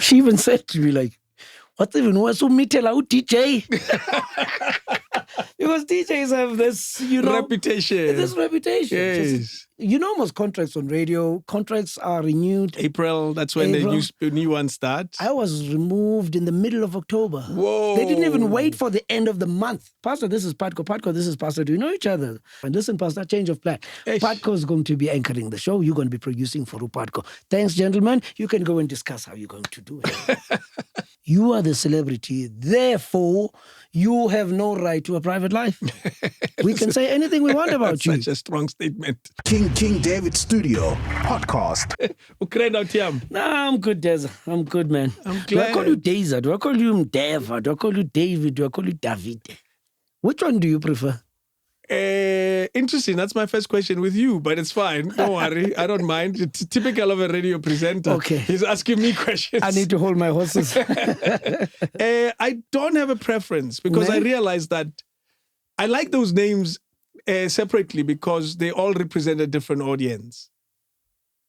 She even said to me, like, what's even worse, tell out DJ. Because DJs have this, reputation. This reputation. Yes. Most contracts on radio, contracts are renewed. April, that's when the new one starts. I was removed in the middle of October. Whoa. They didn't even wait for the end of the month. Pastor, this is Patco. Patco, this is Pastor. Do you know each other? And listen, Pastor, change of plan. Patco is going to be anchoring the show. You're going to be producing for Patco. Thanks, gentlemen. You can go and discuss how you're going to do it. You are the celebrity. Therefore, you have no right to a private life. We can say anything we want about you. Such a strong statement. King David Studio Podcast. Nah, I'm good, Deza. I'm good, man. I'm glad. Do I call you Deza? Do I call you Mdeva? Do I call you David? Do I call you David? Which one do you prefer? Interesting. That's my first question with you, but it's fine. Don't worry. I don't mind. It's typical of a radio presenter. Okay. He's asking me questions. I need to hold my horses. I don't have a preference because I realize that I like those names separately because they all represent a different audience.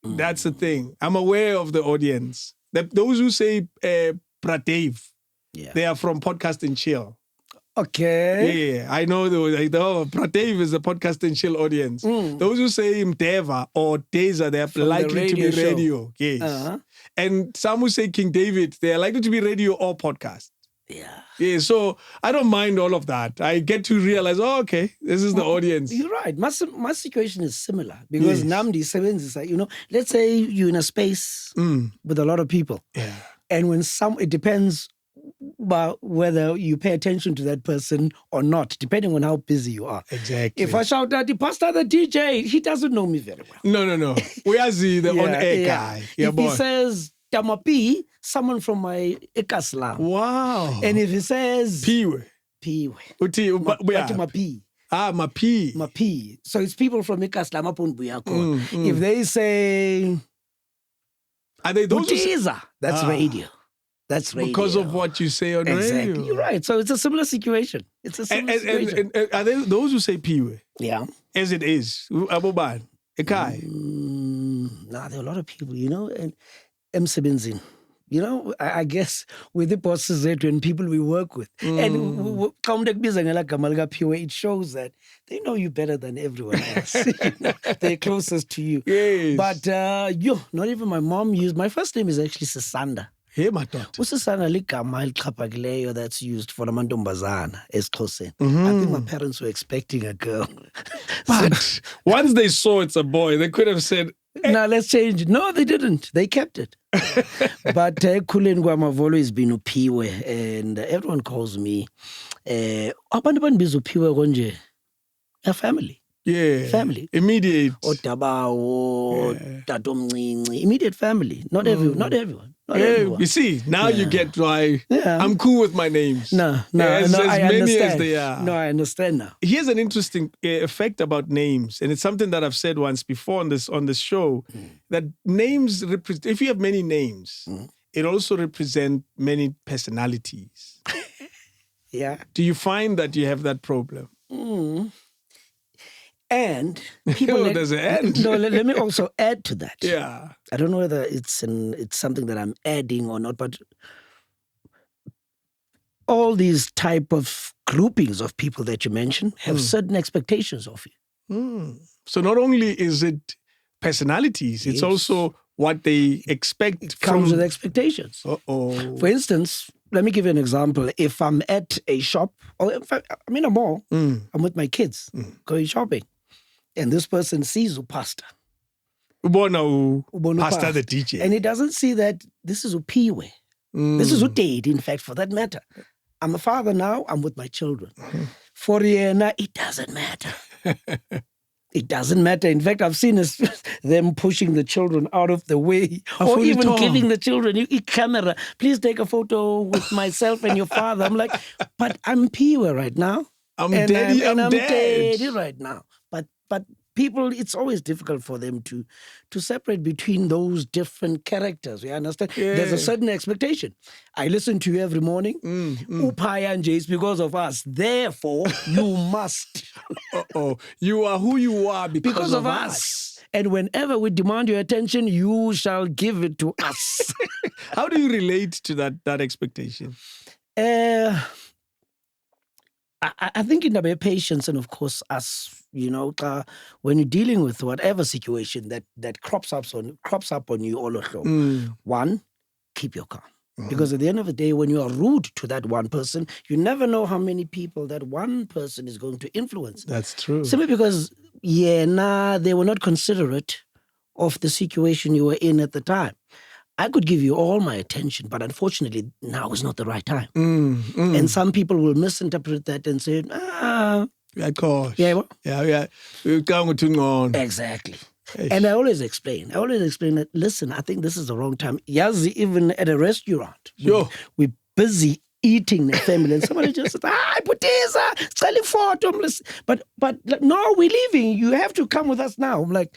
That's the thing. I'm aware of the audience. Those who say Pradave, they are from Podcast and Chill. Okay. Yeah, I know Pradave is the Podcast and Chill audience. Those who say Mdeva or Deza, they are From likely the to be radio radio. Yes. And some who say King David, they are likely to be radio or podcast. Yeah, so I don't mind all of that. I get to realize, okay, this is the audience. You're right. My situation is similar because Namdi Sevens is like, let's say you're in a space with a lot of people. Yeah. And when it depends about whether you pay attention to that person or not, depending on how busy you are. Exactly. If I shout at the pastor, the DJ, he doesn't know me very well. No. We are the on-air guy. Yeah, if he says Tamapi, someone from my Ekaslam. Wow. And if he says Piwe. Mapi. Mapi. Mapi. So it's people from Ekaslam upon Buyako. If they say are they those Utiza, that's radio. That's radio. Because of what you say on exactly. radio. You're right. So it's a similar situation. And are they those who say Piwe? Yeah. As it is. Aboban. Ekai. There are a lot of people, and Msebenzin. I guess with the bosses and people we work with. And it shows that they know you better than everyone else. They're closest to you. Yes. But not even my mom my first name is actually Sasanda. Hey, my daughter. Usasana ligama elixhaphakileyo that's used for amantombazana esiXhoseni. I think my parents were expecting a girl. But once they saw it's a boy, they could have said, now let's change it. No, they didn't. They kept it. But Kuleni kwami I've always been Upiwe, and everyone calls me abantu bandibiza Upiwe konje. A family. Yeah. Family. Immediate. Odabawo, tatomncinci. Immediate family. Not everyone. Not everyone. You see, now you get why I'm cool with my names. No, as I many understand. as they are. No, I understand now. Here's an interesting effect about names, and it's something that I've said once before on this show, that names represent. If you have many names, it also represents many personalities. Yeah. Do you find that you have that problem? And people there's an end. No, let me also add to that. Yeah. I don't know whether it's something that I'm adding or not, but all these type of groupings of people that you mentioned have certain expectations of you. So not only is it personalities, it's also what they expect. It comes with expectations. For instance, let me give you an example. If I'm at a shop, or in fact, I'm in a mall, I'm with my kids going shopping, and this person sees Pastor. Pastor the DJ. And he doesn't see that this is Upiwe. This is Udade, in fact, for that matter. I'm a father now, I'm with my children. For Rihanna, it doesn't matter. It doesn't matter. In fact, I've seen them pushing the children out of the way, or even giving the children a camera. Please take a photo with myself and your father. I'm like, but I'm Piwe right now. I'm daddy right now. But people, it's always difficult for them to separate between those different characters. You understand? Yeah. There's a certain expectation. I listen to you every morning. Upaya and Jace because of us. Therefore, you must. You are who you are because of us. And whenever we demand your attention, you shall give it to us. How do you relate to that expectation? I think in the patience, and of course, us, when you're dealing with whatever situation that crops up on you all along, one, keep your calm. Because at the end of the day, when you are rude to that one person, you never know how many people that one person is going to influence. That's true. Simply because, they were not considerate of the situation you were in at the time. I could give you all my attention, but unfortunately, now is not the right time. And some people will misinterpret that and say, of course. Yeah, what? Yeah. We're going too long. Exactly. And I always explain that, listen, I think this is the wrong time. Yazi, even at a restaurant, we're busy eating the family, and somebody just says, but no, we're leaving. You have to come with us now. I'm like,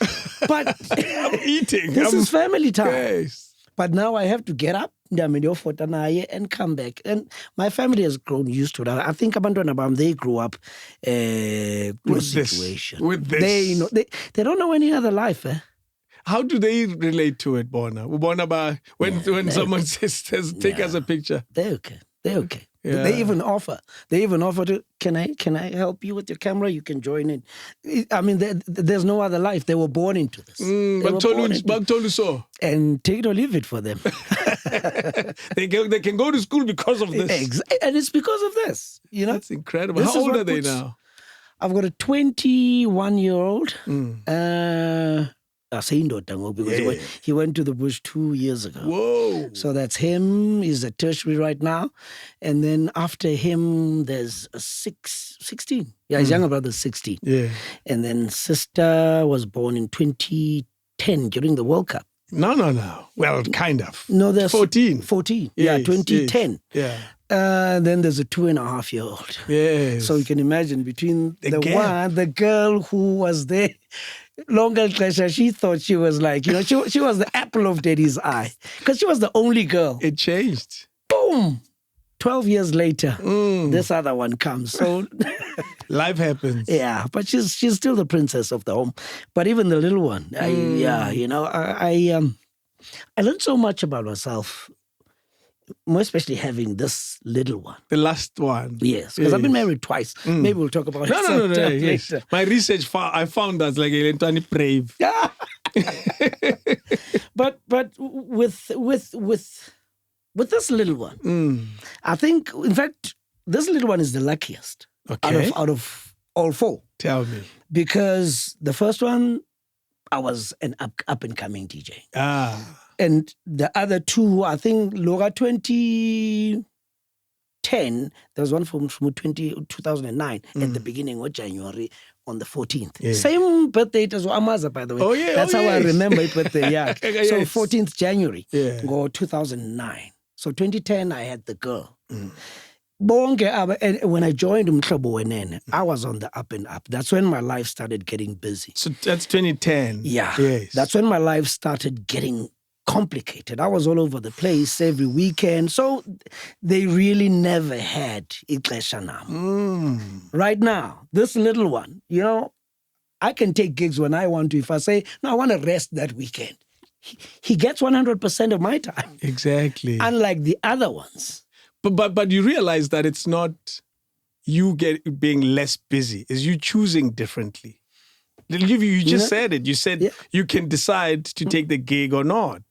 but I'm eating. This is family time. Yes. But now I have to get up and come back. And my family has grown used to that. I think they grew up with situation. With this. They don't know any other life. How do they relate to it, Bona? When someone says, take us a picture. They're okay. Yeah. They even offer to, can I help you with your camera? You can join in. I mean, there's no other life. They were born into this. So. And take it or leave it for them. They can go to school because of this. And it's because of this. That's incredible. How old are they now? I've got a 21-year-old. Because he went to the bush 2 years ago. Whoa. So that's him. He's at tertiary right now. And then after him, there's a 16. Yeah, his younger brother's 16. Yeah. And then sister was born in 2010 during the World Cup. No. Well, kind of. No, there's 14. 14. Yes, 2010. Yes. Yeah. Then there's a 2.5-year-old. Yes. So you can imagine between the girl who was there, longer Klesha, she thought she was like, she was the apple of daddy's eye because she was the only girl. It changed. Boom! 12 years later, this other one comes. So life happens. Yeah, but she's still the princess of the home. But even the little one, I learned so much about myself, more especially having this little one. The last one. Yes, because I've been married twice. Maybe we'll talk about it No. later. Yes. My research, I found that like Elentani brave. But with this little one, I think, in fact, this little one is the luckiest out of all four. Tell me. Because the first one, I was an up and coming DJ. And the other two, I think, Laura 2010, there was one from 2009 at the beginning of January on the 14th. Yeah. Same birthday as Amaza, by the way. Oh, yeah. That's how I remember it birthday, yeah. Yes. So 14th January, 2009. So 2010, I had the girl. And when I joined Mhlobo Wenene, I was on the up and up. That's when my life started getting busy. So that's 2010. Yeah. Yes. That's when my life started getting complicated. I was all over the place every weekend. So they really never had ixesha nam. Right now, this little one, I can take gigs when I want to. If I say, no, I want to rest that weekend, he gets 100% of my time. Exactly. Unlike the other ones. But you realize that it's not you being less busy. It's you choosing differently. You just said it. You said you can decide to take the gig or not.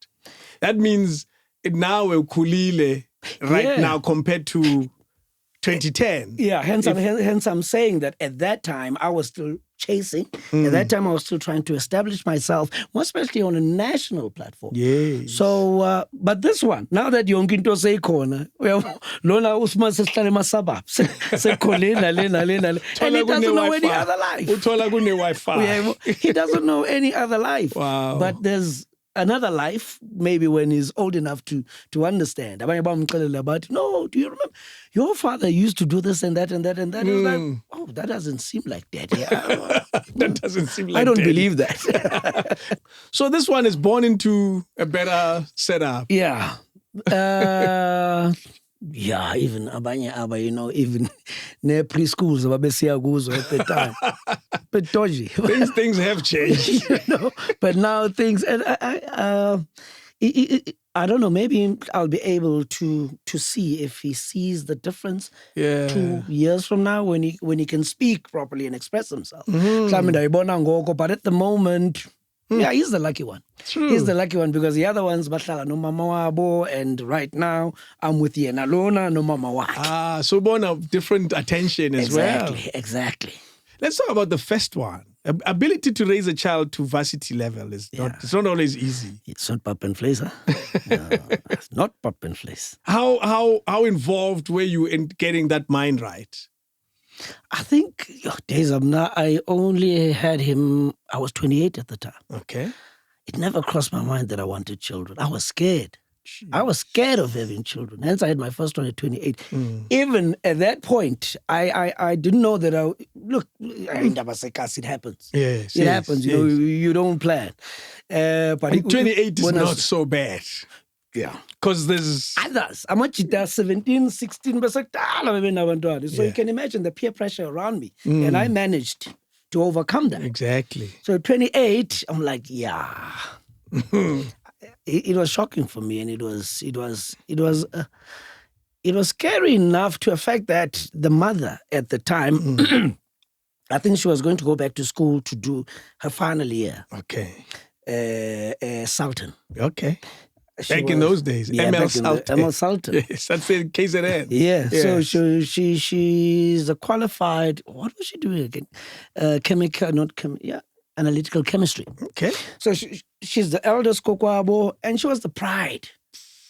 That means now we're kulile now compared to 2010. Yeah, hence I'm saying that at that time I was still chasing. At that time I was still trying to establish myself, more especially on a national platform. Yes. So, but this one, now that you're into say corner, Lona Usman says Masabab, say and he doesn't know any other life. He doesn't know any other life. Wow. But there's another life, maybe when he's old enough to understand. No, do you remember? Your father used to do this and that and that and that. It's like, oh, that doesn't seem like daddy. That doesn't seem like I don't daddy. believe that. So this one is born into a better setup. Yeah. Yeah, even abanye aba, even near preschools babesiya kuzo at the time. But dodgy. Things have changed. But now things, and I don't know, maybe I'll be able to see if he sees the difference 2 years from now when he can speak properly and express himself. But at the moment, yeah, he's the lucky one. True. He's the lucky one because the other ones, bahlala no mama wabo, and right now I'm with yena lona no mama wake. So born of different attention as well. Exactly. Let's talk about the first one. Ability to raise a child to varsity level is it's not always easy. It's not pop and place, huh? No, it's not pop and place. How involved were you in getting that mind right? I think days of now, I only had him, I was 28 at the time. Okay. It never crossed my mind that I wanted children. I was scared. Jeez. I was scared of having children. Hence, I had my first one at 28. Even at that point, I didn't know that it happens. Yes, it happens. You don't plan. But 28 is not so bad. Yeah. Because there's others. I'm 17, 16, so you can imagine the peer pressure around me. And I managed to overcome that. Exactly. So 28, I'm like, yeah. It was shocking for me, and it was scary enough to affect that the mother at the time, I think she was going to go back to school to do her final year. Okay. Sultan. Okay. Back in those days, ML Sultan. ML Sultan. Yes, that's the KZN. Yeah, yes. So she's a qualified, what was she doing again? Analytical chemistry. Okay. So she's the eldest kokwabo, and she was the pride.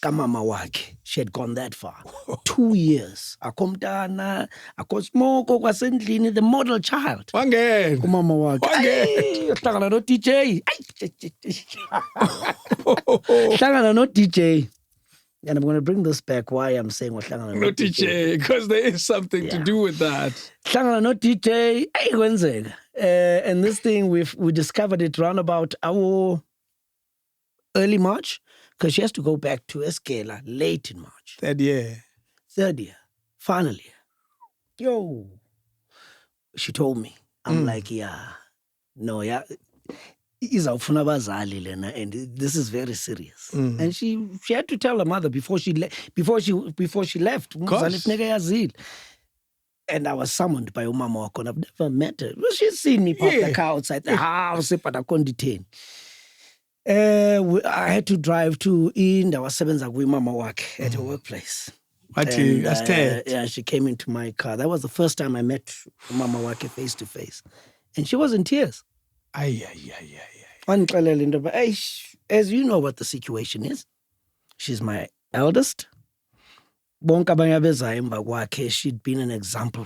Kamama wake. She had gone that far. 2 years. Akomtana, akosmoko kwasendlini, the model child. Wangen. Kumama wake. Wangen. Hlangana no DJ. Hlangana no DJ. And I'm going to bring this back why I'm saying hlangana no DJ, because there is something to do with that. Hlangana no DJ. And this thing, we discovered it around about our early March, because she has to go back to Eskela late in March. Third year. Final year. Yo. She told me. I'm like, yeah. No, yeah. Izawufuna abazali lena, and this is very serious. And she had to tell her mother before she left. And I was summoned by umama wakho. I've never met her. Well, she's seen me park the car outside the house, but I couldn't detain. I had to drive to Indawa Sebenza with mama work at her workplace. She came into my car. That was the first time I met mama work face to face, and she was in tears. As you know what the situation is, she's my eldest. She'd been an example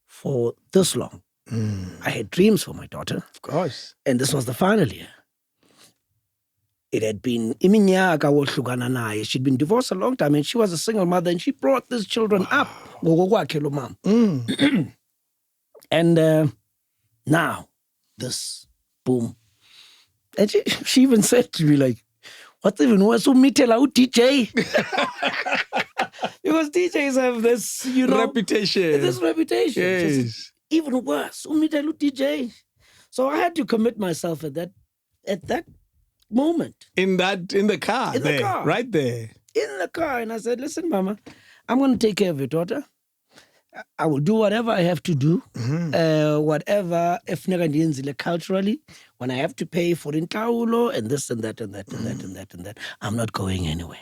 for this long. I had dreams for my daughter. Of course. And this was the final year. It had been iminyaka wohlukana naye. She'd been divorced a long time, and she was a single mother, and she brought these children up. And now, this, boom. And she even said to me, like, what's even worse, DJ? Because DJs have this, reputation. This reputation. Yes. Even worse, DJ. So I had to commit myself at that moment. In the car. Right there. In the car. And I said, listen, Mama, I'm going to take care of your daughter. I will do whatever I have to do. Whatever, if culturally, when I have to pay for intaulo and this and that and that and that and that and that, I'm not going anywhere.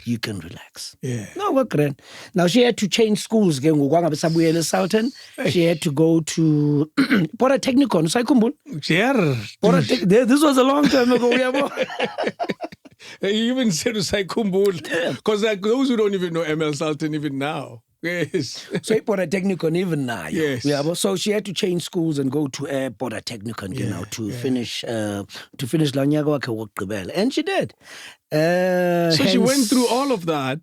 You can relax. Yeah. No, now she had to change schools. Sultan. She had to go to Polytechnicon. This was a long time ago. You even said Saikumbul. Because like those who don't even know ML Sultan even now. Yes. So Polytechnicon even now. Yes. So she had to change schools and go to Polytechnicon, finish Lanyaga wake. And she did. So she went through all of that,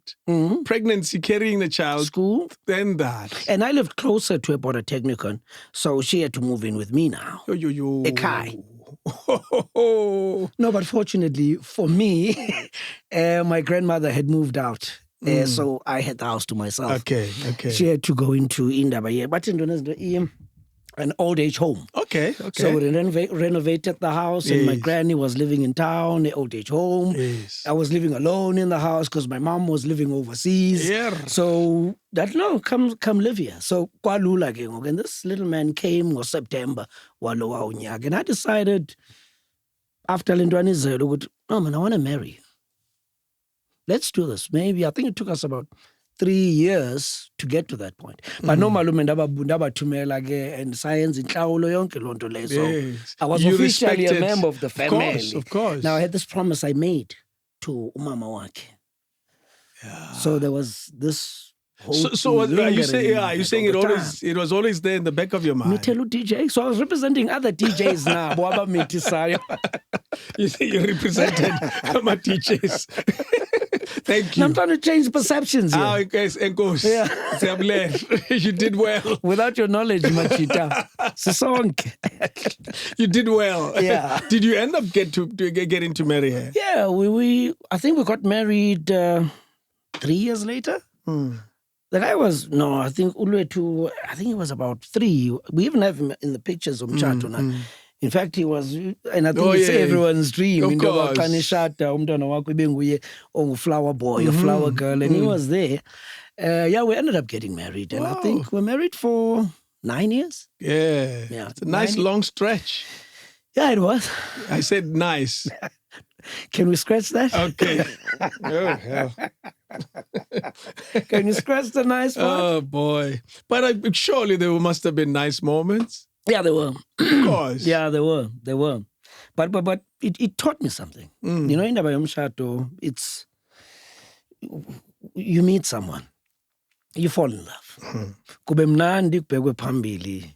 pregnancy, carrying the child, school, then that. And I lived closer to a Polytechnicon, so she had to move in with me now. Ekai. No, but fortunately for me, my grandmother had moved out So I had the house to myself. Okay. She had to go into Indaba, but in an old age home. Okay. So we renovated the house, and my granny was living in town, the old age home. Yes. I was living alone in the house because my mom was living overseas. Yeah. So come live here. So kwalula ke ngoku, and this little man came in September walowa unyaka, and I decided after lentwana izelo ukuthi no man, I want to marry you. Let's do this. Maybe I think it took us about 3 years to get to that point. But no malume ndabathumela ke and science inhlawulo yonke lonto leyo. So I was officially a member of the family. Of course. Now I had this promise I made to umama wakhe. Yeah. So there was this whole So what are you saying? Yeah, you're saying it was always there in the back of your mind. Me tell you, DJ. So I was representing other DJs now. Boaba mitisayo. You say you represented my DJs. Thank you. I'm trying to change perceptions here. Okay, you did well. Without your knowledge, Machita. Sisonke. You did well. Yeah. Did you end up getting to marry her? Yeah, I think we got married 3 years later. The guy was, I think it was about 3. We even have him in the pictures of Mchato. In fact, he was, and I think it's everyone's dream. Of course. Flower boy or flower girl, and he was there. We ended up getting married, and I think we're married for 9 years. Yeah. It's a nice long stretch. Yeah, it was. I said nice. Can we scratch that? Okay. Oh, hell. Can you scratch the nice one? Oh, boy. But surely there must have been nice moments. Yeah, there were. Of course. Yeah, there were. But it taught me something. You know, in the Bayomshato, it's, you meet someone, you fall in love. Kube mnandi kubekwe phambili,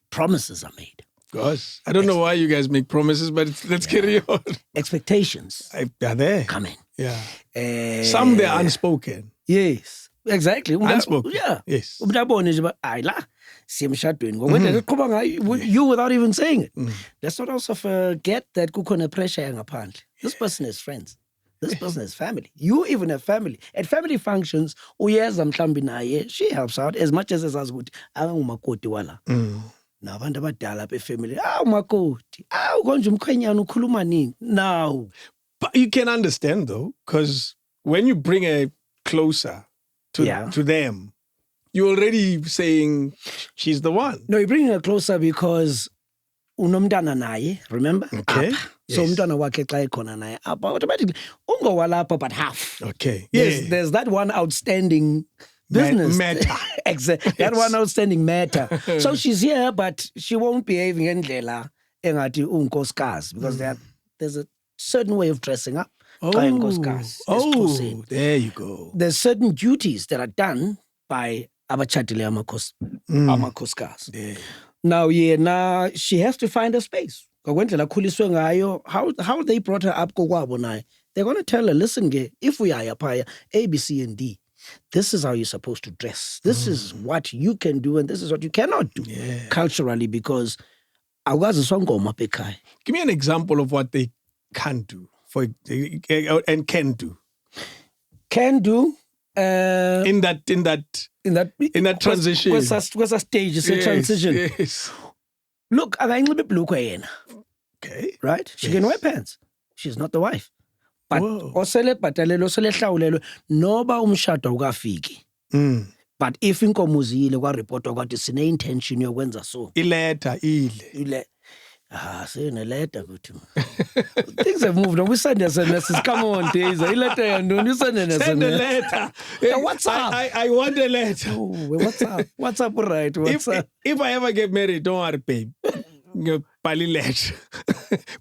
promises are made. Gosh, I don't know why you guys make promises, but let's carry on. Expectations are there. come in. Yeah. Some they're unspoken. Yes, exactly. Unspoken. Yeah. Yes. You without even saying it. Let's not also forget that kukhona pressure ngaphandle. This person has friends. This person has family. You even have family. At family functions, uyeza mhlambi naye, she helps out as much as ezazi ukuthi angumakoti wala. Nabantu abadala befamily, umakoti, konje umkhwenyana ukhuluma nini? No. But you can understand though, because when you bring her closer to them, you're already saying she's the one. No, you're bringing her closer because unomntana naye, remember? Okay. So umntana wakhe xa ekhona naye apha, automatically ungowalapha but half. Okay. There's that one outstanding business matter. Exactly. That one outstanding matter. So she's here, but she won't be behaving ngendlela engathi unkosikazi because there's a certain way of dressing up. There you go. There's certain duties that are done by abachatile amakhosikazi. Now, she has to find a space. How they brought her up, they're going to tell her, listen, if we are A, B, C, and D, this is how you're supposed to dress. This is what you can do, and this is what you cannot do culturally, because give me an example of what they can't do and can do. Can do. In that transition. What's a stage? It's a transition. Yes. Look, okay. Right? She can wear pants. She's not the wife. But osele bhatalelo osele hlawulelo noba umshado ukafiki. But if inkomo ziyile kwareport kwathi sine intention yokwenza so. Ileta ile. Say a letter. Things have moved on. We send SMS. Come on, Days. You send a letter. What's up? I want a letter. Oh, what's up? What's up, right? If I ever get married, don't worry, babe.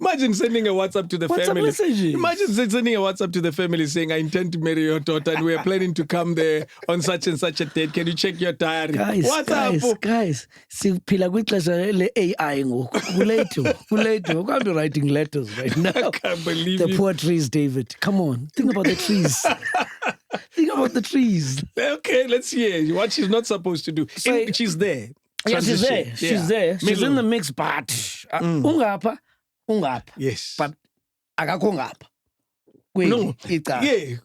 Imagine sending a WhatsApp to the family. Messages? Imagine sending a WhatsApp to the family saying, I intend to marry your daughter and we are planning to come there on such and such a date. Can you check your diary? Guys, siphila kwixesha le-AI ngoku. Kulethu. Can't be writing letters right now. I can't believe the poor trees, David. Come on. Think about the trees. Think about the trees. Okay, let's hear what she's not supposed to do. She's there. Yeah, she's there. She's there. She's in the mix, but ungapha. Yes. But akakho ngapha. No. Yeah.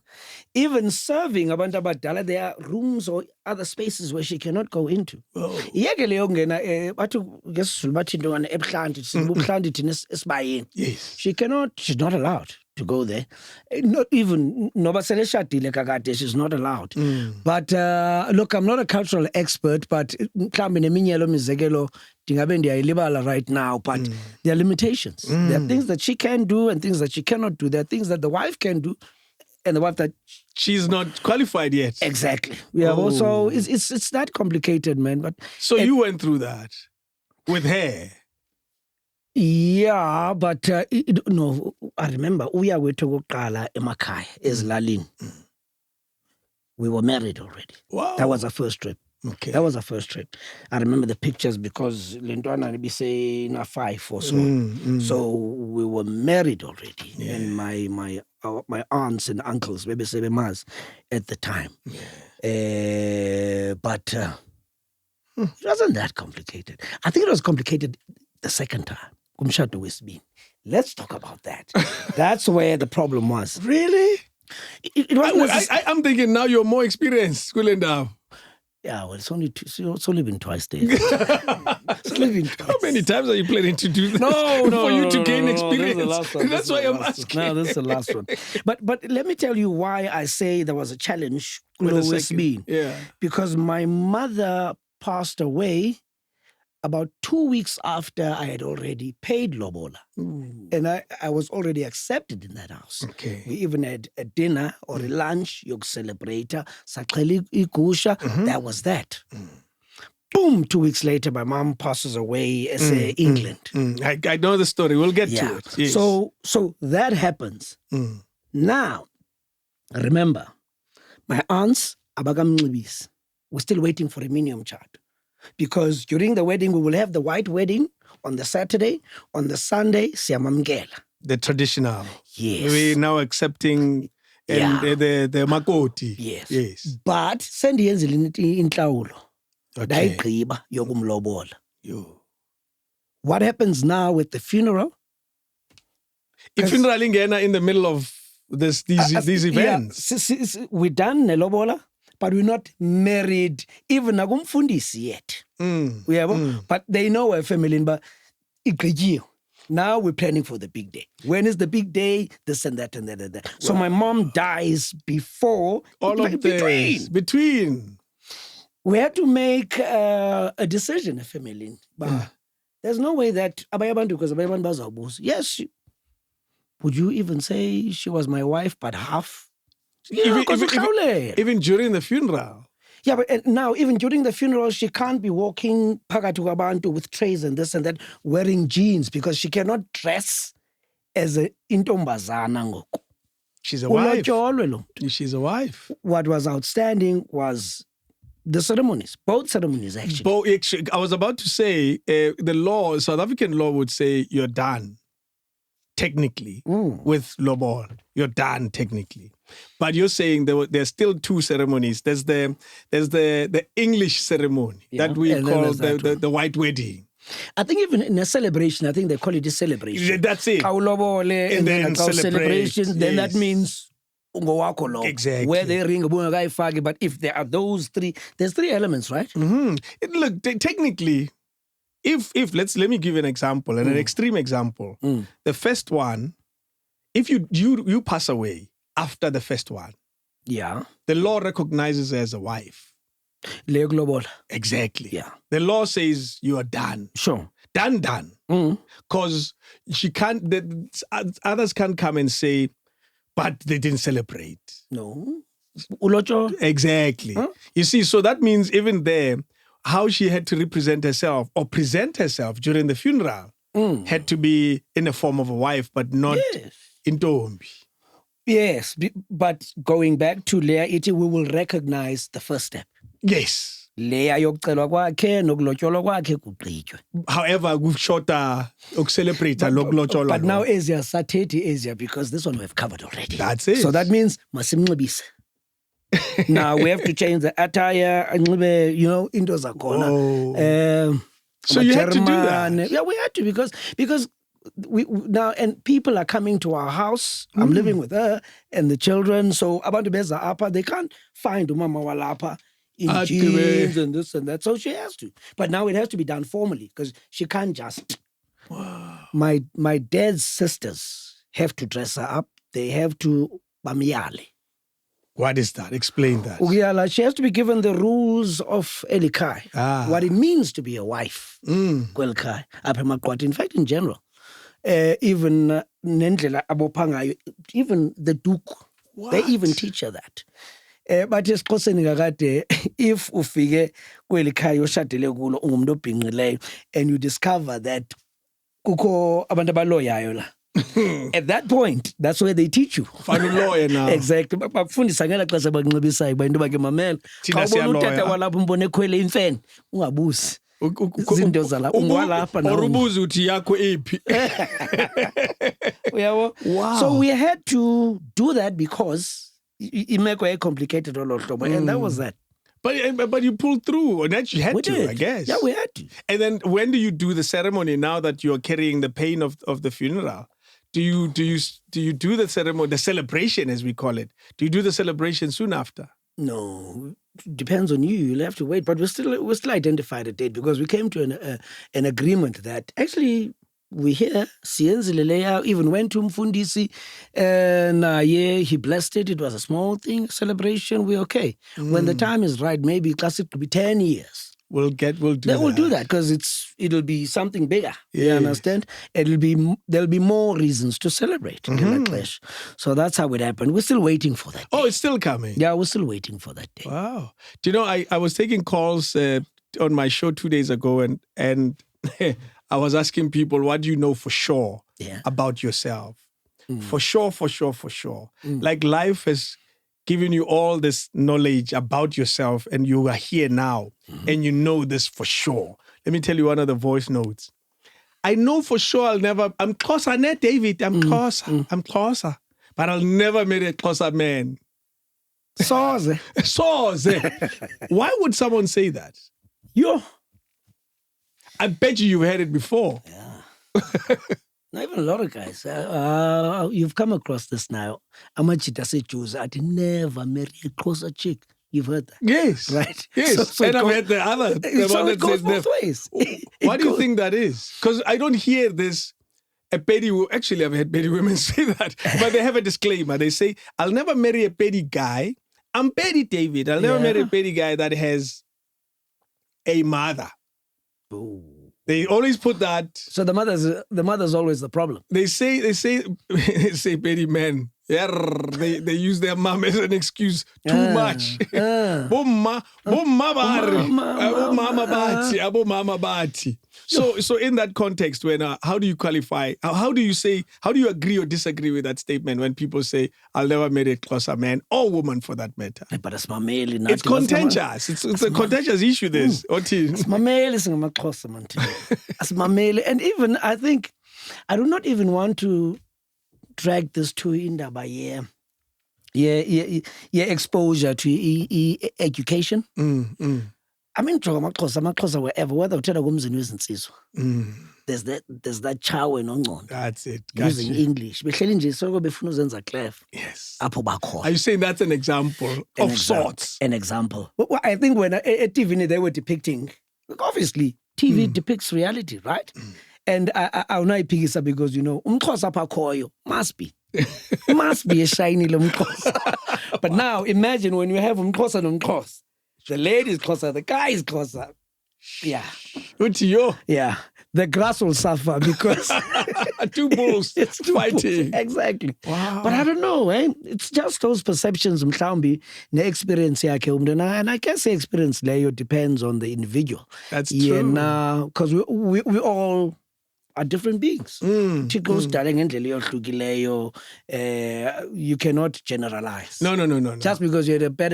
Even serving abantu abadala, there are rooms or other spaces where she cannot go into. Iyeke leyo kungena bathi ngesizulu bathi intwana ebuhlanti sibuhlanti thina esibayeni. Yes. She's not allowed to go there. Not even noba sele shadile kakade, she's not allowed. But look, I'm not a cultural expert, but mhlawumbe neminyelo mizekelo ndingabe ndiyayilibala right now, but there are limitations. There are things that she can do and things that she cannot do. There are things that the wife can do and the wife that she's not qualified yet. Exactly. Yeah. Also, it's that complicated, man. But so you went through that with her. Yeah, but no, I remember uya wethu kokuqala emakhaya ezilalini. We were married already. Wow. That was our first trip. Okay. That was our first trip. I remember the pictures because lentwana be say na 5 or so. So we were married already, and my aunts and uncles maybe say mas at the time. But it wasn't that complicated. I think it was complicated the second time. Kumshado wesibini. Let's talk about that. That's where the problem was. Really? It wasn't. I'm thinking now you're more experienced, Kulendav. Yeah, well, it's only been twice there. It's only been twice. How many times are you planning to do this? No, for you to gain no, experience. That's why I'm asking. No, this is the last one. But let me tell you why I say there was a challenge With the with second. me. Yeah. Because my mother passed away about 2 weeks after I had already paid lobola. And I was already accepted in that house. Okay. We even had a dinner or a lunch, yoku celebrate, saqhela igusha. That was that. Boom, 2 weeks later, my mom passes away as England. I know the story. We'll get to it. Yes. So that happens. Now, remember, my aunts, abakamncibisi, we're still waiting for a minimum chart. Because during the wedding, we will have the white wedding on the Saturday. On the Sunday, siyamamkela. The traditional. Yes. We're now accepting the makoti. Yes. But sendiyenzile inhlawulo. Okay. Ndayigqiba yokumlobola. Yo. What happens now with the funeral? If funeral ingena in the middle of these events. Yeah, we're done nelobola, but we're not married even nakumfundisi yet. But they know we're family, but igqijiwe. Now we're planning for the big day. When is the big day? This and that and that and that. So my mom dies before all of this. Between. We had to make a decision, a family. But there's no way that abayabantu, because abayabantu bazawubuza. Yes, would you even say she was my wife, but half? Yeah, even during the funeral. Yeah, but now even during the funeral, she can't be walking phakathi kwabantu with trays and this and that, wearing jeans, because she cannot dress as a intombazana ngoku. She's a wife. Ulotyolwe lo mntu. She's a wife. What was outstanding was the ceremonies, both ceremonies actually. I was about to say, the law, South African law would say you're done, technically, with lobol. You're done, technically. But you're saying there's still two ceremonies. There's the English ceremony that we call the white wedding. I think even in a celebration, I think they call it a celebration. That's it. And then celebration, then that means exactly. Where they ring a but if there are those three, there's three elements, right? Look, technically, if let me give you an example, an extreme example. The first one, if you pass away after the first one, the law recognizes her as a wife. Exactly. Yeah. The law says you are done. Sure. Done. Because others can't come and say, but they didn't celebrate. No. Exactly. Huh? You see, so that means even there, how she had to represent herself or present herself during the funeral had to be in the form of a wife, but not in Tombi. Yes, but going back to Leah Iti, we will recognize the first step. Yes. Leah yokucelwa kwakhe nokulotyolwa kwakhe kugqitywe. However, we've shorter celebrate lokulotyolwa. But now Asia, Satethi Asia, because this one we've covered already. That's it. So that means masimnxibise. Now we have to change the attire, into zakhona. So you had to do that? Yeah, we had to because now, and people are coming to our house. I'm living with her and the children. So abantu beza apa, they can't find umama walapa in jeans and this and that. So she has to. But now it has to be done formally because she can't just. Wow. My dad's sisters have to dress her up. They have to bamiyale. What is that? Explain that. Ugiyala, she has to be given the rules of Elikai, what it means to be a wife. Kwelikai, apha emaqwatha. In fact, in general, even nendlela abophangayo, even the duke, they even teach her that. But esiXhoseni kakade, if ufike kwelikhaya oshadele kulo ungumuntu obhinqileyo and you discover that kukho abantu abaloyayo la. At that point, that's where they teach you. Find a lawyer now. Exactly. Bakufundisa ngela xesha bakunxibisayo ba into bakhe mamela. Xa ubona utata walapha umbone ekhwele imfene, ungabusi. Izinto zala ungwalapha na. Orubuzi uthi yakho iphi. Wow. So we had to do that because imeko complicated all hlobo, and that was that. But you pulled through, and that you had to, I guess. Yeah, we had to. And then when do you do the ceremony now that you're carrying the pain of the funeral? Do you do the ceremony, the celebration as we call it? Do you do the celebration soon after? No, depends on you. You'll have to wait. But we still identified a date because we came to an agreement that actually we here, Sienzileleya even went to Mfundisi, and he blessed it. It was a small thing, celebration. We're okay. When the time is right, maybe classic could be 10 years. We'll do that. We'll do that because it'll be something bigger. Yes. You understand? There'll be more reasons to celebrate in the clash. So that's how it happened. We're still waiting for that day. Oh, it's still coming. Yeah, we're still waiting for that day. Wow. Do you know, I was taking calls on my show 2 days ago, and I was asking people, what do you know for sure about yourself? For sure. Like life has given you all this knowledge about yourself, and you are here now, and you know this for sure. Let me tell you one of the voice notes. I know for sure I'm closer, not David, I'm closer, but I'll never marry a closer man. Soze. Why would someone say that? I bet you've heard it before. Yeah. Not even a lot of guys. You've come across this now. Amachita say Jews, I'd never marry a closer chick. You've heard that? Yes. Right? Yes. So and I've heard the other. The so one it that goes says both ways. Why do you think that is? Because I don't hear this. Actually, I've heard petty women say that, but they have a disclaimer. They say, I'll never marry a petty guy. I'm petty, David. I'll never marry a petty guy that has a mother. Ooh. They always put that. So the mother's always the problem. They say petty men. Yeah, they use their mom as an excuse too much. So in that context, when how do you qualify? How do you agree or disagree with that statement when people say, I'll never marry a closer man or woman for that matter? But it's mameli. It's contentious. It's a contentious issue, this. It's mameli, it's mameli. And even, I think, I do not even want to drag this to indaba exposure to education. I mean, amaXhosa wherever, whether uthetha kumzini wezinsizwa. There's that chawe nongcondo. That's it. Using English. Behleli nje soko befuna uzenza clef. Yes. Apho bakhona. Are you saying that's an example of sorts? An example. Well, I think when at TV they were depicting, obviously TV depicts reality, right? And I'll not pick it up because, umXhosa apha khoyo must be a shiny umXhosa. But now imagine when you have umXhosa nomXhosa. The lady is closer, the guy is closer. Yeah. Yeah. The grass will suffer because two bulls fighting. Bulls. Exactly. Wow. But I don't know, it's just those perceptions mhlawumbi ne-experience yakhe umntu, and I guess the experience leyo depends on the individual. That's true. Because we all are different beings. You cannot generalize. No. Just because you had a bad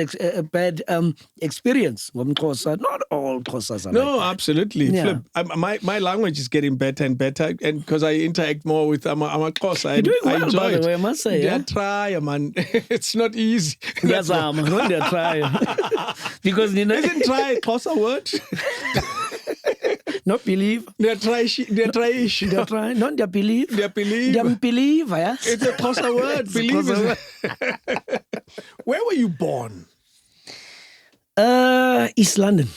experience, not all Xhosas are no, like that. Absolutely. Yeah. My language is getting better and better, and because I interact more with Xhosa, You're doing well, I enjoy by the it. way, I must say. Yeah, try, man. It's not easy. Yes, I'm going to try. Because isn't try a Xhosa word? Not believe. They're trying. Not their believe. They believe. They believe, yes. It's a Xhosa word. It's a Believe Xhosa is. Where were you born? East London.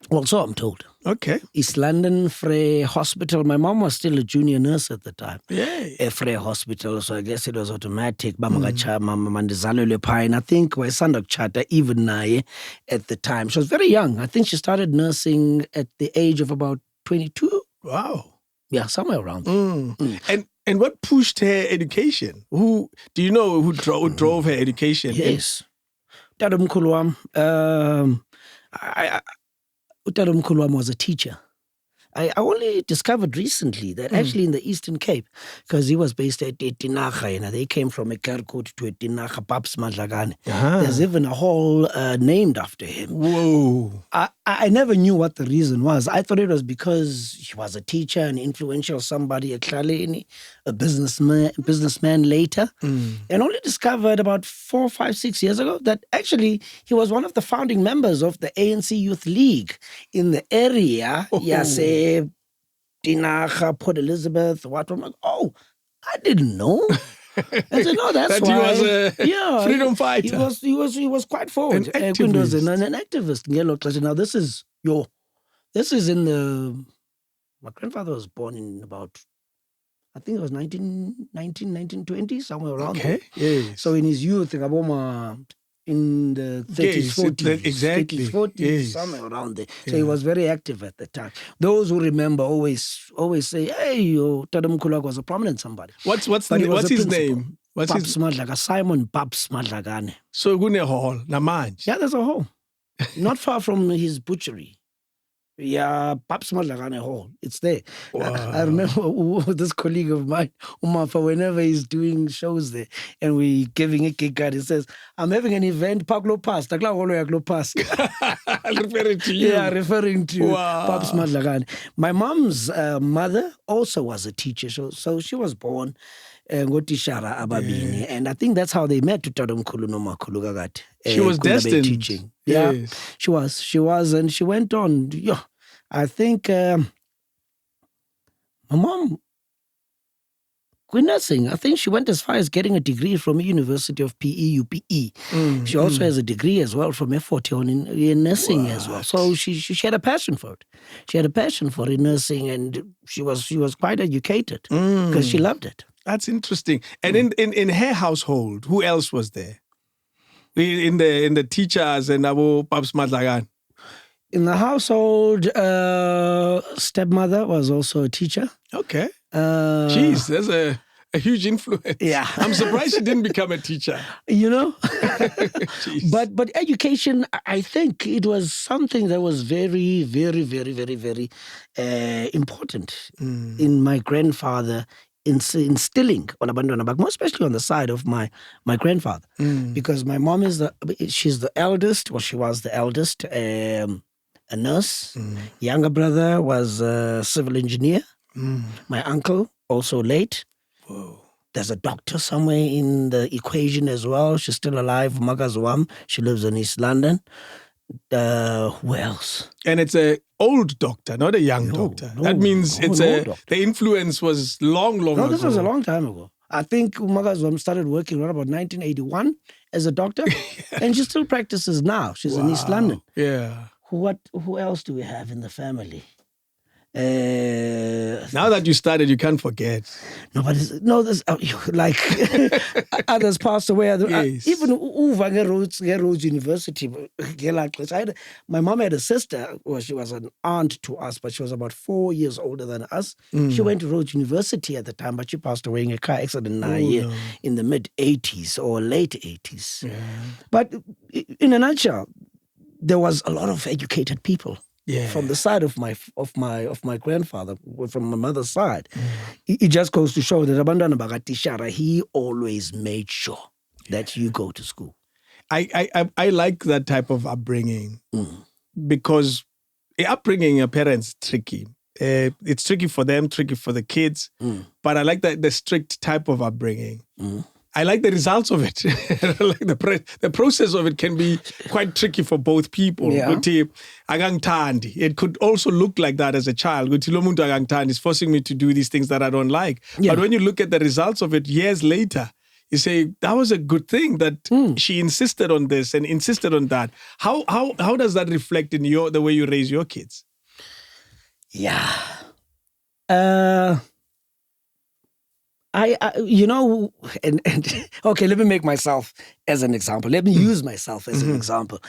Well, so I'm told. Okay. East London, Frey Hospital. My mom was still a junior nurse at the time. Yeah. Frey Hospital, so I guess it was automatic. Mandezalelwe phaa. And I think Untitled Chapter even naye at the time. She was very young. I think she started nursing at the age of about 22. Wow. Yeah, somewhere around there. And what pushed her education? Who do you know who drove her education? Yes. Tatomkhulu wam. Tatomkhulu wam was a teacher. I only discovered recently that actually in the Eastern Cape, because he was based at Tinagha, they came from a Kerkut to a Tinagha, Paps Madlagane. There's even a hall named after him. Whoa. I never knew what the reason was. I thought it was because he was a teacher, an influential somebody, a businessman later, and only discovered about 4, 5, 6 years ago that actually he was one of the founding members of the ANC Youth League in the area. Tinagha, Port Elizabeth, what? I'm like, oh, I didn't know. I said, no, that's that why. He was a freedom fighter. He was quite forward. An activist. An activist. Now this is in the. My grandfather was born in about, I think it was 1920, somewhere around there. Yes. So in his youth, in the 30s, 40s. Exactly. 30s, 40s, somewhere around there. So he was very active at the time. Those who remember always say, hey, Tatomkhulu was a prominent somebody. What's his name? Simon Paps Madlagane. So Gune Hall, Namaj. Yeah, there's a hall. Not far from his butchery. Yeah, Paps Madlagane Hall. It's there. Wow. I remember this colleague of mine, Umafa, whenever he's doing shows there and we giving a kick card, he says, I'm having an event, Paglo Pass. Referring to you. Yeah, referring to Wow. Paps Madlagane. My mom's mother also was a teacher. So she was born ngotishara ababini. And I think that's how they met to Tatomkhulu nomakhulu kakade. She was destined. Teaching. Yeah, Yes. she was, and she went on. Yeah, I think my mom, with nursing, I think she went as far as getting a degree from the University of PE, UPE. She also has a degree as well from F40 in nursing as well. So she had a passion for it. She had a passion for nursing, and she was quite educated because she loved it. That's interesting. And in her household, who else was there? In the teachers and Abu Paps Madlagane. In the household, stepmother was also a teacher. Okay. Jeez, there's a huge influence. Yeah. I'm surprised she didn't become a teacher. Jeez. But education, I think it was something that was very, very, very, very, very important in my grandfather instilling on abantwana bakhe, more especially on the side of my grandfather, because my mom she's the eldest. Well, she was the eldest, a nurse. Younger brother was a civil engineer. My uncle also late. Whoa. There's a doctor somewhere in the equation as well. She's still alive, Magazwam. She lives in East London. Who else? And it's an old doctor, not a young doctor. That means the influence was long ago. No, this was a long time ago. I think Magazwam started working around about 1981 as a doctor, and she still practices now. She's in East London. Yeah. Who else do we have in the family? Now that you started, you can't forget. There's like others passed away. Yes. Even Uva Rhodes University. My mom had a sister. Well, she was an aunt to us, but she was about 4 years older than us. She went to Rhodes University at the time, but she passed away in a car accident in the mid 80s or late 80s. Yeah. But in a nutshell, there was a lot of educated people. Yeah. From the side of my grandfather, from my mother's side, it just goes to show that abantwana bakatishara, he always made sure that you go to school. I like that type of upbringing because upbringing your parents tricky. It's tricky for them, tricky for the kids. But I like the strict type of upbringing. I like the results of it. Like the process of it can be quite tricky for both people. Yeah. Ukuthi, akangithandi. It could also look like that as a child. Ukuthi, lo muntu akangithandi is forcing me to do these things that I don't like. Yeah. But when you look at the results of it years later, you say, that was a good thing that she insisted on this and insisted on that. How does that reflect in the way you raise your kids? Yeah. I and okay, let me make myself as an example. Let me use myself as an example.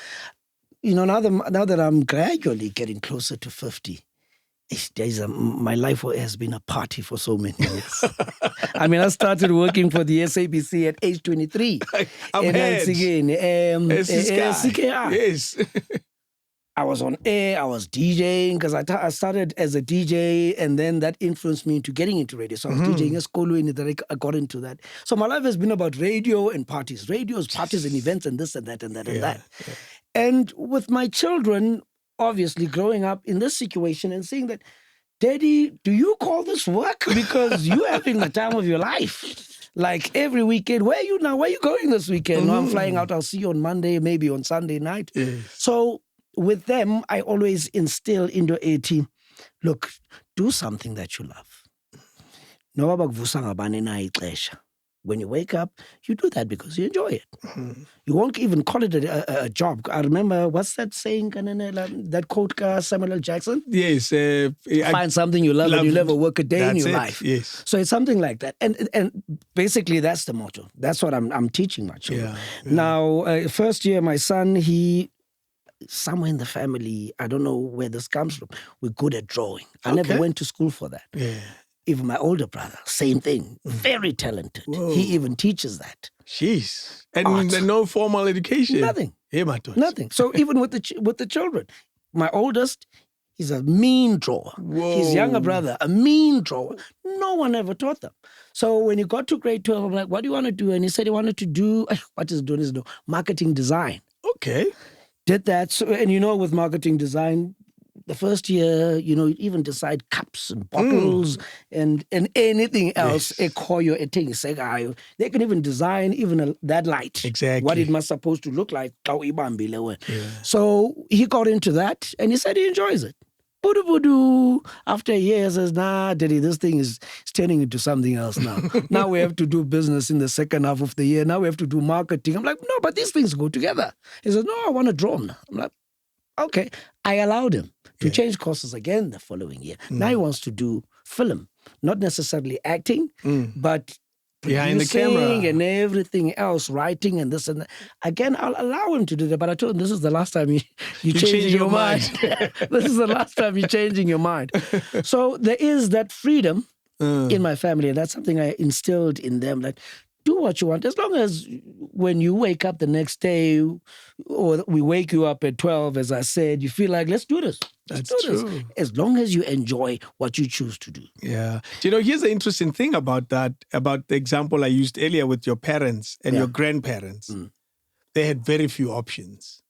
Now that I'm gradually getting closer to 50, my life has been a party for so many years. I mean, I started working for the SABC at age 23. CKI. Yes. I was on air, I was DJing, because I started as a DJ, and then that influenced me into getting into radio. So I was DJing at school, and then I got into that. So my life has been about radio and parties. Radios, parties and events and this and that and that and that. Yeah. And with my children, obviously growing up in this situation and seeing that, Daddy, do you call this work? Because you're having the time of your life. Like every weekend, where are you now? Where are you going this weekend? No, I'm flying out. I'll see you on Monday, maybe on Sunday night. Yes. So with them, I always instill into a team, look, do something that you love. When you wake up, you do that because you enjoy it. You won't even call it a job. I remember, what's that saying, that quote, Samuel L. Jackson? Yes. Find something you love and you'll never work a day in your life. Yes. So it's something like that. And basically, that's the motto. That's what I'm teaching my children. Yeah. Now, first year, my son, somewhere in the family, I don't know where this comes from, we're good at drawing. I never went to school for that. Yeah. Even my older brother, same thing. Very talented. Whoa. He even teaches that. Jeez. And no formal education? Nothing. Nothing. So even with the children, my oldest, he's a mean drawer. Whoa. His younger brother, a mean drawer. No one ever taught them. So when he got to grade 12, I'm like, what do you want to do? And he said he wanted to do, marketing design. Okay. Did that. So, and with marketing design, the first year, even decide cups and bottles and anything else. Yes. They can even design that light. Exactly. What it must supposed to look like. Yeah. So he got into that and he said he enjoys it. After a year, he says, nah, Daddy, this thing is turning into something else now. Now we have to do business in the second half of the year. Now we have to do marketing. I'm like, no, but these things go together. He says, no, I want to draw now. I'm like, okay. I allowed him to change courses again the following year. Now he wants to do film, not necessarily acting, but behind the camera and everything else, writing and this and that. Again, I'll allow him to do that, but I told him this is the last time you changing your mind. This is the last time you're changing your mind. So there is that freedom in my family, and that's something I instilled in them, that do what you want, as long as when you wake up the next day, or we wake you up at 12, as I said, you feel like, let's do this. That's true. As long as you enjoy what you choose to do. Yeah. Here's the interesting thing about that, about the example I used earlier with your parents and your grandparents. They had very few options.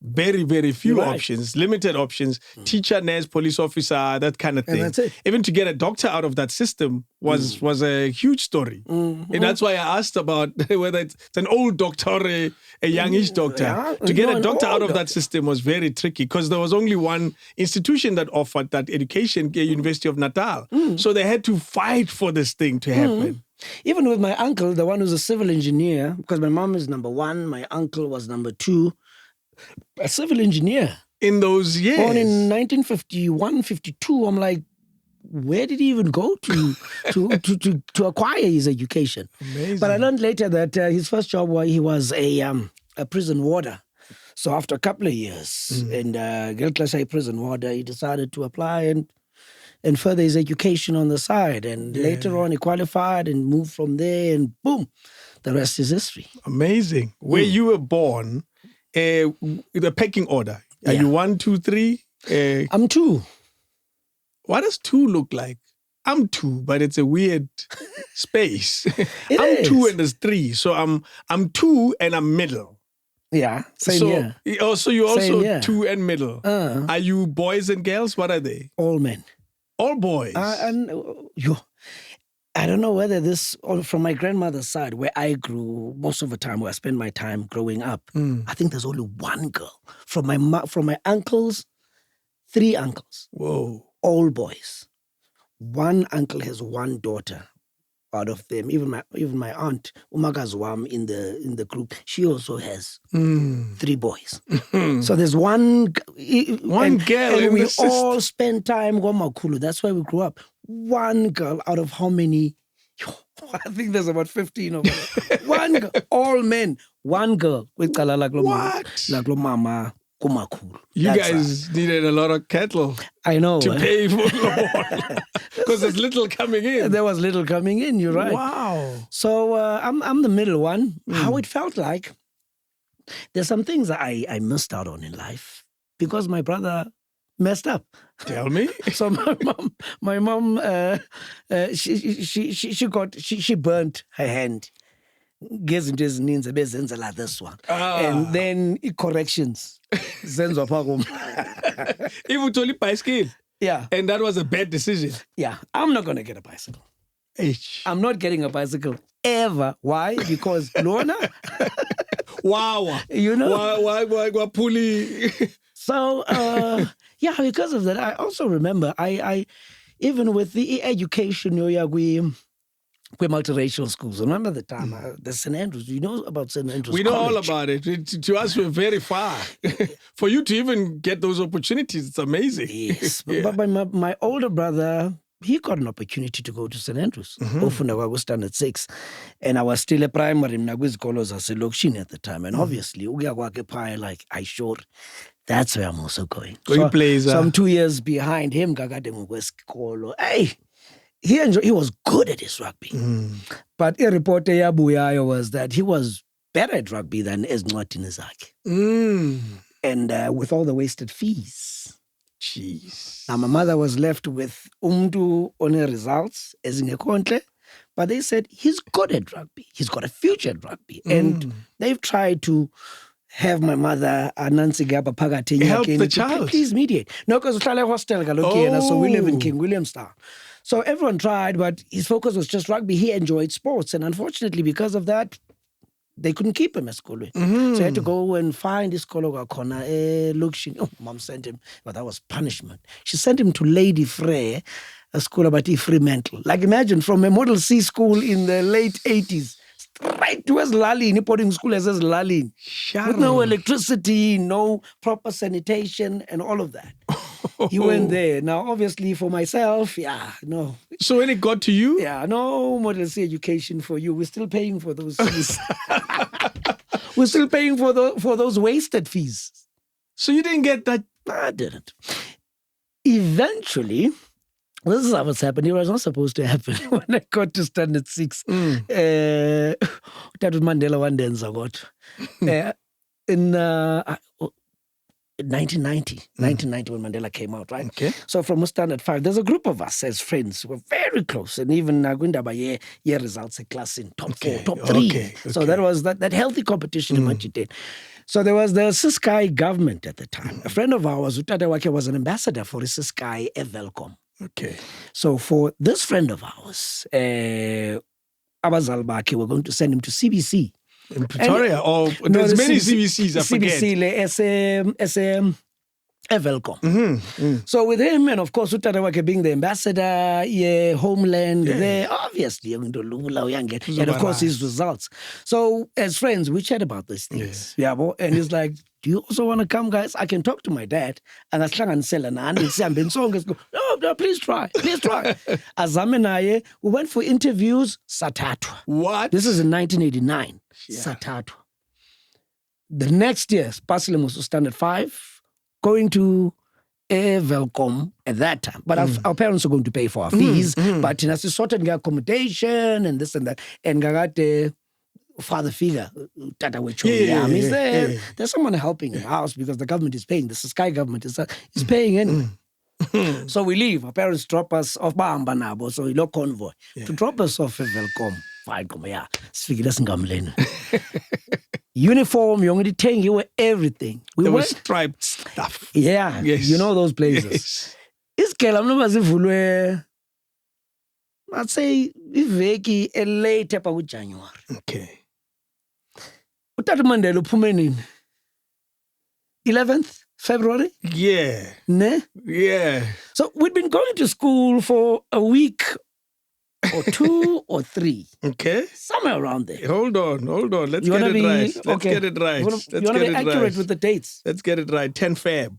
Very, very few options, limited options. Teacher, nurse, police officer, that kind of thing. And that's it. Even to get a doctor out of that system was a huge story. And that's why I asked about whether it's an old doctor or a youngish doctor. Yeah. To get a doctor out of that system was very tricky, because there was only one institution that offered that education, the University of Natal. So they had to fight for this thing to happen. Even with my uncle, the one who's a civil engineer, because my mom is number 1, my uncle was number 2. A civil engineer. In those years. Born in 1951, 52. I'm like, where did he even go to acquire his education? Amazing. But I learned later that his first job, he was a prison warder. So after a couple of years in prison warder, he decided to apply and further his education on the side. And later on, he qualified and moved from there, and boom, the rest is history. Amazing. Where you were born, the pecking order. Are you 1, 2, 3? I'm 2. What does 2 look like? I'm 2, but it's a weird space. I'm 2 and there's 3. So I'm 2 and I'm middle. Yeah, same here. Oh, so you're also 2 and middle. Are you boys and girls? What are they? All men. All boys. And I don't know whether this, or from my grandmother's side, where I grew most of the time, where I spent my time growing up, I think there's only one girl. From my uncles, 3 uncles, Whoa. all boys. One uncle has one daughter out of them. Even my aunt, Umagazwam, in the group, she also has 3 boys. So there's one girl, and we all spend time Gomakulu. That's why we grew up. One girl out of how many? I think there's about 15 of us. One girl, all men. One girl. What? Mama. You guys needed a lot of cattle. I know. To pay for because there's little coming in. There was little coming in, you're right. Wow. So I'm the middle one. How it felt like, there's some things that I missed out on in life because my brother messed up. Tell me. So my mom, she burnt her hand. Gezinto ezininzi ebezenzela this one. And then corrections. Zenzo pagum. Even totally bicycle. Yeah. And that was a bad decision. Yeah. I'm not going to get a bicycle. H. I'm not getting a bicycle ever. Why? Because Lorna. Wow. You know. Why pulley? So, yeah, because of that, I also remember, I even with the education, we're multiracial schools. Remember the time, the St. Andrews, you know about St. Andrews We know College. all about it. To us, we're very far. For you to even get those opportunities, it's amazing. Yes. Yeah. But my older brother, he got an opportunity to go to St. Andrews. Often I was standard 6. And I was still a primary at the time. And obviously, like I sure. That's where I'm also going. So I'm 2 years behind him. Hey, he was good at his rugby. But a report was that he was better at rugby than Esngcwadi zakhe. And with all the wasted fees. Jeez. Now my mother was left with umdu on her results as in a kontle, but they said he's good at rugby. He's got a future at rugby. And they've tried to have my mother Nancy Gaba Pagati help the child. Please mediate. No, because Uhlala hostel so we live in King Williamstown. So everyone tried, but his focus was just rugby. He enjoyed sports. And unfortunately, because of that, they couldn't keep him at school. So he had to go and find this colleague corner. Look, mom sent him, but that was punishment. She sent him to Lady Frey, a school about Fremantle. Like imagine from a Model C school in the late 80s, straight towards Lalin, boarding school as Lalin. With no electricity, no proper sanitation, and all of that. He went there. Now, obviously, for myself, no. So when it got to you? Yeah, no Model C education for you. We're still paying for those fees. We're still paying for those wasted fees. So you didn't get that? I didn't. Eventually, this is how it's happened. It was not supposed to happen when I got to standard 6. That was Mandela one day in 1990 when Mandela came out, right? Okay. So from standard 5, there's a group of us as friends. We're very close. And even Nagundaba year results a class in top 4, top 3. Okay. So that was that healthy competition in what you did. So there was the Siskai government at the time. A friend of ours, Utadewake, was an ambassador for the Siskai Evelcom. Okay. So for this friend of ours, Abazalbake, we're going to send him to CBC. In Pretoria? There's many CBCs, I forget. CBC, Evelcom. So with him, and of course, Utadewake being the ambassador, homeland, there, obviously, and of course, his results. So as friends, we chat about these things. And he's like, do you also want to come, guys? I can talk to my dad. And no, please try. Azame we went for interviews, Satatwa. What? This is in 1989. Satatwa. The next year, Spasilim was standard 5, going to Evelcom at that time. But our parents are going to pay for our fees. But in a certain accommodation and this and that. And Gagate, father figure, Tata Wecho, there's someone helping in the house because the government is paying. The Sky government is paying anyway. So we leave. Our parents drop us off Bahambanabo, so we look convoy to drop us off at Velcom. Fine, come here. Uniform, you only take you everything. There was striped stuff. Yeah, yes. You know those places. Is I'd say iveki elate pa January. Okay. Utata Mandela uphume nini? 11th February? Yeah. Ne? Yeah. So we'd been going to school for a week or 2 or 3. Okay. Somewhere around there. Hold on. Let's You get wanna it be- right. Let's okay. get it right. You want to be accurate with the dates? Let's get it right. 10 Feb.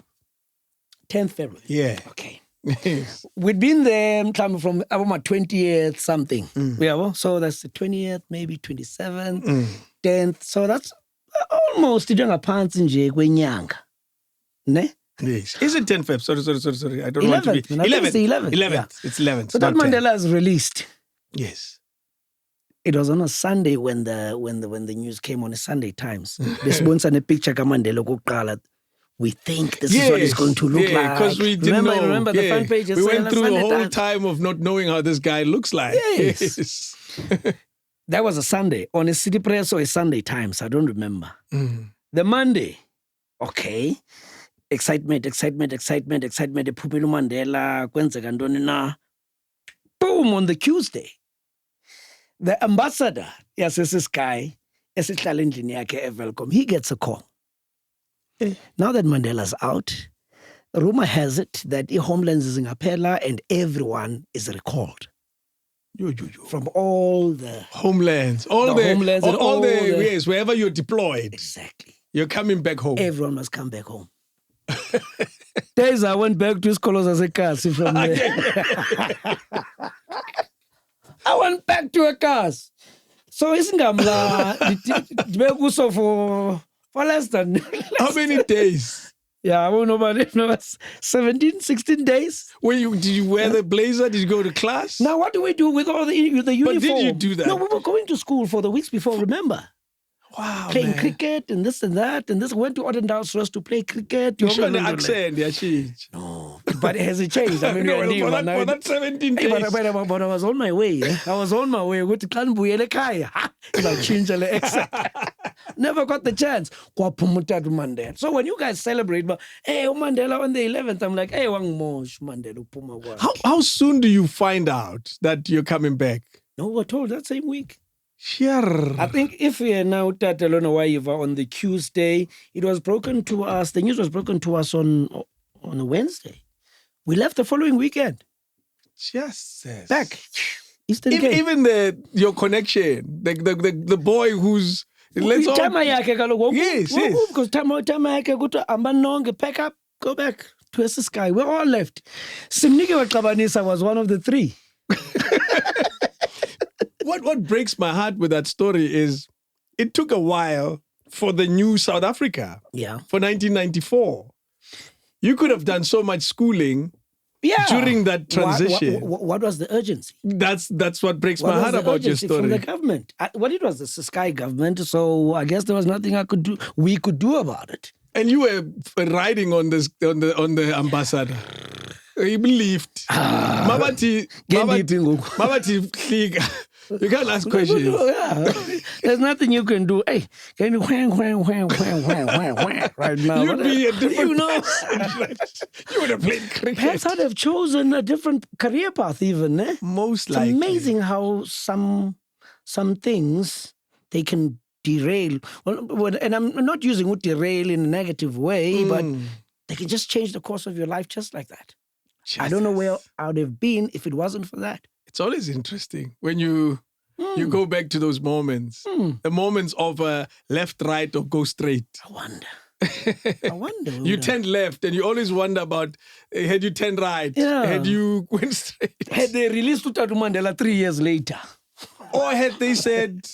10th February. Yeah. Okay. Yes. We'd been there coming from about my 20th something. Yeah, well, so that's the 20th, maybe 27th, 10th. So that's almost njengaphansi nje kwenyanga. Ne? Yes. Is it 10 Feb? Sorry. I don't 11th, want to be. man. I think it's the 11th. 11th. Yeah. It's 11th. So that not 10. Mandela's released. Yes. It was on a Sunday when the news came on a Sunday Times. This once a picture Mandela kokuqala. We think this is what it's going to look like. Because we didn't know. Remember the front page. We went through the whole Times. time of not knowing how this guy looks like. Yes. That was a Sunday. On a City Press or a Sunday Times. I don't remember. The Monday. Okay. Excitement. Phumile Mandela. Kwenzeka ntoni na. Boom, on the Tuesday. The ambassador, yes, this guy, esihlala endlini yakhe eVelcom, he gets a call. Now that Mandela's out, rumor has it that Homelands is in Apela and everyone is recalled. From all the homelands, yes, wherever you're deployed. Exactly. You're coming back home. Everyone must come back home. Days I went back to Skolos as a Kasi from there. I went back to a cast. So isingamla dibekuso for less than how many days? Yeah, I won't know about it. No, 17, 16 days. Did you wear the blazer? Did you go to class? Now, what do we do with all the uniform? But did you do that? No, we were going to school for the weeks before, remember? Wow, playing man. cricket and this and that. And this went to Odendahl's for us to play cricket. You sure the accent, yeah, changed. No, but has it changed? I mean, for that 17 days. But I was on my way. I was on my way. I went to Kanbuyele Kaya. I changed the accent. Never got the chance. Mandela. So when you guys celebrate, hey, Mandela on the 11th, I'm like, hey, Mandela. How soon do you find out that you're coming back? No, we were told that same week. Sure. I think if we are now on the Tuesday, it was broken to us. The news was broken to us on a Wednesday. We left the following weekend. Just back. Eastern Cape. Even your connection, the boy who's yes. Because time pack up, go back to Sky. We're all left. Simnike Wakabanisa was one of the 3. What breaks my heart with that story is it took a while for the new South Africa. Yeah. For 1994. You could have done so much schooling during that transition. What was the urgency? That's what breaks my heart about your story. From the government. It was the Sky government, so I guess there was nothing we could do about it. And you were riding on the ambassador. He believed. Mabati, you can't ask questions. There's nothing you can do. Hey, can you whang right now? You'd be a different person. You would have played cricket. Perhaps I'd have chosen a different career path even. Most likely. It's amazing how some things, they can derail. Well, and I'm not using derail in a negative way, but they can just change the course of your life just like that. I don't know where I would have been if it wasn't for that. It's always interesting when you go back to those moments. The moments of left, right, or go straight. I wonder. You turned left and you always wonder about, had you turned right? Yeah. Had you went straight? Had they released Utatu Mandela 3 years later? Or had they said,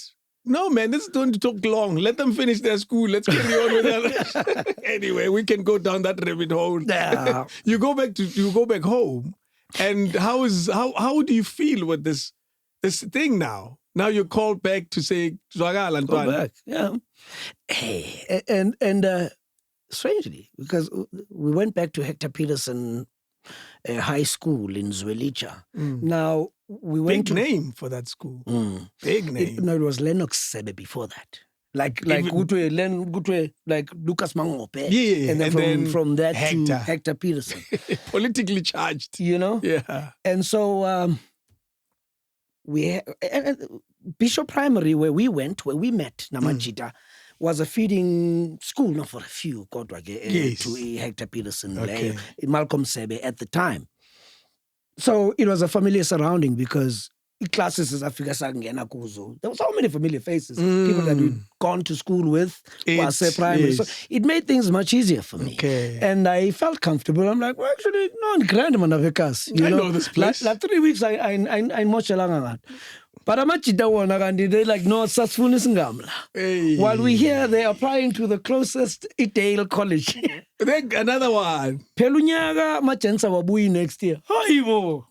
no, man, this is going to take long. Let them finish their school. Let's carry on with that. Anyway, we can go down that rabbit hole. Yeah. You go back home. And how do you feel with this thing now? Now you're called back to say, Zwagala and back. Yeah. Hey, and strangely, because we went back to Hector Peterson High School in Zwelicha. Now, we went Big name for that school. Big name. It was Lennox Sebe before that. Like Lucas Mangope. Yeah. And then from that Hector. to Hector Peterson. Politically charged. You know? Yeah. And so Bishop Primary, where we met, Namajita, was a feeding school, not for a few, to Hector Peterson, Malcolm Sebe at the time. So it was a familiar surrounding because classes is Africa Sangena Kuzo. There were so many familiar faces, people that we'd gone to school with, was primary. So it made things much easier for me. And I felt comfortable. I'm like, well, actually, no, I'm grandman of Vekas. I know this place. Like 3 weeks, I watch along. But I'm actually they like no successfulness ngamla. While we here, they're applying to the closest Itale college. Another one. Pelunyaga machensa wabuyi next year. Hayibo.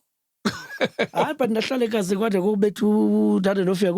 But nahlale kaze kwade kube to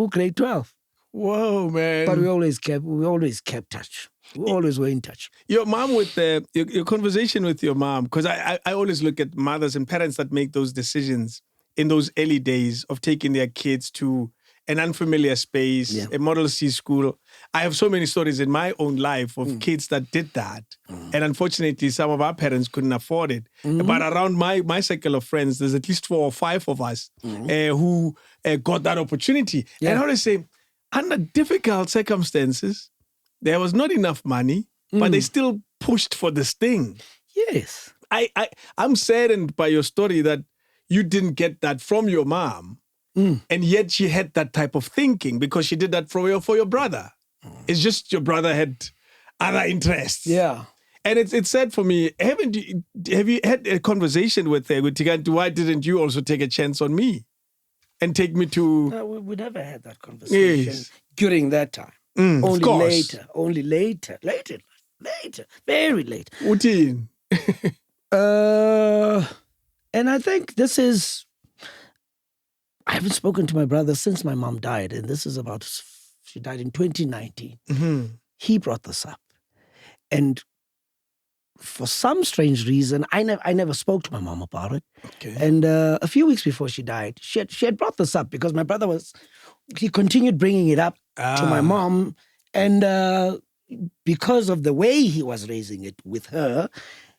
grade 12. Whoa, man. But we always kept touch. We always were in touch. Your mom with your conversation with your mom, because I always look at mothers and parents that make those decisions in those early days of taking their kids to an unfamiliar space, a Model C school. I have so many stories in my own life of kids that did that. And unfortunately, some of our parents couldn't afford it. But around my circle of friends, there's at least 4 or 5 of us who got that opportunity. And I always say, under difficult circumstances, there was not enough money, but they still pushed for this thing. Yes. I'm saddened by your story that you didn't get that from your mom. And yet she had that type of thinking because she did that for your brother. It's just your brother had other interests. Yeah. And it's sad for me. Have you had a conversation with her? Why didn't you also take a chance on me and take me to... No, we never had that conversation during that time. Only later, very late. Routine. And I think this is... I haven't spoken to my brother since my mom died, and this is she died in 2019. He brought this up. And for some strange reason, I never spoke to my mom about it. And a few weeks before she died, she had brought this up because my brother he continued bringing it up to my mom. And because of the way he was raising it with her,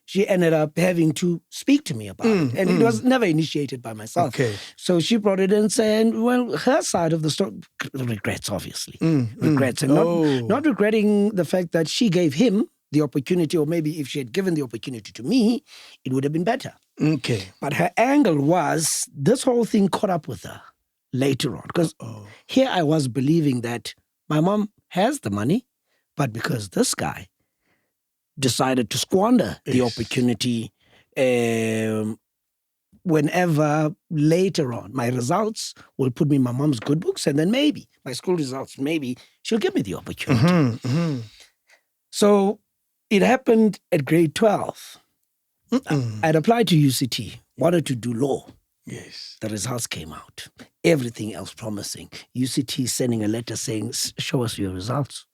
she ended up having to speak to me about it. And it was never initiated by myself. So she brought it in saying, well, her side of the story, regrets, obviously. Regrets. And not regretting the fact that she gave him the opportunity, or maybe if she had given the opportunity to me, it would have been better. But her angle was, this whole thing caught up with her later on. Because here I was believing that my mom has the money, but because this guy decided to squander the opportunity whenever later on my results will put me in my mom's good books, and then maybe my school results, maybe she'll give me the opportunity. So it happened at grade 12. I'd applied to UCT, wanted to do law. The results came out. Everything else promising. UCT sending a letter saying, show us your results.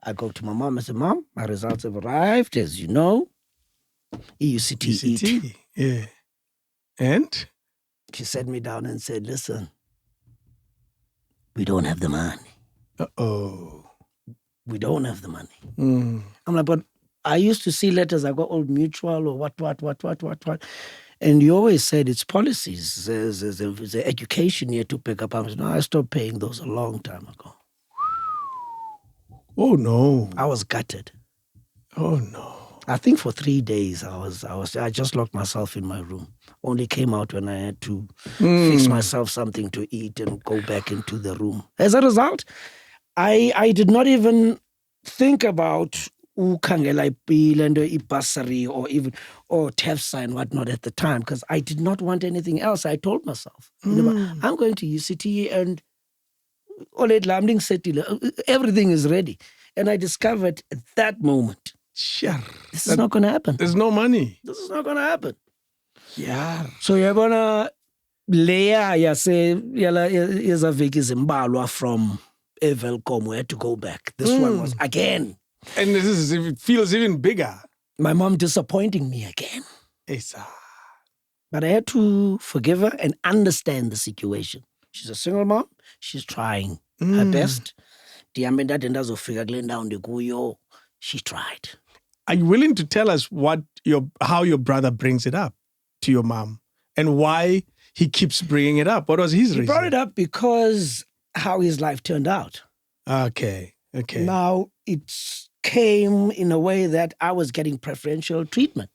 I go to my mom and say, Mom, my results have arrived, as you know. EUCT. And? She sat me down and said, listen, we don't have the money. We don't have the money. I'm like, but I used to see letters, I got Old Mutual or what. And you always said it's policies. There's the education here to pick up. I stopped paying those a long time ago. Oh no! I was gutted. Oh no! I think for 3 days I just locked myself in my room. Only came out when I had to fix myself something to eat and go back into the room. As a result, I did not even think about ukhangela ibasari or TEFSA and whatnot at the time because I did not want anything else. I told myself, I'm going to UCT and everything is ready. And I discovered at that moment, this is not going to happen. There's no money. This is not going to happen. So you're going to from Evelcom, we had to go back. This one was again. And it feels even bigger. My mom disappointing me again. But I had to forgive her and understand the situation. She's a single mom. She's trying her best. She tried. Are you willing to tell us how your brother brings it up to your mom and why he keeps bringing it up. What was his reason? He brought it up because how his life turned out. Okay. Now, it came in a way that I was getting preferential treatment.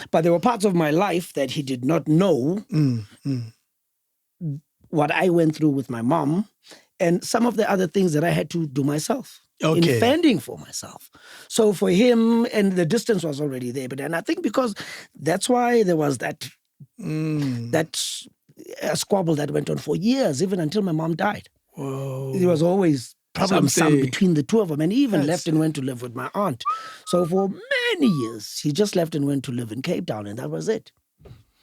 But there were parts of my life that he did not know what I went through with my mom and some of the other things that I had to do myself. In fending for myself. So for him, and the distance was already there, but then I think because that's why there was that squabble that went on for years, even until my mom died. Whoa. There was always problem between the two of them, and he even left and went to live with my aunt. So for many years, he just left and went to live in Cape Town, and that was it.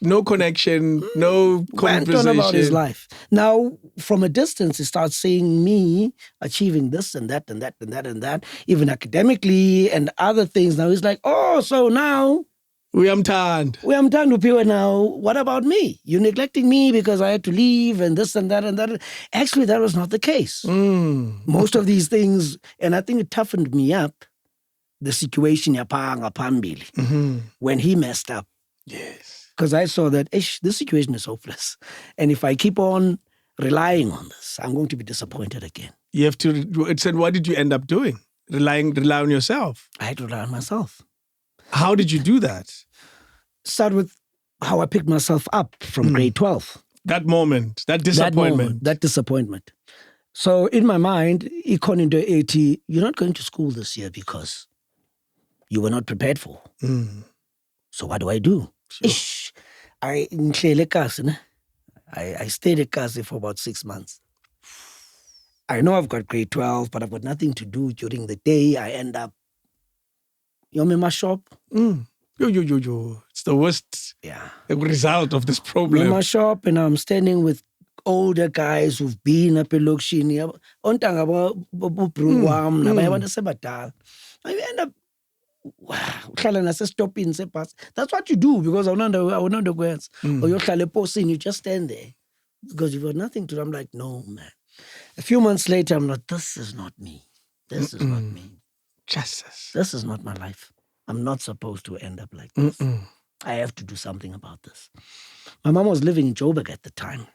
No connection, no conversation. Went on about his life. Now, from a distance, he starts seeing me achieving this and that and that and that and that, even academically and other things. Now he's like, oh, so now we am turned. Upiwe now. What about me? You're neglecting me because I had to leave and this and that and that. Actually, that was not the case. Most of these things, and I think it toughened me up, the situation when he messed up. Yes. Because I saw that this situation is hopeless. And if I keep on relying on this, I'm going to be disappointed again. You have to, and what did you end up doing? Rely on yourself? I had to rely on myself. How did you do that? Start with how I picked myself up from grade 12. That moment, that disappointment. That disappointment. So in my mind, econ into 80, you're not going to school this year because you were not prepared for. So what do I do? Sure. I stayed at Kasi for about 6 months. I know I've got grade 12, but I've got nothing to do during the day. I end up, in my shop. It's the worst result of this problem. In my shop, and I'm standing with older guys who've been up in Lokshini. I end up stopping. That's what you do because I will not go else. Or you just stand there because you've got nothing to do. I'm like, no, man. A few months later, I'm like, this is not me. This is not me. Jesus. This is not my life. I'm not supposed to end up like this. I have to do something about this. My mom was living in Joburg at the time.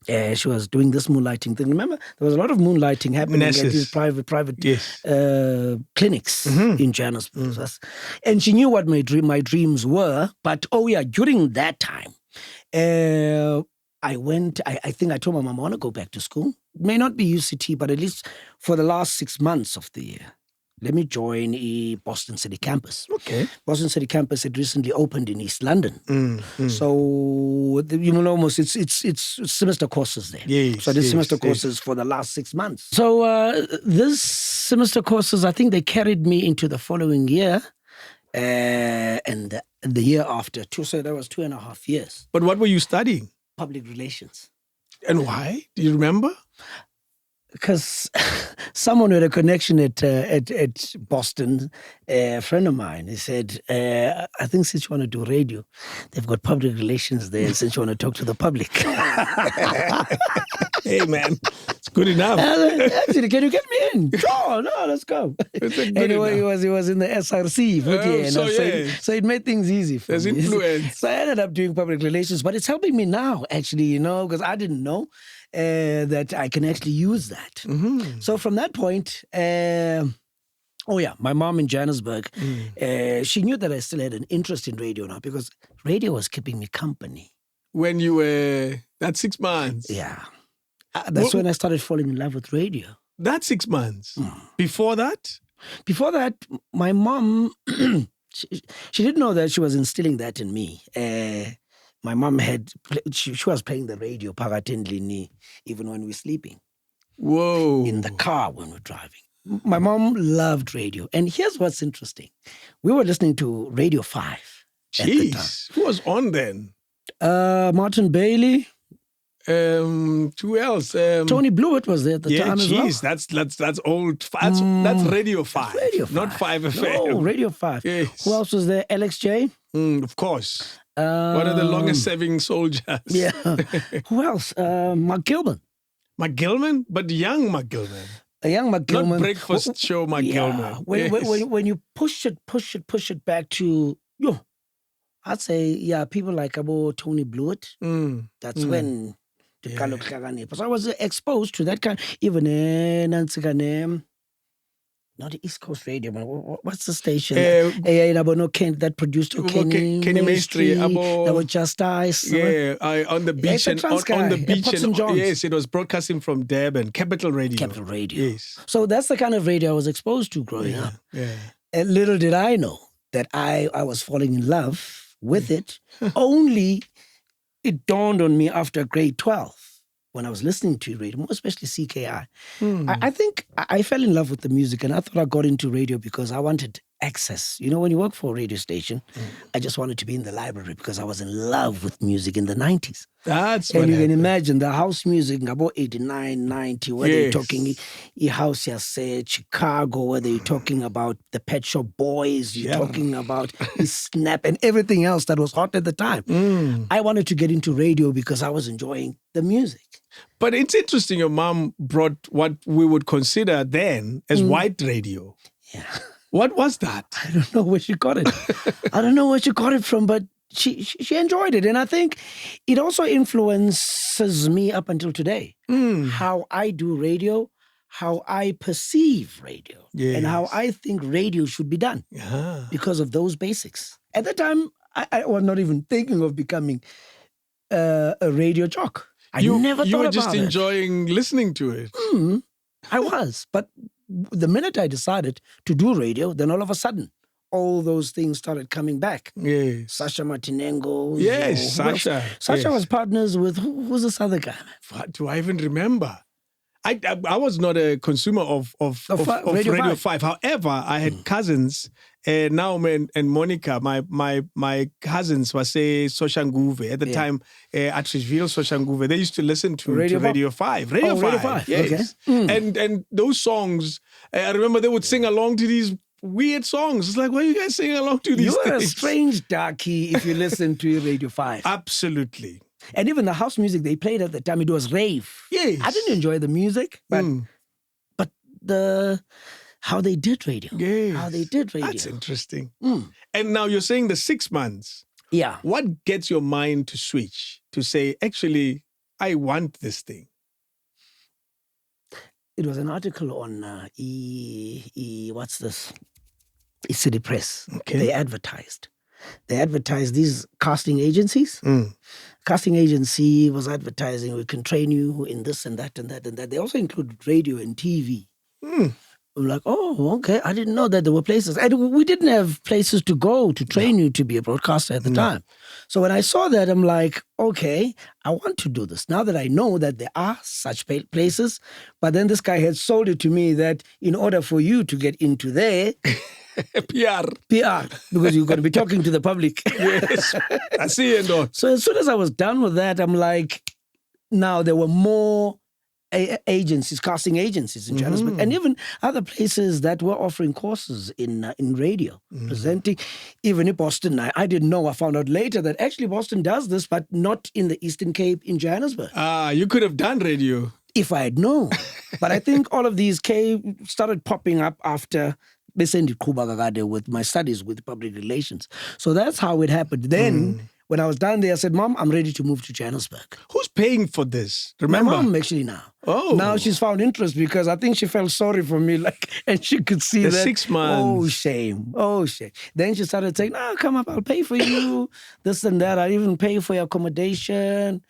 She was doing this moonlighting thing. Remember, there was a lot of moonlighting happening at these private clinics in Johannesburg. And she knew what my dreams were. But, during that time, I think I told my mom I want to go back to school. It may not be UCT, but at least for the last 6 months of the year. Let me join the Boston City campus. Okay. Boston City campus had recently opened in East London. So, it's semester courses there. So I did semester courses for the last 6 months. So this semester courses, I think they carried me into the following year and the year after too. So that was 2.5 years. But what were you studying? Public relations. And why? Do you remember? Because someone with a connection at Boston, a friend of mine, he said, I think since you want to do radio, they've got public relations there since you want to talk to the public. Hey, man, it's good enough. Actually, can you get me in? Sure, no, let's go. Anyway, he was in the SRC. So it made things easy for me. There's influence. So I ended up doing public relations, but it's helping me now, actually, because I didn't know. That I can actually use that. So from that point, my mom in Johannesburg, she knew that I still had an interest in radio now because radio was keeping me company. When you were, that's 6 months? Yeah. That's when I started falling in love with radio. That's 6 months? Before that? Before that, my mom, she didn't know that she was instilling that in me. My mom she was playing the radio, Pagatendlini, even when we were sleeping. Whoa. In the car when we're driving. My mom loved radio. And here's what's interesting. We were listening to Radio 5. Jeez. Who was on then? Martin Bailey. Who else? Tony Blewett was there at the time as well. That's old. That's Radio 5. Radio 5. Not 5 FM. No, Radio 5. Yes. Who else was there? Alex J? Of course. One of the longest serving soldiers. Yeah. Who else? Mark Gilman. Mark Gilman? But young Mark Gilman. A young Mark Gilman. Not breakfast show Mark Gilman. When you push it back to, I'd say, yeah, people like Tony Blewett. That's when the Kaloklaganip. So I was exposed to that kind, even not the East Coast Radio, but what's the station? That produced Kenny Maestri. That was Just Ice. Yeah, on the beach. And on the beach. And yes, it was broadcasting from Durban, Capital Radio. Capital Radio. Yes. So that's the kind of radio I was exposed to growing up. Yeah. And little did I know that I was falling in love with it. Only it dawned on me after grade 12. When I was listening to radio, more especially CKI, I think I fell in love with the music, and I thought I got into radio because I wanted access. You know, when you work for a radio station, I just wanted to be in the library because I was in love with music in the 90s. That's and you happened. can imagine the house music about 89, 90, where they're talking house Chicago, where they're talking about the Pet Shop Boys, you're talking about Snap and everything else that was hot at the time. I wanted to get into radio because I was enjoying the music. But it's interesting, your mom brought what we would consider then as white radio. Yeah. What was that? I don't know where she got it. I don't know where she got it from, but she enjoyed it. And I think it also influences me up until today. How I do radio, how I perceive radio, and how I think radio should be done because of those basics. At the time, I was not even thinking of becoming a radio jock. I never thought about it. You were just enjoying listening to it. I was. But the minute I decided to do radio, then all of a sudden, all those things started coming back. Yes. Sasha Martinengo. Yes, Sasha. Sasha was partners with, who's this other guy? What do I even remember? I was not a consumer of Radio 5. However, I had cousins, Naomi and Monica. My cousins were say Soshanguve at the time, Atteridgeville, Soshanguve. They used to listen to Radio 5. Radio 5. Yes. Okay. And those songs, I remember they would sing along to these weird songs. It's like, why are you guys singing along to these things? You're a strange darky if you listen to Radio 5. Absolutely. And even the house music they played at the time, it was rave. Yes. I didn't enjoy the music, but how they did radio. Yes. How they did radio. That's interesting. And now you're saying the 6 months. Yeah. What gets your mind to switch, to say, actually, I want this thing? It was an article on what's this? City Press. Okay. They advertised these casting agencies. Casting agency was advertising, we can train you in this and that and that and that. They also included radio and TV. I'm like, oh, okay. I didn't know that there were places. And we didn't have places to go to train you to be a broadcaster at the time. So when I saw that, I'm like, okay, I want to do this. Now that I know that there are such places, but then this guy had sold it to me that in order for you to get into there, PR, because you're going to be talking to the public. Yes, I see it. So as soon as I was done with that, I'm like, now there were more agencies, casting agencies in Johannesburg, and even other places that were offering courses in radio, presenting. Even in Boston, I didn't know. I found out later that actually Boston does this, but not in the Eastern Cape in Johannesburg. You could have done radio if I had known. But I think all of these started popping up after with my studies with public relations. So that's how it happened. Then, when I was down there, I said, Mom, I'm ready to move to Johannesburg. Who's paying for this? Remember? My mom, actually, now. Oh. Now she's found interest because I think she felt sorry for me, and she could see the that. 6 months. Oh, shame. Oh, shame. Then she started saying, no, come up, I'll pay for you, this and that. I'll even pay for your accommodation.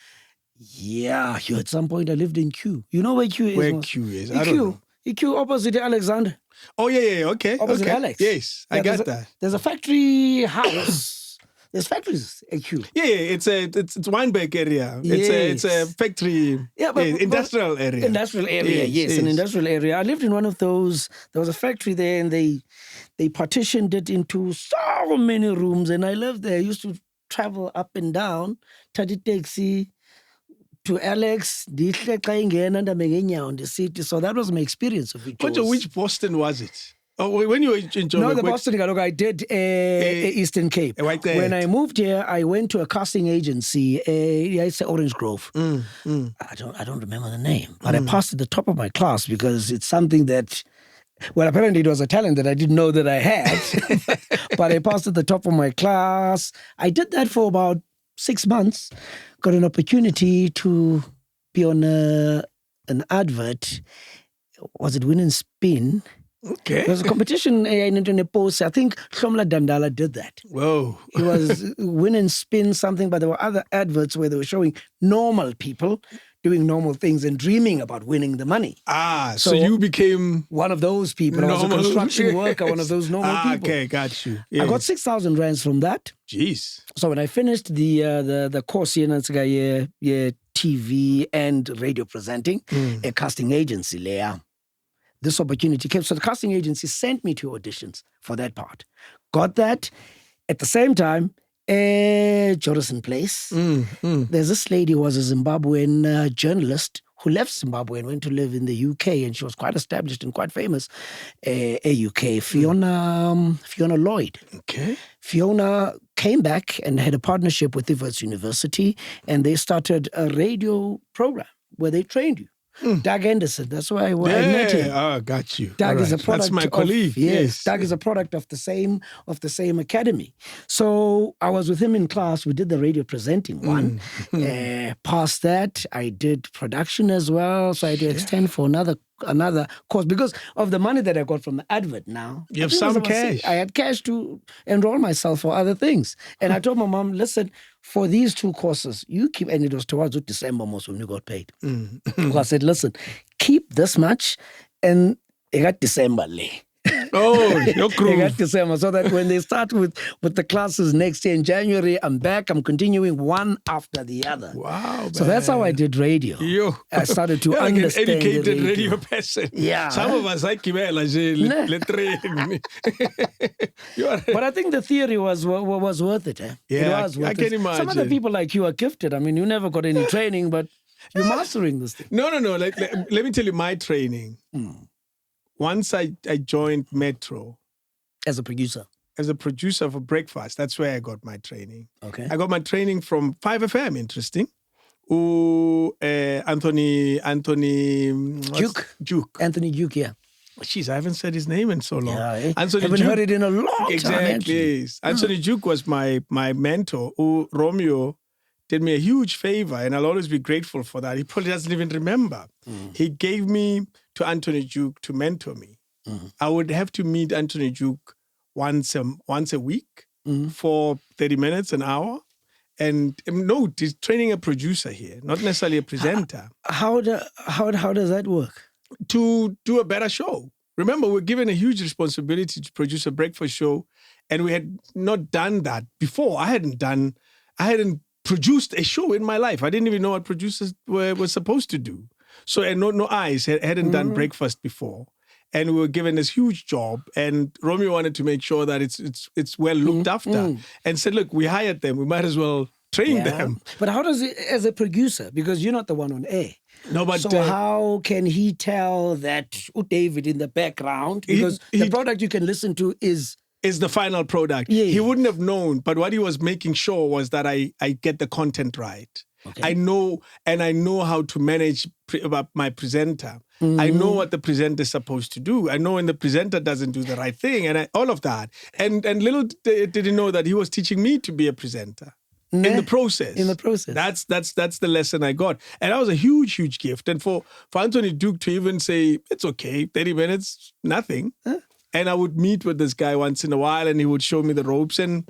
Yeah, at some point I lived in Q. You know where Q is? Where Q is? I don't know. EQ opposite Alexander. Oh, yeah, okay. Opposite Alex. Yes, I got that. There's a factory house. There's factories at Q. Yeah, it's Weinberg area. It's a factory, industrial area. Industrial area, yes, an industrial area. I lived in one of those. There was a factory there, and they partitioned it into so many rooms, and I lived there. I used to travel up and down, Tati taxi, to Alex, in the city. So that was my experience of it. Which Boston was it? Oh, when you were in Joburg? No, the Boston, I did Eastern Cape. When I moved here, I went to a casting agency. It's Orange Grove. I don't remember the name, but I passed at the top of my class because it's something that Well, apparently it was a talent that I didn't know that I had, but I passed at the top of my class. I did that for about 6 months, got an opportunity to be on an advert. Was it Win and Spin? Okay. There was a competition in a post. I think Shomla Dandala did that. Whoa. It was Win and Spin something, but there were other adverts where they were showing normal people doing normal things and dreaming about winning the money. So you became one of those people. I was a construction worker, one of those normal people. Okay, got you. Yes. I got 6,000 rands from that. Jeez. So when I finished the course here in TV and radio presenting, a casting agency there, this opportunity came. So the casting agency sent me to auditions for that part. Got that. At the same time, Jordan Place. There's this lady who was a Zimbabwean journalist who left Zimbabwe and went to live in the UK, and she was quite established and quite famous. UK Fiona Lloyd. Okay. Fiona came back and had a partnership with Ivers University, and they started a radio program where they trained you. Doug Anderson, that's why I met him. Oh, got you. Doug is a product. That's my colleague. Yes. Doug is a product of the same academy. So I was with him in class. We did the radio presenting one. Past that, I did production as well. So I had to extend for another course because of the money that I got from the advert. Now you have some cash. I had cash to enroll myself for other things, and I told my mom, "Listen, for these 2 courses, you keep." And it was towards December most when you got paid. So I said, "Listen, keep this much, and it got December late." Oh, your crew. December, so that when they start with the classes next year in January, I'm back. I'm continuing one after the other. Wow, so that's how I did radio. I started to understand an educated the radio person. Yeah. Some of us like But I think the theory was worth it. Eh? Yeah, it was worth I can imagine. Some other people like you are gifted. I mean, you never got any training, but you're mastering this thing. No. Let me tell you my training. Once I joined Metro. As a producer? As a producer for breakfast. That's where I got my training. Okay. I got my training from 5FM, interesting. Anthony Duke. Anthony Duke, yeah. Jeez, I haven't said his name in so long. Yeah, Anthony haven't Duke, heard it in a long time. Exactly. Yes. Anthony Duke was my mentor. Romeo did me a huge favor, and I'll always be grateful for that. He probably doesn't even remember. He gave me to Anthony Duke to mentor me. I would have to meet Anthony Duke once a week for 30 minutes, an hour. And no, he's training a producer here, not necessarily a presenter. How does that work? To do a better show. Remember, we're given a huge responsibility to produce a breakfast show, and we had not done that before. I hadn't produced a show in my life. I didn't even know what producers were supposed to do. So, and no eyes hadn't done breakfast before. And we were given this huge job, and Romeo wanted to make sure that it's well looked after, and said, "Look, we hired them. We might as well train them." But how does it, as a producer, because you're not the one on air? No, but so how can he tell that David in the background? Because the product you can listen to is the final product. Yeah. He wouldn't have known, but what he was making sure was that I get the content right. Okay. I know how to manage my presenter. I know what the presenter is supposed to do. I know when the presenter doesn't do the right thing, and all of that. And little did he know that he was teaching me to be a presenter. In the process. That's the lesson I got. And that was a huge, huge gift. And for Anthony Duke to even say, it's okay, 30 minutes, nothing. And I would meet with this guy once in a while, and he would show me the ropes, and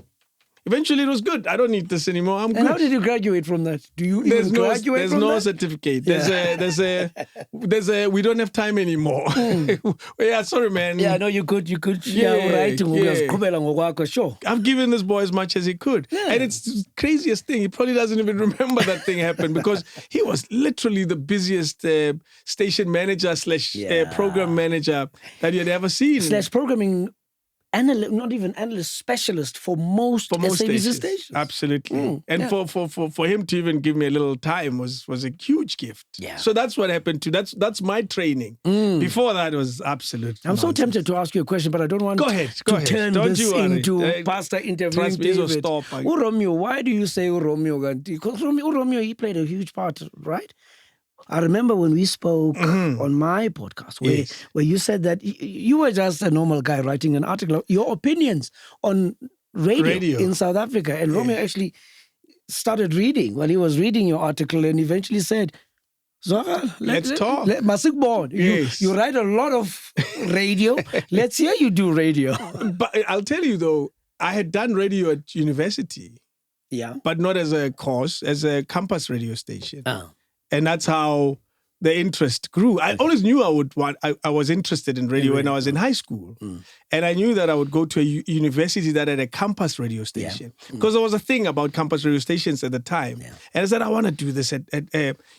eventually it was good. I don't need this anymore. I'm good. And how did you graduate from that? Do you even graduate from that? There's no certificate. There's a we don't have time anymore. Yeah, sorry, man. Yeah, no, you could. Sure. I've given this boy as much as he could. Yeah. And it's the craziest thing. He probably doesn't even remember that thing happened because he was literally the busiest station manager / program manager that you'd ever seen. / programming analyst, not even analyst, specialist for most stations. Absolutely. And for him to even give me a little time was a huge gift. Yeah. So that's what happened to that's my training. Before that was absolute I'm so tempted to ask you a question, but I don't want to turn this into pastor interviewing David. Romeo, why do you say Romeo? Because Romeo, he played a huge part, right? I remember when we spoke on my podcast where you said that you were just a normal guy writing an article, your opinions on radio. In South Africa. And Romeo actually started reading while he was reading your article and eventually said, Zora, let's talk. You write a lot of radio. Let's hear you do radio. But I'll tell you though, I had done radio at university. Yeah. But not as a course, as a campus radio station. Oh. And that's how the interest grew. I always knew I was interested in radio when I was in high school. And I knew that I would go to a university that had a campus radio station. Because there was a thing about campus radio stations at the time. Yeah. And I said, I want to do this at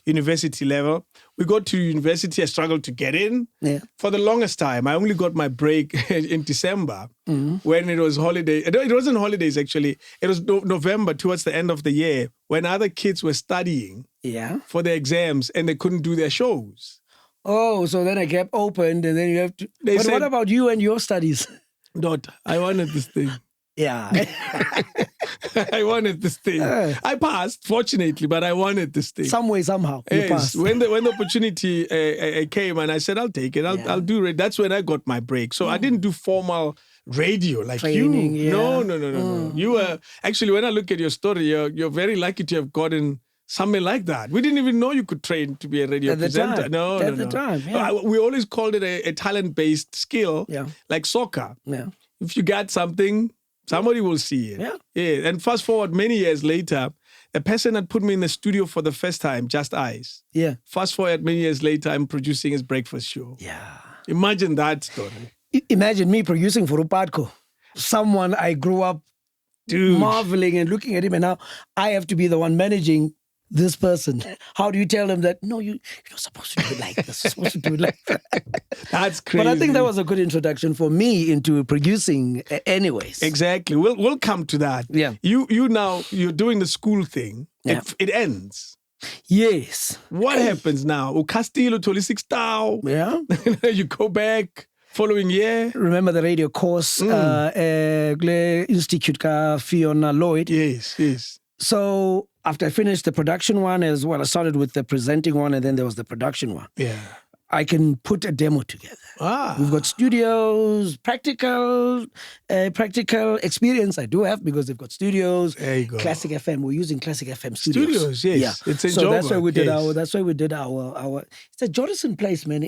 university level. We got to university, I struggled to get in. Yeah. For the longest time, I only got my break in December when it was holiday. It wasn't holidays, actually. It was November, towards the end of the year, when other kids were studying for their exams and they couldn't do their shows. Oh, so then I kept opened and then you have to... But what about you and your studies? Not. I wanted this thing. Yeah. I wanted this thing. I passed, fortunately, but I wanted this thing. Some way, somehow, you passed. When the opportunity came and I said, I'll take it. I'll do it. That's when I got my break. So I didn't do formal radio like training, you. No. You were... Actually, when I look at your story, you're very lucky to have gotten something like that. We didn't even know you could train to be a radio presenter. At the time, yeah. We always called it a talent-based skill, like soccer. Yeah. If you got something, somebody will see it. Yeah. And fast forward many years later, a person that put me in the studio for the first time, Just Eyes. Yeah. Fast forward many years later, I'm producing his breakfast show. Yeah. Imagine that story. Imagine me producing for Upadko. Someone I grew up marveling and looking at him, and now I have to be the one managing this person. How do you tell them that, no, you're not supposed to do it like this, you're supposed to do it like that? That's crazy. But I think that was a good introduction for me into producing anyways. Exactly. We'll come to that. Yeah. You now, you're doing the school thing. Yeah. It ends. Yes. What happens now? Castillo, 26 Tau. Yeah. You go back following year. Remember the radio course, Institute ka Fiona Lloyd. Yes. So after I finished the production one as well, I started with the presenting one and then there was the production one. Yeah. I can put a demo together. We've got studios, practical experience I do have because they've got studios. There you go. Classic FM. We're using Classic FM studios. Studios, yes. Yeah. It's in so Joburg, that's why we did our it's a Jordison place, man.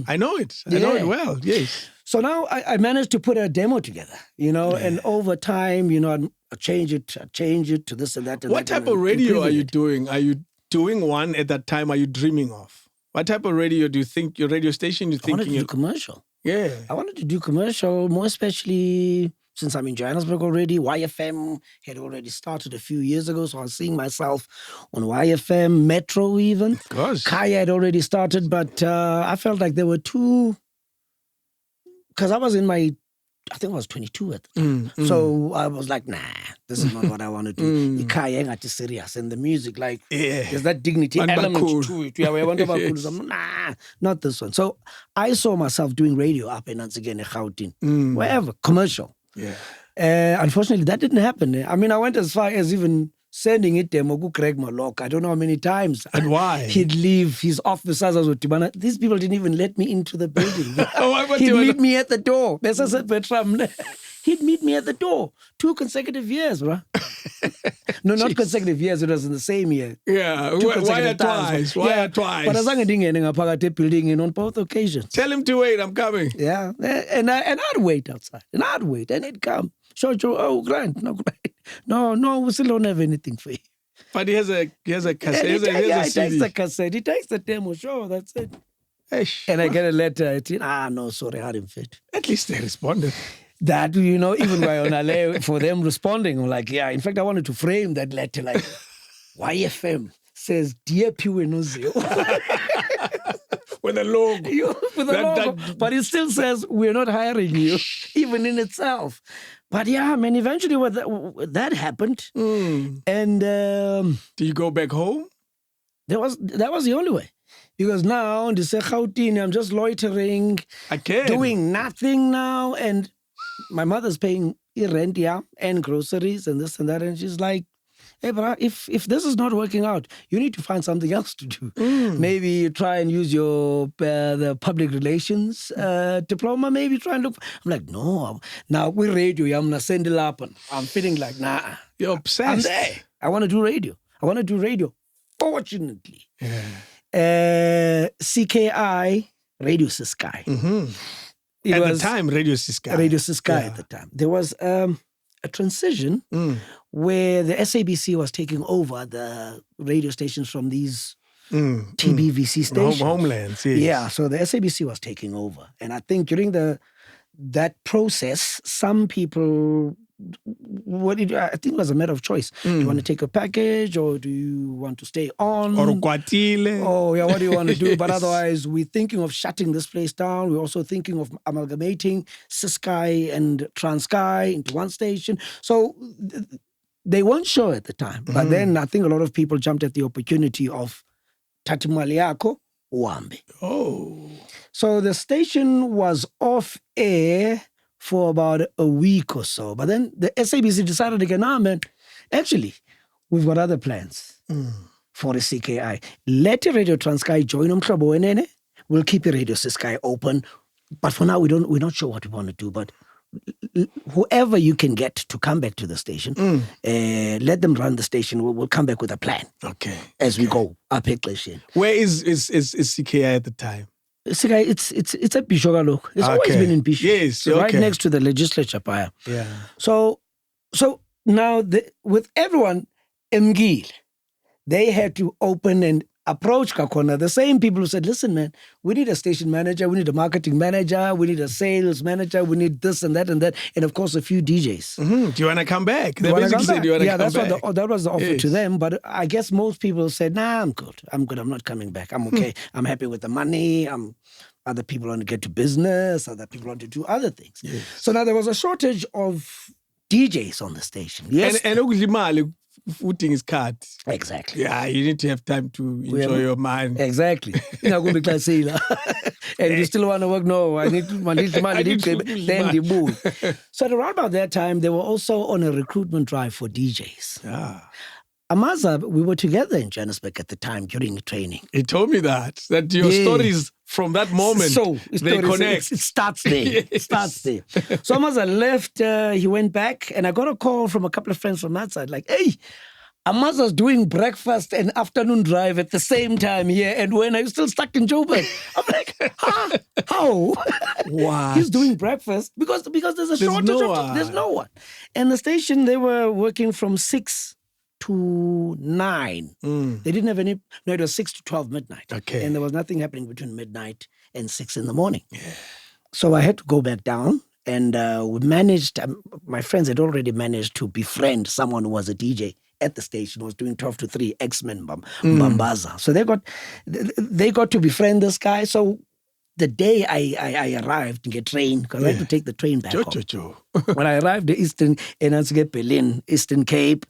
I know it. I know it well, yes. So now I managed to put a demo together, and over time, I change it to this and that. And what type of radio are you doing? Are you doing one at that time? Are you dreaming of? What type of radio do you think, your radio station, you're thinking? I wanted to do commercial. Yeah. I wanted to do commercial, more especially since I'm in Johannesburg already. YFM had already started a few years ago, so I was seeing myself on YFM, Metro even. Of course. Kaya had already started, but I felt like there were two, because I was I think I was 22 at the time. So I was like, nah, this is not what I want to do. Kaya ain't serious. And the music, there's that dignity element to it. Yeah, I want to nah, not this one. So I saw myself doing radio up in again in Gauteng, wherever, commercial. Yeah. Unfortunately, that didn't happen. I mean, I went as far as even sending it to Craig Malok. I don't know how many times. And why? He'd leave his officers. These people didn't even let me into the building. He'd meet me at the door. He'd meet me at the door. 2 consecutive years, bro. No, not consecutive years. It was in the same year. Yeah. Why twice? But I sang a building on both occasions. Tell him to wait. I'm coming. Yeah. And I'd wait outside. And he'd come. Grant. No, we still don't have anything for you. But he has a cassette. He takes the cassette. He takes the demo. Sure, that's it. Eish. And I get a letter. No, sorry, I didn't fit. At least they responded. That, even by on for them responding, I'm like, yeah. In fact, I wanted to frame that letter like, YFM says, Dear Piwenozio. With a logo. But it still says, we're not hiring you, even in itself. But yeah, man, eventually that happened. And do you go back home? That was the only way. Because now, in the Gauteng, I'm just loitering, doing nothing now. And my mother's paying rent, and groceries and this and that. And she's like, hey, but if this is not working out, you need to find something else to do. Maybe try and use your the public relations diploma. Maybe try and look. I'm like, no. Now with radio, I'm not sending up, and I'm feeling like, nah. You're obsessed. I'm there. I want to do radio. Fortunately, CKI Radio Siskai. At the time, Radio Siskai. Radio Siskai at the time. There was a transition where the SABC was taking over the radio stations from these TBVC stations. Homelands, yes. Yeah, so the SABC was taking over. And I think during that process, some people, I think it was a matter of choice. Do you want to take a package or do you want to stay on? Or kwatile. Oh, yeah, what do you want to do? But otherwise, we're thinking of shutting this place down. We're also thinking of amalgamating Siskai and Transkei into one station. So they weren't sure at the time. But then I think a lot of people jumped at the opportunity of Tatimali yako uhambe. Oh. So the station was off air for about a week or so. But then the SABC decided again, man, actually, we've got other plans for the CKI. Let the Radio Transkei join Umhlobo Wenene. We'll keep the Radio Siskai open. But for now, we're not sure what we want to do. But whoever you can get to come back to the station, let them run the station. We'll come back with a plan. Okay. As we go up Ekleshin. Where is CKI at the time? It's at Bishogalo. It's always been in Bishop. Yes, right next to the legislature paya. Yeah. So now with everyone, Mgil, they had to open and approach Kakona. The same people who said, listen, man, we need a station manager, we need a marketing manager, we need a sales manager, we need this and that, and of course a few DJs. Do you want to come back? They basically said, do you want to come back? That was the offer to them. But I guess most people said, nah, I'm good. I'm not coming back. I'm okay. I'm happy with the money. Other people want to get to business. Other people want to do other things. Yes. So now there was a shortage of DJs on the station. Yes. And Uglimali footing is cut. Exactly. Yeah, you need to have time to enjoy your mind. Exactly. You're not going to be class and you still want to work? No, I need money. Then the move. So at around about that time, they were also on a recruitment drive for DJs. Yeah. Amaza, we were together in Johannesburg at the time during training. He told me that your stories from that moment, so they connect. It starts there. Yes. It starts there. So Amaza left, he went back, and I got a call from a couple of friends from that side, like, hey, Amaza's doing breakfast and afternoon drive at the same time here, and when I'm still stuck in Joburg. I'm like, how? What? He's doing breakfast because there's a shortage there's no one. And the station, they were working from 6 to 9. They didn't have any. No, it was 6 to 12 midnight. Okay. And there was nothing happening between midnight and 6 in the morning. Yeah. So I had to go back down, and we managed. My friends had already managed to befriend someone who was a DJ at the station, was doing 12 to 3 X-Men Bambaza. So they got to befriend this guy. So the day I arrived and get train, because I had to take the train back home. When I arrived at Eastern, and I had to get Berlin, Eastern Cape,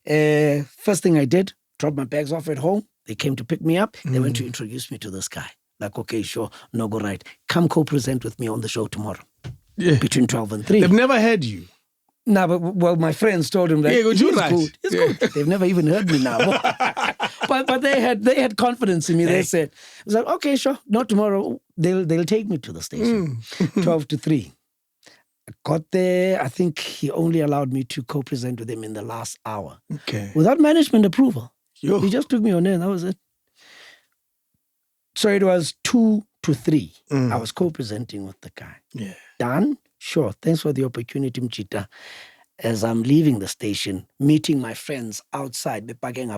first thing I did, dropped my bags off at home. They came to pick me up. They went to introduce me to this guy. Like, okay, sure, no, go right. Come co-present with me on the show tomorrow. Yeah. Between 12 and 3. They've never heard you. No, but my friends told him that he's good. He's good. They've never even heard me now. but they had confidence in me. They said, I was like, okay, sure, not tomorrow. They'll take me to the station. 12 to 3. I got there. I think he only allowed me to co-present with him in the last hour. Okay. Without management approval. Yo. He just took me on air. That was it. So it was 2 to 3. I was co-presenting with the guy. Yeah. Done. Sure. Thanks for the opportunity, Mchita. As I'm leaving the station, meeting my friends outside, station.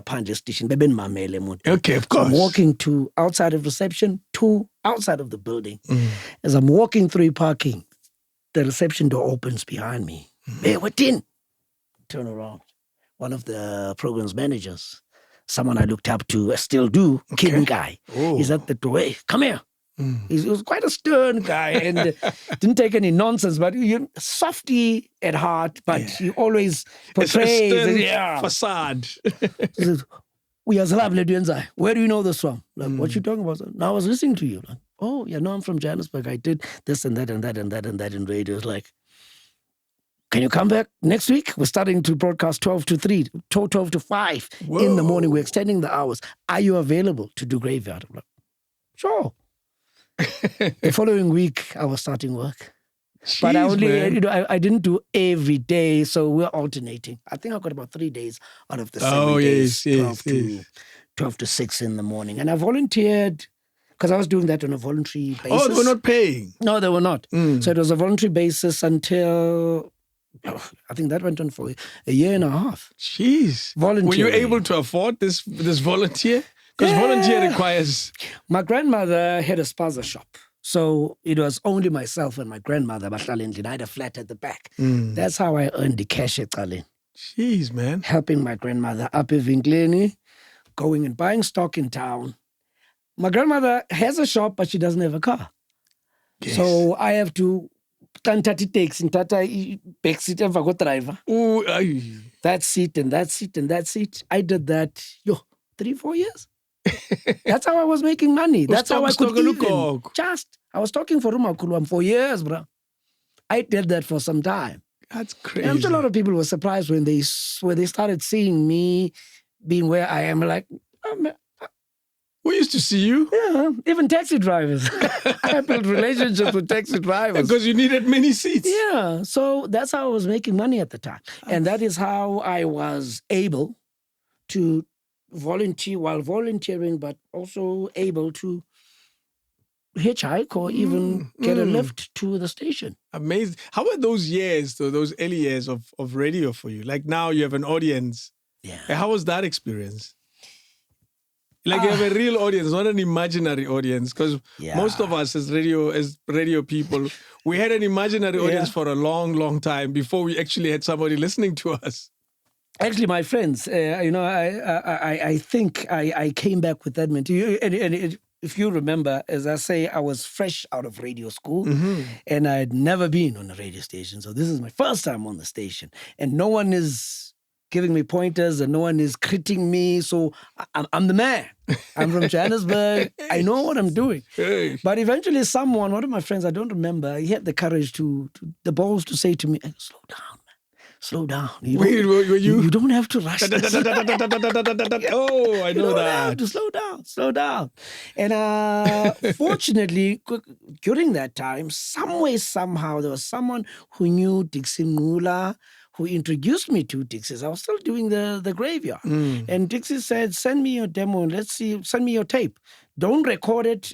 Okay, of course. So I'm walking to outside of reception, to outside of the building. As I'm walking through parking, the reception door opens behind me. Hey, what in? Turn around. One of the program's managers, someone I looked up to, I still do, Kim guy. Oh. He's at the door. Hey, come here. He was quite a stern guy and didn't take any nonsense, but softy at heart, but he always portrays a facade. He says, where do you know this from? Like, what you talking about? No, I was listening to you. Like, oh, yeah, no, I'm from Johannesburg. I did this and that and that and that and that in radio. It's like, can you come back next week? We're starting to broadcast 12 to 3, 12 to 5 in the morning. We're extending the hours. Are you available to do graveyard? I'm like, sure. The following week, I was starting work. Jeez, But I only, man. I didn't do every day, so we're alternating. I think I got about 3 days out of the 7 Oh, days, yes, yes. 12 to 6 in the morning. And I volunteered, because I was doing that on a voluntary basis. Oh, they were not paying. No, they were not. Mm. So it was a voluntary basis until, I think that went on for a year and a half. Jeez. Were you Volunteering. able to afford this volunteer? Because volunteer requires... My grandmother had a spaza shop. So it was only myself and my grandmother, Bashalendlin. I had a flat at the back. That's how I earned the cash at Kalin. Jeez, man. Helping my grandmother up Evingleni, going and buying stock in town. My grandmother has a shop, but she doesn't have a car. Yes. So I have to tata taxi, tata backseat and go driver. Ooh, ay. That seat and that seat and that seat. I did that 3-4 years. That's how I was making money. That's how I could even. I was talking for Rumakuluam for years, bro. I did that for some time. That's crazy. And a lot of people were surprised when they started seeing me being where I am. Like, oh, man. We used to see you. Yeah, even taxi drivers. I built relationships with taxi drivers. Because you needed many seats. Yeah, so that's how I was making money at the time. And that is how I was able to volunteer while volunteering, but also able to hitchhike or even get a lift to the station. Amazing. How were those years, though, those early years of radio for you? Like now you have an audience. Yeah. How was that experience? Like you have a real audience, not an imaginary audience. Because most of us as radio people, we had an imaginary audience for a long, long time before we actually had somebody listening to us. Actually, my friends, I think I came back with that mentality. And if you remember, as I say, I was fresh out of radio school and I had never been on a radio station. So this is my first time on the station. And no one is giving me pointers and no one is critiquing me. So I'm the man. I'm from Johannesburg. I know what I'm doing. Hey. But eventually one of my friends, I don't remember, he had the courage the balls to say to me, hey, slow down. Slow down. You don't have to rush this. Oh, I know that. To slow down. And fortunately, during that time, somehow, there was someone who knew Dixie Mula, who introduced me to Dixie. I was still doing the graveyard. And Dixie said, send me your demo and send me your tape. Don't record it,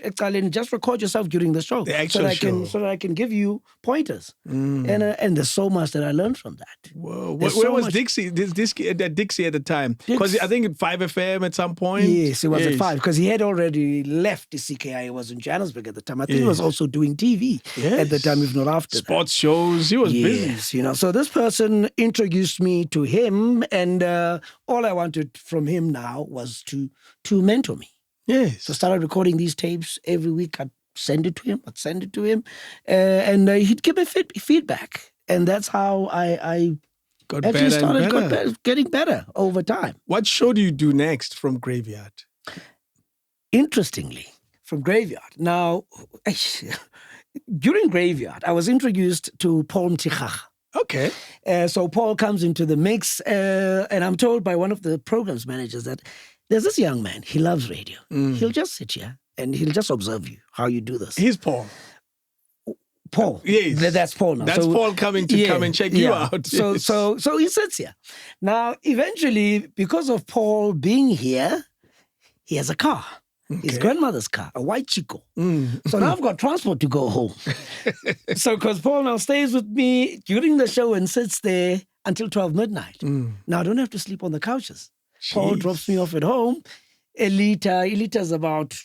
just record yourself during the show. The actual show. So that I can give you pointers. And there's so much that I learned from that. Whoa. Where was Dixie? Dixie at the time? Because I think at 5 FM at some point. Yes, it was at 5 because he had already left the CKI. He was in Johannesburg at the time. I think he was also doing TV at the time, if not after. Sports shows. He was busy. Yes, so this person introduced me to him, and all I wanted from him now was to mentor me. Yes. So I started recording these tapes every week. I'd send it to him. And he'd give me feedback. And that's how I got actually started getting better over time. What show do you do next from Graveyard? Interestingly, from Graveyard. Now, during Graveyard, I was introduced to Paul Mtikhaga. Okay. So Paul comes into the mix, and I'm told by one of the programs managers that there's this young man, he loves radio. He'll just sit here and he'll just observe you, how you do this. He's Paul. Paul. Yes. That's Paul now. That's Paul coming to come and check you out. Yes. So he sits here. Now, eventually, because of Paul being here, he has a car. Okay. His grandmother's car, a white Chico. So now I've got transport to go home. So because Paul now stays with me during the show and sits there until 12 midnight. Now I don't have to sleep on the couches. Jeez. Paul drops me off at home. Elita is about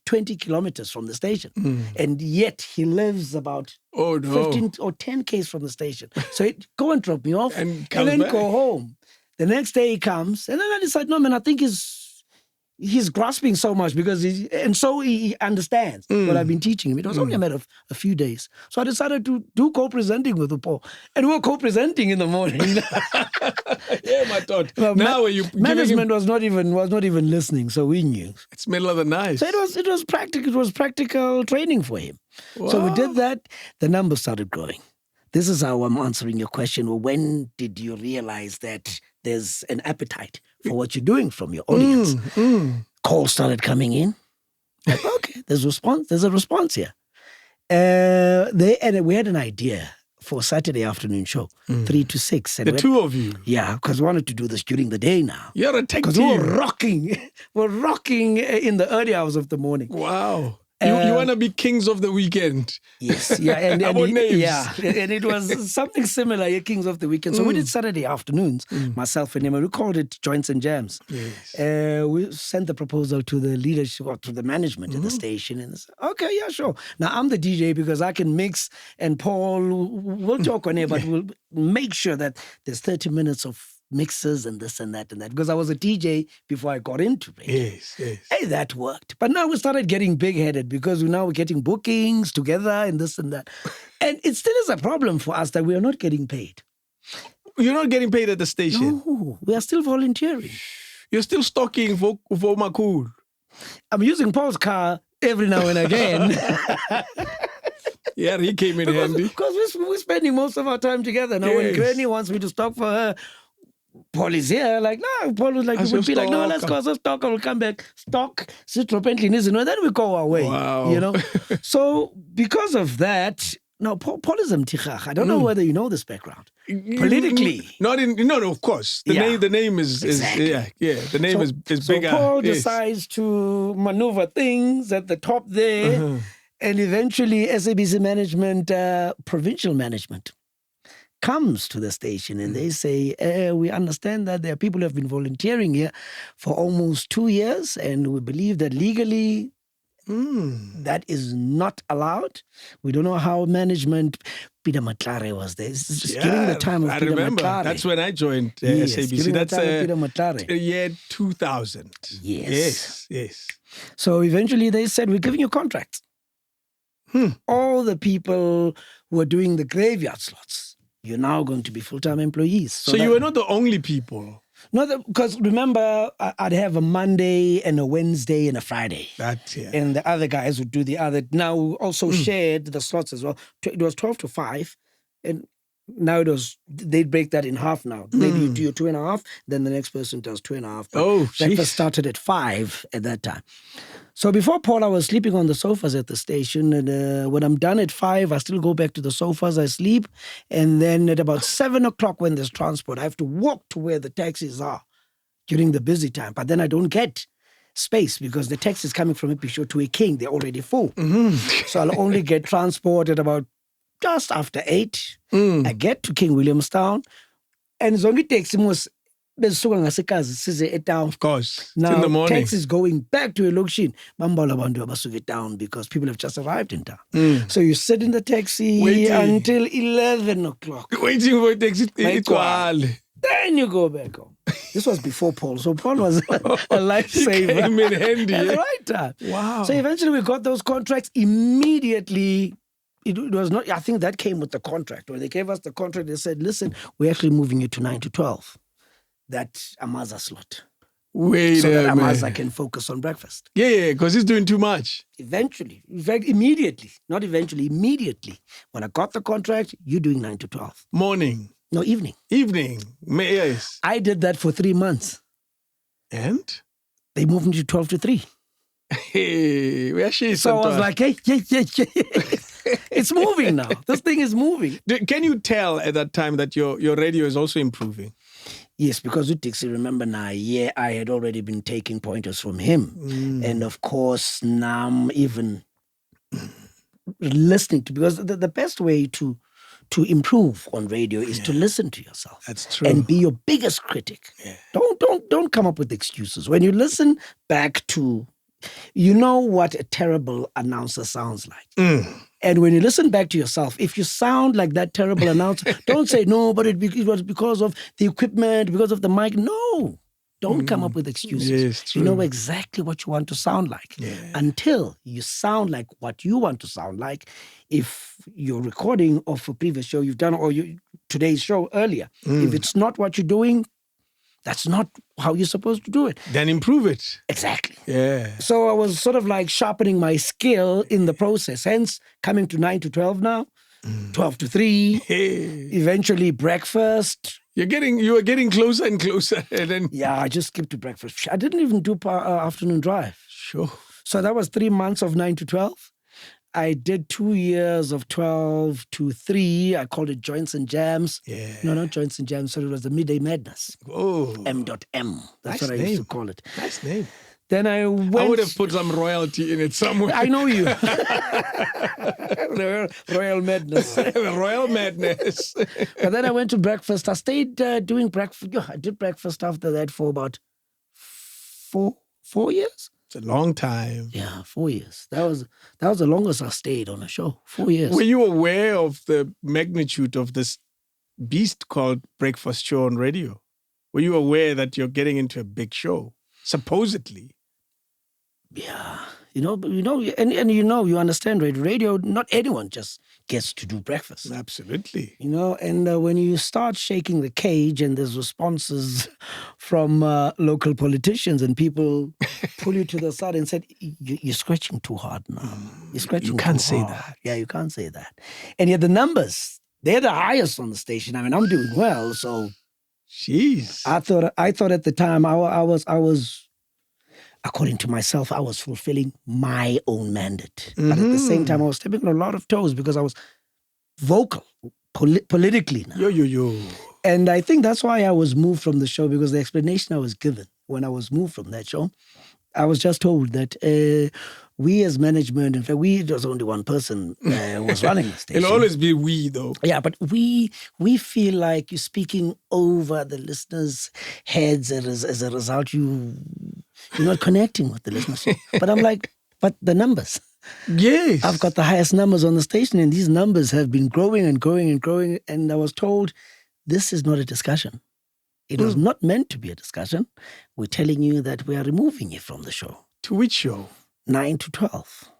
20 kilometers from the station. And yet he lives about 15 or 10 Ks from the station. So he'd go and drop me off and then go home. The next day he comes and then I decide, no man, I think he's grasping so much because he understands what I've been teaching him. It was only a matter of a few days. So I decided to do co-presenting with Paul. And we were co-presenting in the morning. Yeah, my thought. Well, now management was not even listening, so we knew. It's middle of the night. So it was practical training for him. Wow. So we did that. The numbers started growing. this is how I'm answering your question. Well, when did you realize that there's an appetite for what you're doing from your audience? Calls started coming in. Like, okay, there's a response here. And we had an idea for Saturday afternoon show, 3 to 6. And The two of you. Yeah, because we wanted to do this during the day now. You're a tech Because team. we're rocking in the early hours of the morning. Wow. You want to be kings of the weekend. Yes, yeah, and About names. yeah, and it was something similar, Kings of the Weekend. So we did Saturday afternoons, myself and him, and we called it Joints and Jams. Yes. We sent the proposal to the leadership or to the management at the station, and they said, okay, yeah, sure. Now I'm the DJ because I can mix, and Paul will talk on it, but we'll make sure that there's 30 minutes of mixes and this and that and that, because I was a DJ before I got into radio. Yes, yes. Hey, that worked. But now we started getting big-headed because we're getting bookings together and this and that. And it still is a problem for us that we are not getting paid. You're not getting paid at the station. No, we are still volunteering. You're still stocking for Makul. I'm using Paul's car every now and again. Yeah, he came in handy. Because we're spending most of our time together. Now, when Yes. Granny wants me to stock for her, Paul is here. Like, no, Paul was like, As he would your be like, no, let's stocker. go, so stock, I will come back. Stock, sit and then we go our way. Wow. So, because of that, now, Paul is a mtichach. I don't know whether you know this background. Politically. No, of course. The name is Exactly. the name is bigger. So Paul Yes. decides to maneuver things at the top there, and eventually SABC management, provincial management, comes to the station and they say, we understand that there are people who have been volunteering here for almost 2 years, and we believe that legally that is not allowed. We don't know how management, Peter Matlare was there. It's just during the time of I Peter remember. Matlare. That's when I joined Yes, SABC. during the That's time of Peter Matlare. year 2000. Yes. So eventually they said, we're giving you contracts. All the people who are doing the graveyard slots, you're now going to be full-time employees. So you were not the only people. No, because remember, I'd have a Monday and a Wednesday and a Friday. And the other guys would do the other. Now we also shared the slots as well. It was 12 to 5. And now they'd break that in half now. Maybe you do your 2.5, then the next person does 2.5. Breakfast started at 5 at that time. So before Paul, I was sleeping on the sofas at the station. And when I'm done at 5, I still go back to the sofas, I sleep. And then at about 7 o'clock when there's transport, I have to walk to where the taxis are during the busy time. But then I don't get space because the taxi is coming from Episho to a King. They're already full. So I'll only get transport at about just after 8. I get to King Williamstown. And it's only taxi was Of course. now, it's in the morning. taxis going back to a location. Down because people have just arrived in town. So you sit in the taxi Waiting. until 11 o'clock. Waiting for a taxi. Then you go back home. This was before Paul. So Paul was a lifesaver. He came in handy. At the Yeah? right time. Wow. So eventually we got those contracts immediately. It was not, I think that came with the contract. When they gave us the contract, they said, listen, we're actually moving you to 9 to 12. That Amaza slot. Wait So that a Amaza minute. can focus on breakfast. Yeah, because he's doing too much. Eventually, in fact, immediately, not eventually, immediately, when I got the contract, you're doing 9 to 12. Morning. No, evening. Evening. Yes. I did that for 3 months. And? They moved me to 12 to 3. Hey, where she is. So I was like, hey, yeah. It's moving now. This thing is moving. Can you tell at that time that your radio is also improving? Yes, because with Dixie, remember now, I had already been taking pointers from him. And of course, now I'm even listening to, because the best way to improve on radio is to listen to yourself. That's true. And be your biggest critic. Yeah. Don't come up with excuses. When you listen back to, you know what a terrible announcer sounds like. And when you listen back to yourself, if you sound like that terrible announcer, don't say, no, but it was because of the equipment, because of the mic. No, don't come up with excuses. Yes, you know true. exactly what you want to sound like. Until you sound like what you want to sound like. If you're recording of a previous show you've done, or today's show earlier, if it's not what you're doing, that's not how you're supposed to do it. Then improve it. Exactly. Yeah. So I was sort of like sharpening my skill in the process. Hence, coming to 9 to 12 now, 12 to 3, Hey. eventually breakfast. You were getting closer and closer. And then, Yeah, I just skipped to breakfast. I didn't even do afternoon drive. sure. So that was 3 months of 9 to 12. I did 2 years of 12 to 3. I called it Joints and Jams. Yeah. No, not Joints and Jams. So it was the Midday Madness. Oh. M.M. Nice That's what I used name. to call it. Nice name. Then I went. I would have put some royalty in it somewhere. I know you. Royal Madness. Royal madness. But then I went to breakfast. I stayed doing breakfast. I did breakfast after that for about 4 years. It's a long time. Yeah, 4 years. That was the longest I stayed on a show. 4 years. Were you aware of the magnitude of this beast called breakfast show on radio? Were you aware that you're getting into a big show? Supposedly. Yeah, you understand, right? Radio, not anyone just gets to do breakfast. Absolutely. And when you start shaking the cage and there's responses from local politicians and people pull you to the side and said, you're scratching too hard now. You're scratching You can't too say hard." that. Yeah, you can't say that. And yet the numbers, they're the highest on the station. I mean, I'm doing well, so Jeez. I thought at the time I was, according to myself, I was fulfilling my own mandate. But at the same time, I was stepping on a lot of toes because I was vocal politically now. Yo. And I think that's why I was moved from the show, because the explanation I was given when I was moved from that show, I was just told that we as management, in fact, it was only one person who was running the station. It'll always be we, though. Yeah, but we feel like you're speaking over the listeners' heads as a result. You're not connecting with the listeners. But I'm like, but the numbers. Yes. I've got the highest numbers on the station, and these numbers have been growing and growing and growing. And I was told, this is not a discussion. It was not meant to be a discussion. We're telling you that we are removing you from the show. To which show? 9 to 12.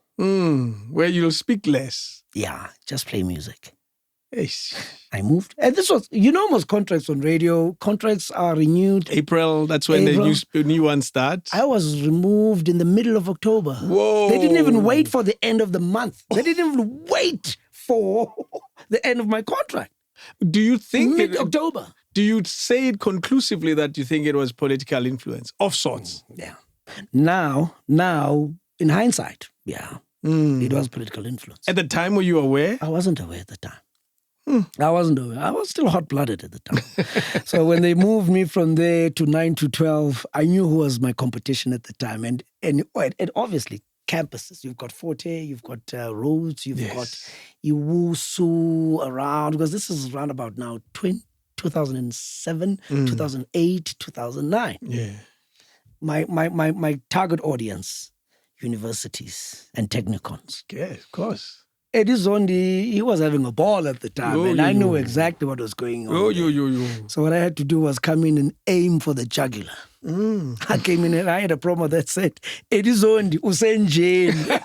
Where you'll speak less. Yeah, just play music. Yes. I moved. And this was, most contracts on radio, contracts are renewed. April, that's when the new one starts. I was removed in the middle of October. Whoa. They didn't even wait for the end of the month. They didn't even wait for the end of my contract. Do you think Mid-October. Do you say it conclusively that you think it was political influence of sorts? Yeah. Now, in hindsight, yeah, it was political influence. At the time, were you aware? I wasn't aware at the time. I wasn't aware. I was still hot-blooded at the time. So when they moved me from there to 9 to 12, I knew who was my competition at the time. And obviously, campuses. You've got Forte, you've got Rhodes, you've got Iwusu around, because this is around about now 2007, 2008, 2009. Yeah. My target audience, universities and technicons. Yes, of course. Eddie Zondi, he was having a ball at the time, I knew exactly what was going on. So what I had to do was come in and aim for the jugular. I came in and I had a promo that said, Eddie Zondi, usenjeni.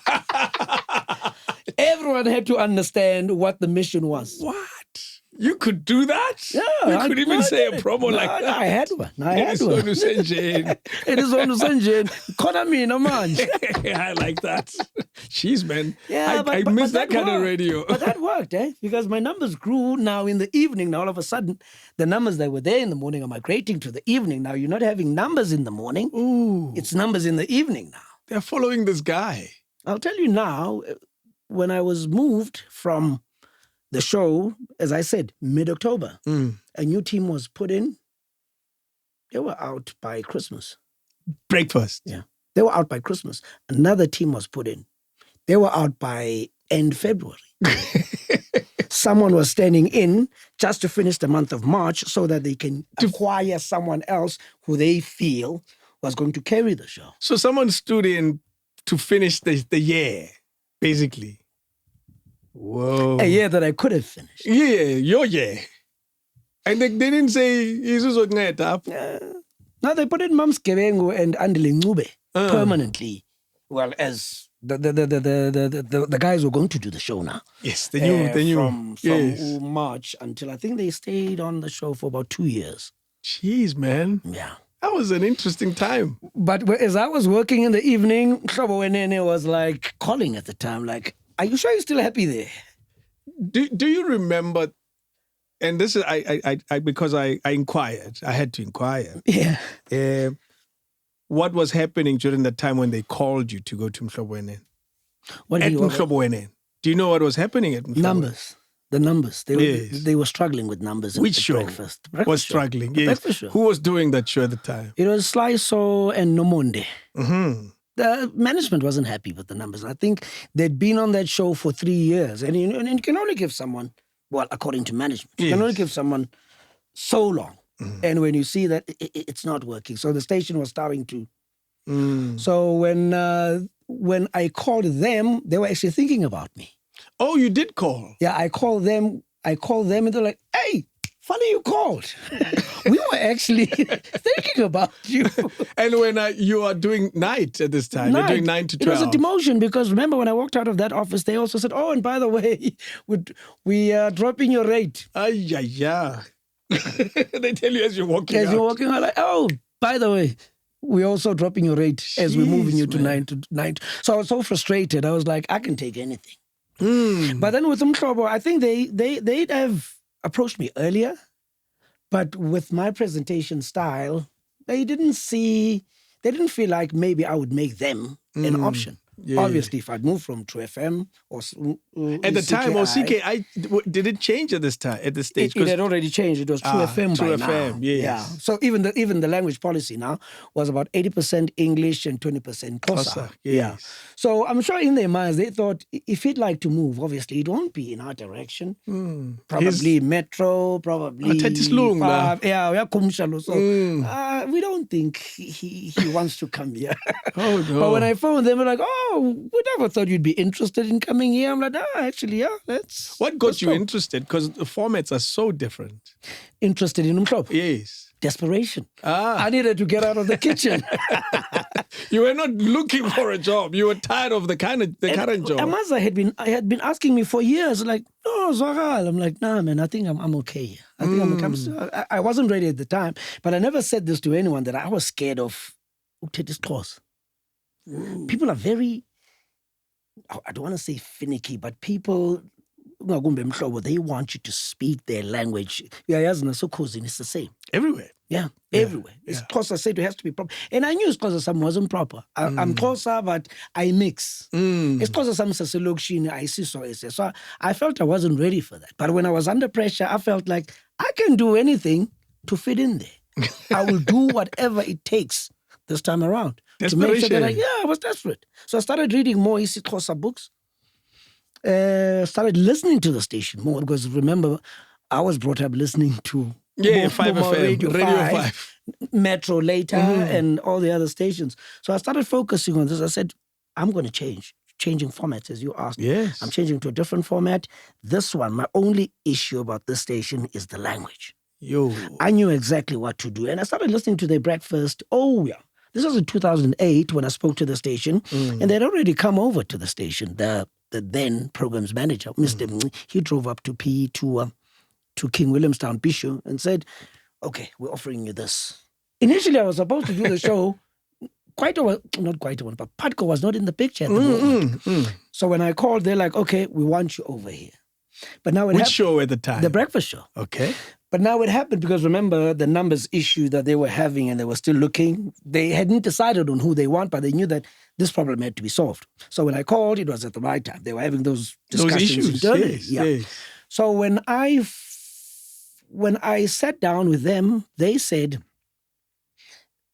Everyone had to understand what the mission was. What? You could do that? Yeah. You could even say a promo like that. I had one. It is on Usenjeni. It is on Usenjeni. Konamina manje. I like that. Jeez, man. Yeah, I miss that kind of radio. But that worked, because my numbers grew now in the evening. Now all of a sudden, the numbers that were there in the morning are migrating to the evening. Now you're not having numbers in the morning. Ooh. It's numbers in the evening now. They're following this guy. I'll tell you now, when I was moved from the show, as I said, mid-October, a new team was put in. They were out by Christmas. Breakfast. Yeah. They were out by Christmas. Another team was put in. They were out by end February. Someone was standing in just to finish the month of March so that they can acquire someone else who they feel was going to carry the show. So someone stood in to finish the year, basically. Whoa. A year that I could have finished. Yeah, your year. And they didn't say, Jesus was net up. No, they put in Mams Kebengu and Andile Ncube permanently. Well, as the guys were going to do the show now. Yes, they knew. From March until I think they stayed on the show for about 2 years. Jeez, man. Yeah. That was an interesting time. But as I was working in the evening, Shobo Wenene was like calling at the time, like, are you sure you're still happy there? Do you remember? And this is I because I inquired. I had to inquire. Yeah. What was happening during the time when they called you to go to Mhlobweni? What At do you want? Mhlobweni. Do you know what was happening at Mhlobweni? Numbers. The numbers. Yes. They were struggling with numbers. Which at show breakfast was show. struggling? The Yes. breakfast show. Who was doing that show at the time? It was Sliso and Nomonde. Mm-hmm. The management wasn't happy with the numbers. I think they'd been on that show for 3 years. And you can only give someone, well, according to management, you can only give someone so long. And when you see that it's not working. So the station was starting to. So when I called them, they were actually thinking about me. Oh, you did call? Yeah, I called them and they're like, hey, funny you called. We were actually thinking about you. And when you are doing night at this time, you're doing 9 to 12. It was a demotion because remember when I walked out of that office, they also said, oh, and by the way, we are dropping your rate. Yeah. They tell you as you're walking As out. you're walking out, like, oh, by the way, we're also dropping your rate as we're moving you to 9 to 9. So I was so frustrated. I was like, I can take anything. But then with Mhlobo, I think they'd have approached me earlier, but with my presentation style, they didn't feel like maybe I would make them an option. Yeah. Obviously, if I'd moved from True FM or at the time, or CKI, did it change at this time, at this stage? It had already changed. It was True FM True by FM, now. yes. Yeah. So even the language policy now was about 80% English and 20% Xhosa. Yes. Yeah. So I'm sure in their minds they thought if he'd like to move, obviously it won't be in our direction. Probably Metro, probably. So we don't think he wants to come here. Oh no. But when I phoned them, they're like, oh, we never thought you'd be interested in coming here. I'm like, actually, yeah, let's. What got let's you go. interested? Because the formats are so different. Interested in Mhlobo? Yes. Desperation. I needed to get out of the kitchen. You were not looking for a job. You were tired of the current job. Amaza had been asking me for years, like, oh, Zwaral. I'm like, nah, man, I think I'm okay here. I think I wasn't ready at the time, but I never said this to anyone that I was scared of Ukuthetha isiXhosa. People are very, I don't want to say finicky, but people, they want you to speak their language. Yeah, it's the same. Everywhere. Yeah, everywhere. Xhosa said it has to be proper. And I knew Xhosa Sam wasn't proper. I'm Xhosa, but I mix. Xhosa Sam saselokshini, I see so I felt I wasn't ready for that. But when I was under pressure, I felt like I can do anything to fit in there. I will do whatever it takes this time around. To make sure that I was desperate. So I started reading more isiXhosa books. Started listening to the station more because remember, I was brought up listening to 5 FM, Radio 5. Metro later, and all the other stations. So I started focusing on this. I said, I'm going to changing formats as you asked. Yes. I'm changing to a different format. This one, my only issue about this station is the language. I knew exactly what to do. And I started listening to their breakfast. Oh, yeah. This was in 2008 when I spoke to the station, and they'd already come over to the station. The then programs manager, Mr. He drove up to PE to King Williamstown, Bishu, and said, okay, we're offering you this. Initially, I was supposed to do the show. Not quite a one, but Patko was not in the picture at the moment. So when I called, they're like, okay, we want you over here. But now Which show at the time? The breakfast show. Okay. But now it happened because remember the numbers issue that they were having and they were still looking. They hadn't decided on who they want, but they knew that this problem had to be solved. So when I called, it was at the right time. They were having those discussions internally. Yes. So when I sat down with them, they said,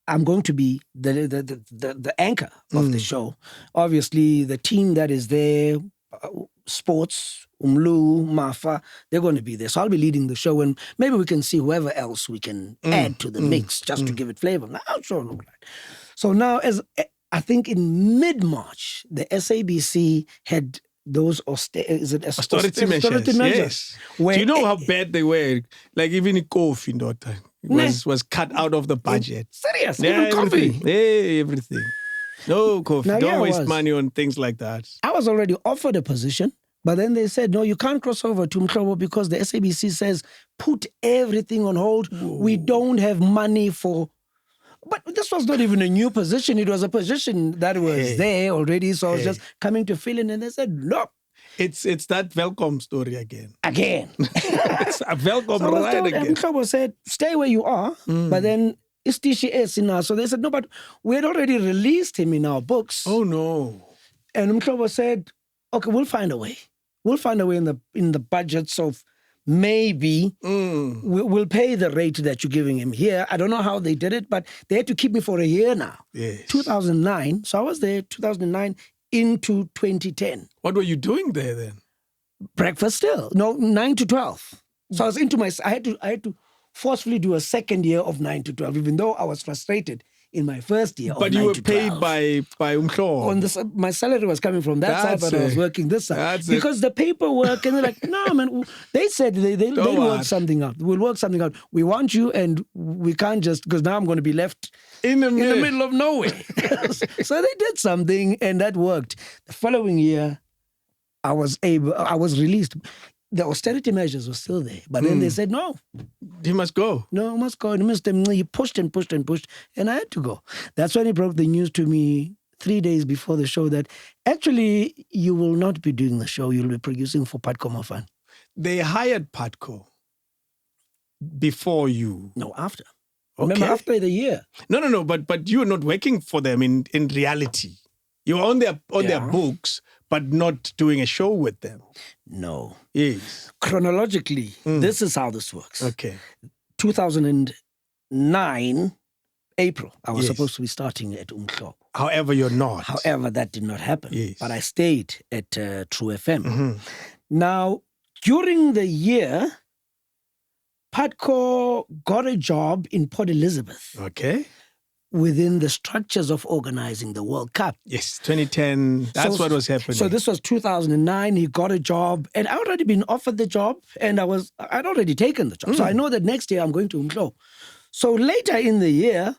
I'm going to be the anchor of the show. Obviously, the team that is there, sports, Umlu, Mafa, they're going to be there. So I'll be leading the show, and maybe we can see whoever else we can add to the mix just to give it flavor. Now, sure, look like. So now, as I think in mid-March, the SABC had those austerity measures. Yes. Do you know how bad they were? Like even coffee in that time was cut out of the budget. Serious? Yeah, even coffee? Everything. No coffee. Now, don't waste money on things like that. I was already offered a position, but then they said, no, you can't cross over to Mhlobo because the SABC says, put everything on hold. Whoa. We don't have money for... But this was not even a new position. It was a position that was there already. So I was just coming to fill in. And they said, look, It's that welcome story again. Again. It's a welcome So I was right told, again. and Mhlobo said, stay where you are, but then istishi esi now. So they said, no, but we had already released him in our books. Oh no. And Mhlobo said, okay, we'll find a way. We'll find a way in the budgets of maybe we'll pay the rate that you're giving him here. I don't know how they did it, but they had to keep me for a year now. Yes. 2009. So I was there 2009 into 2010. What were you doing there then? Breakfast still. No, 9 to 12. So I was into I had to forcefully do a second year of 9 to 12, even though I was frustrated in my first year. But of you 9 were to paid 12. by Umhlo. On this, my salary was coming from that side, That's but I was it. working this side. That's it. Because the paperwork, and they're like, no, man, they said they'll worry. work something out. We'll work something out. We want you, and we can't just, because now I'm going to be left in the middle of nowhere. So they did something, and that worked. The following year, I was released. The austerity measures were still there. But then they said, no, He must go. no, I must go. And he pushed and pushed and pushed, and I had to go. That's when he broke the news to me 3 days before the show that actually you will not be doing the show. You'll be producing for Patco Mofan. They hired Patco before you. No, after. Okay. Remember, after the year. No. But you were not working for them in reality. You were on their books, but not doing a show with them. No. Yes. Chronologically, this is how this works. Okay. 2009, April, I was Yes. supposed to be starting at Umhlobo. However, you're not. However, that did not happen. Yes. But I stayed at True FM. Mm-hmm. Now, during the year, Patco got a job in Port Elizabeth Okay. within the structures of organizing the World Cup. Yes, 2010. That's what was happening. So this was 2009. He got a job, and I already been offered the job, and I'd already taken the job. So I know that next year I'm going to Umhlo. So later in the year,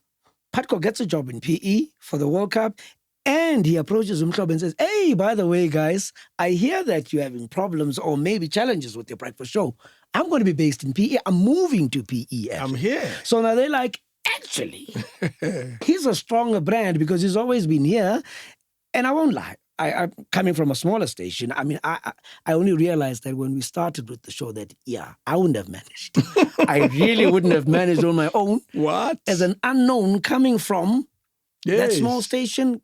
Patco gets a job in PE for the World Cup, and he approaches Umhlobo and says, hey, by the way, guys, I hear that you're having problems or maybe challenges with your breakfast show. I'm going to be based in PE. I'm moving to PE. I'm here. So now they're like, actually, he's a stronger brand because he's always been here. And I won't lie. I'm coming from a smaller station. I mean, I only realized that when we started with the show that, I wouldn't have managed. I really wouldn't have managed on my own. What? As an unknown coming from that Yes. small station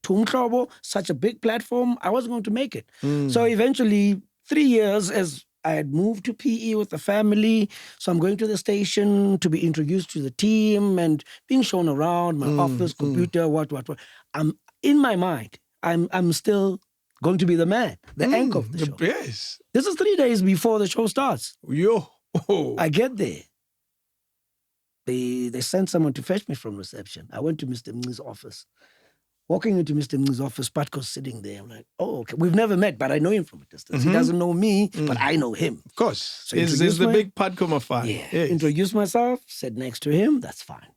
to Umhlobo, such a big platform, I wasn't going to make it. So eventually, 3 years as I had moved to PE with the family. So I'm going to the station to be introduced to the team and being shown around, my office, computer, what. I'm in my mind, I'm still going to be the man, the anchor of the show. Yes. This is 3 days before the show starts. Yo. I get there. They sent someone to fetch me from reception. I went to Mr. Mng's office. Walking into Mr. Mng's office, Patco's sitting there. I'm like, oh, okay. We've never met, but I know him from a distance. He doesn't know me, but I know him. Of course. So Is introduce the my- big Patco fan. Yeah. Yes. Introduced myself, sat next to him. That's fine.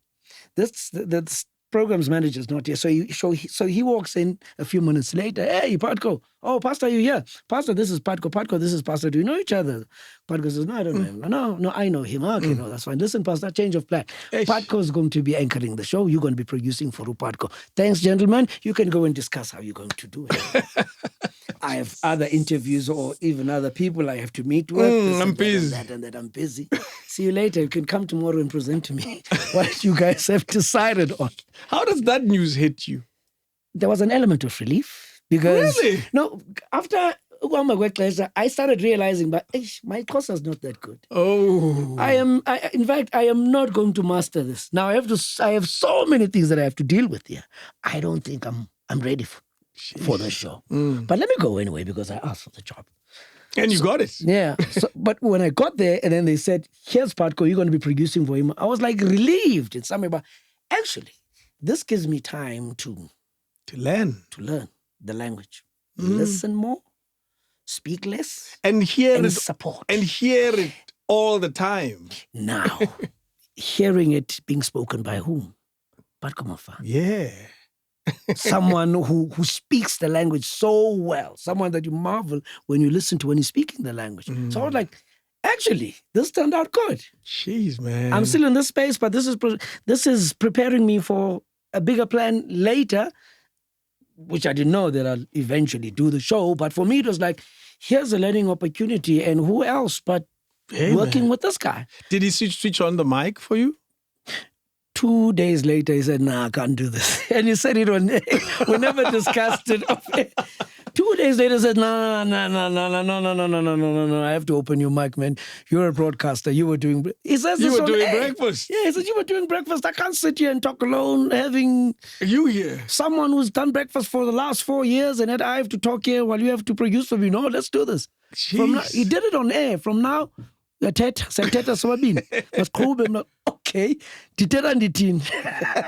This program's manager's not here. So he walks in a few minutes later. Hey, Patco. Oh, Pastor, you here? Pastor, this is Patco. Patco, this is Pastor. Do you know each other? Patco says, no, I don't know him. No, I know him. Okay, no, that's fine. Listen, Pastor, change of plan. Eish. Patco's going to be anchoring the show. You're going to be producing for Patco. Thanks, gentlemen. You can go and discuss how you're going to do it. I have other interviews or even other people I have to meet with. This I'm and that and busy. that and that. I'm busy. See you later. You can come tomorrow and present to me what you guys have decided on. How does that news hit you? There was an element of relief because Really? no, after I started realizing, but my course is not that good. Oh. In fact, I am not going to master this. Now I have so many things that I have to deal with here. I don't think I'm ready for the show. But let me go anyway because I asked for the job. And you got it. Yeah. But when I got there and then they said, here's Patco, you're going to be producing for him. I was like relieved in some way. But actually, this gives me time to learn. learn the language. Listen more, speak less, And hear and it. support. And hear it all the time. Now, hearing it being spoken by whom? Patco Mofan. Yeah. Someone who speaks the language so well. Someone that you marvel when you listen to when he's speaking the language. So I was like, actually, this turned out good. Jeez, man. I'm still in this space, but this is preparing me for a bigger plan later, which I didn't know that I'll eventually do the show. But for me, it was like, here's a learning opportunity, and who else but working with this guy? Did he switch on the mic for you? 2 days later, he said, "Nah, I can't do this." And he said it on. We never discussed it. 2 days later, he said, "No. I have to open your mic, man. You're a broadcaster. You were doing." He says, "You were doing breakfast." Yeah, he said, "You were doing breakfast. I can't sit here and talk alone, having you here someone who's done breakfast for the last 4 years, and then I have to talk here while you have to produce for me. No, let's do this." From now, he did it on air. From now. Okay,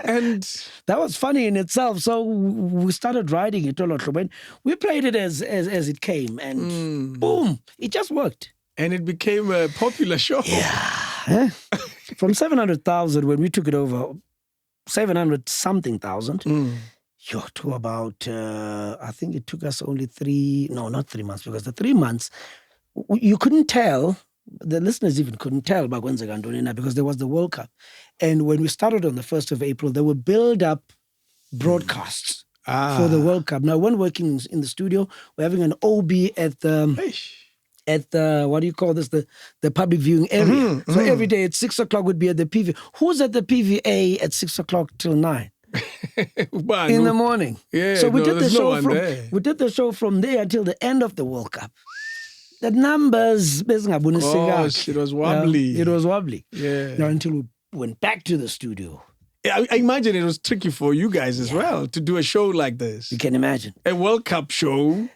and that was funny in itself. So we started writing it all. We played it as it came, and boom, it just worked. And it became a popular show. Yeah, from 700,000 when we took it over, 700 something thousand. To about I think it took us only not 3 months, because the 3 months you couldn't tell. The listeners even couldn't tell because there was the World Cup. And when we started on the 1st of April, there were build-up broadcasts for the World Cup. Now, when working in the studio, we're having an OB at the what do you call this? The public viewing area. So every day at 6 o'clock would be at the PVA. Who's at the PVA at 6 o'clock till 9? In the morning. Yeah, so we did the show we did the show from there until the end of the World Cup. The numbers, it was wobbly. It was wobbly. Yeah. Now, until we went back to the studio. I imagine it was tricky for you guys as well to do a show like this. You can imagine. A World Cup show.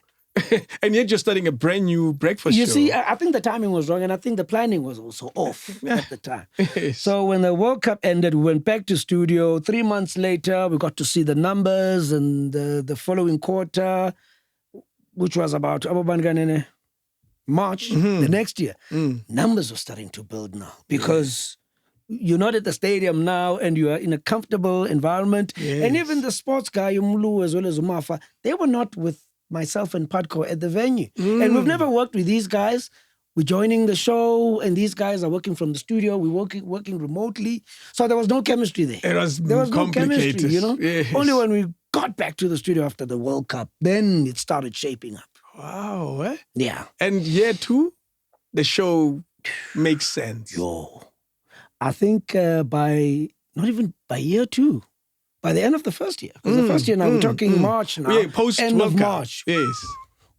And yet you're starting a brand new breakfast show. You see, I think the timing was wrong, and I think the planning was also off at the time. Yes. So when the World Cup ended, we went back to studio. 3 months later, we got to see the numbers, and the following quarter, which was about March, the next year, numbers were starting to build now, because you're not at the stadium now and you are in a comfortable environment. Yes. And even the sports guy, Umlu as well as Umafa, they were not with myself and Padko at the venue. And we've never worked with these guys. We're joining the show, and these guys are working from the studio. We're working remotely. So there was no chemistry there. There was no chemistry, Yes. Only when we got back to the studio after the World Cup, then it started shaping up. Wow. Eh? Yeah. And year 2, the show makes sense. I think not even by year 2, by the end of the first year. Because the first year now, we're talking March now. Yeah, end of Cup. March. Yes.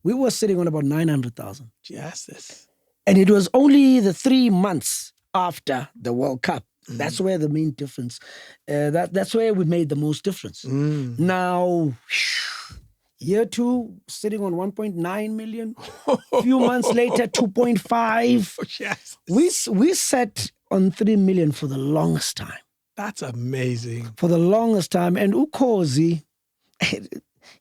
We were sitting on about 900,000. Justice. And it was only the 3 months after the World Cup. That's where the main difference, that's where we made the most difference. Now, year 2, sitting on 1.9 million. A few months later, 2.5. Yes. We sat on 3 million for the longest time. That's amazing. For the longest time. And Ukozi,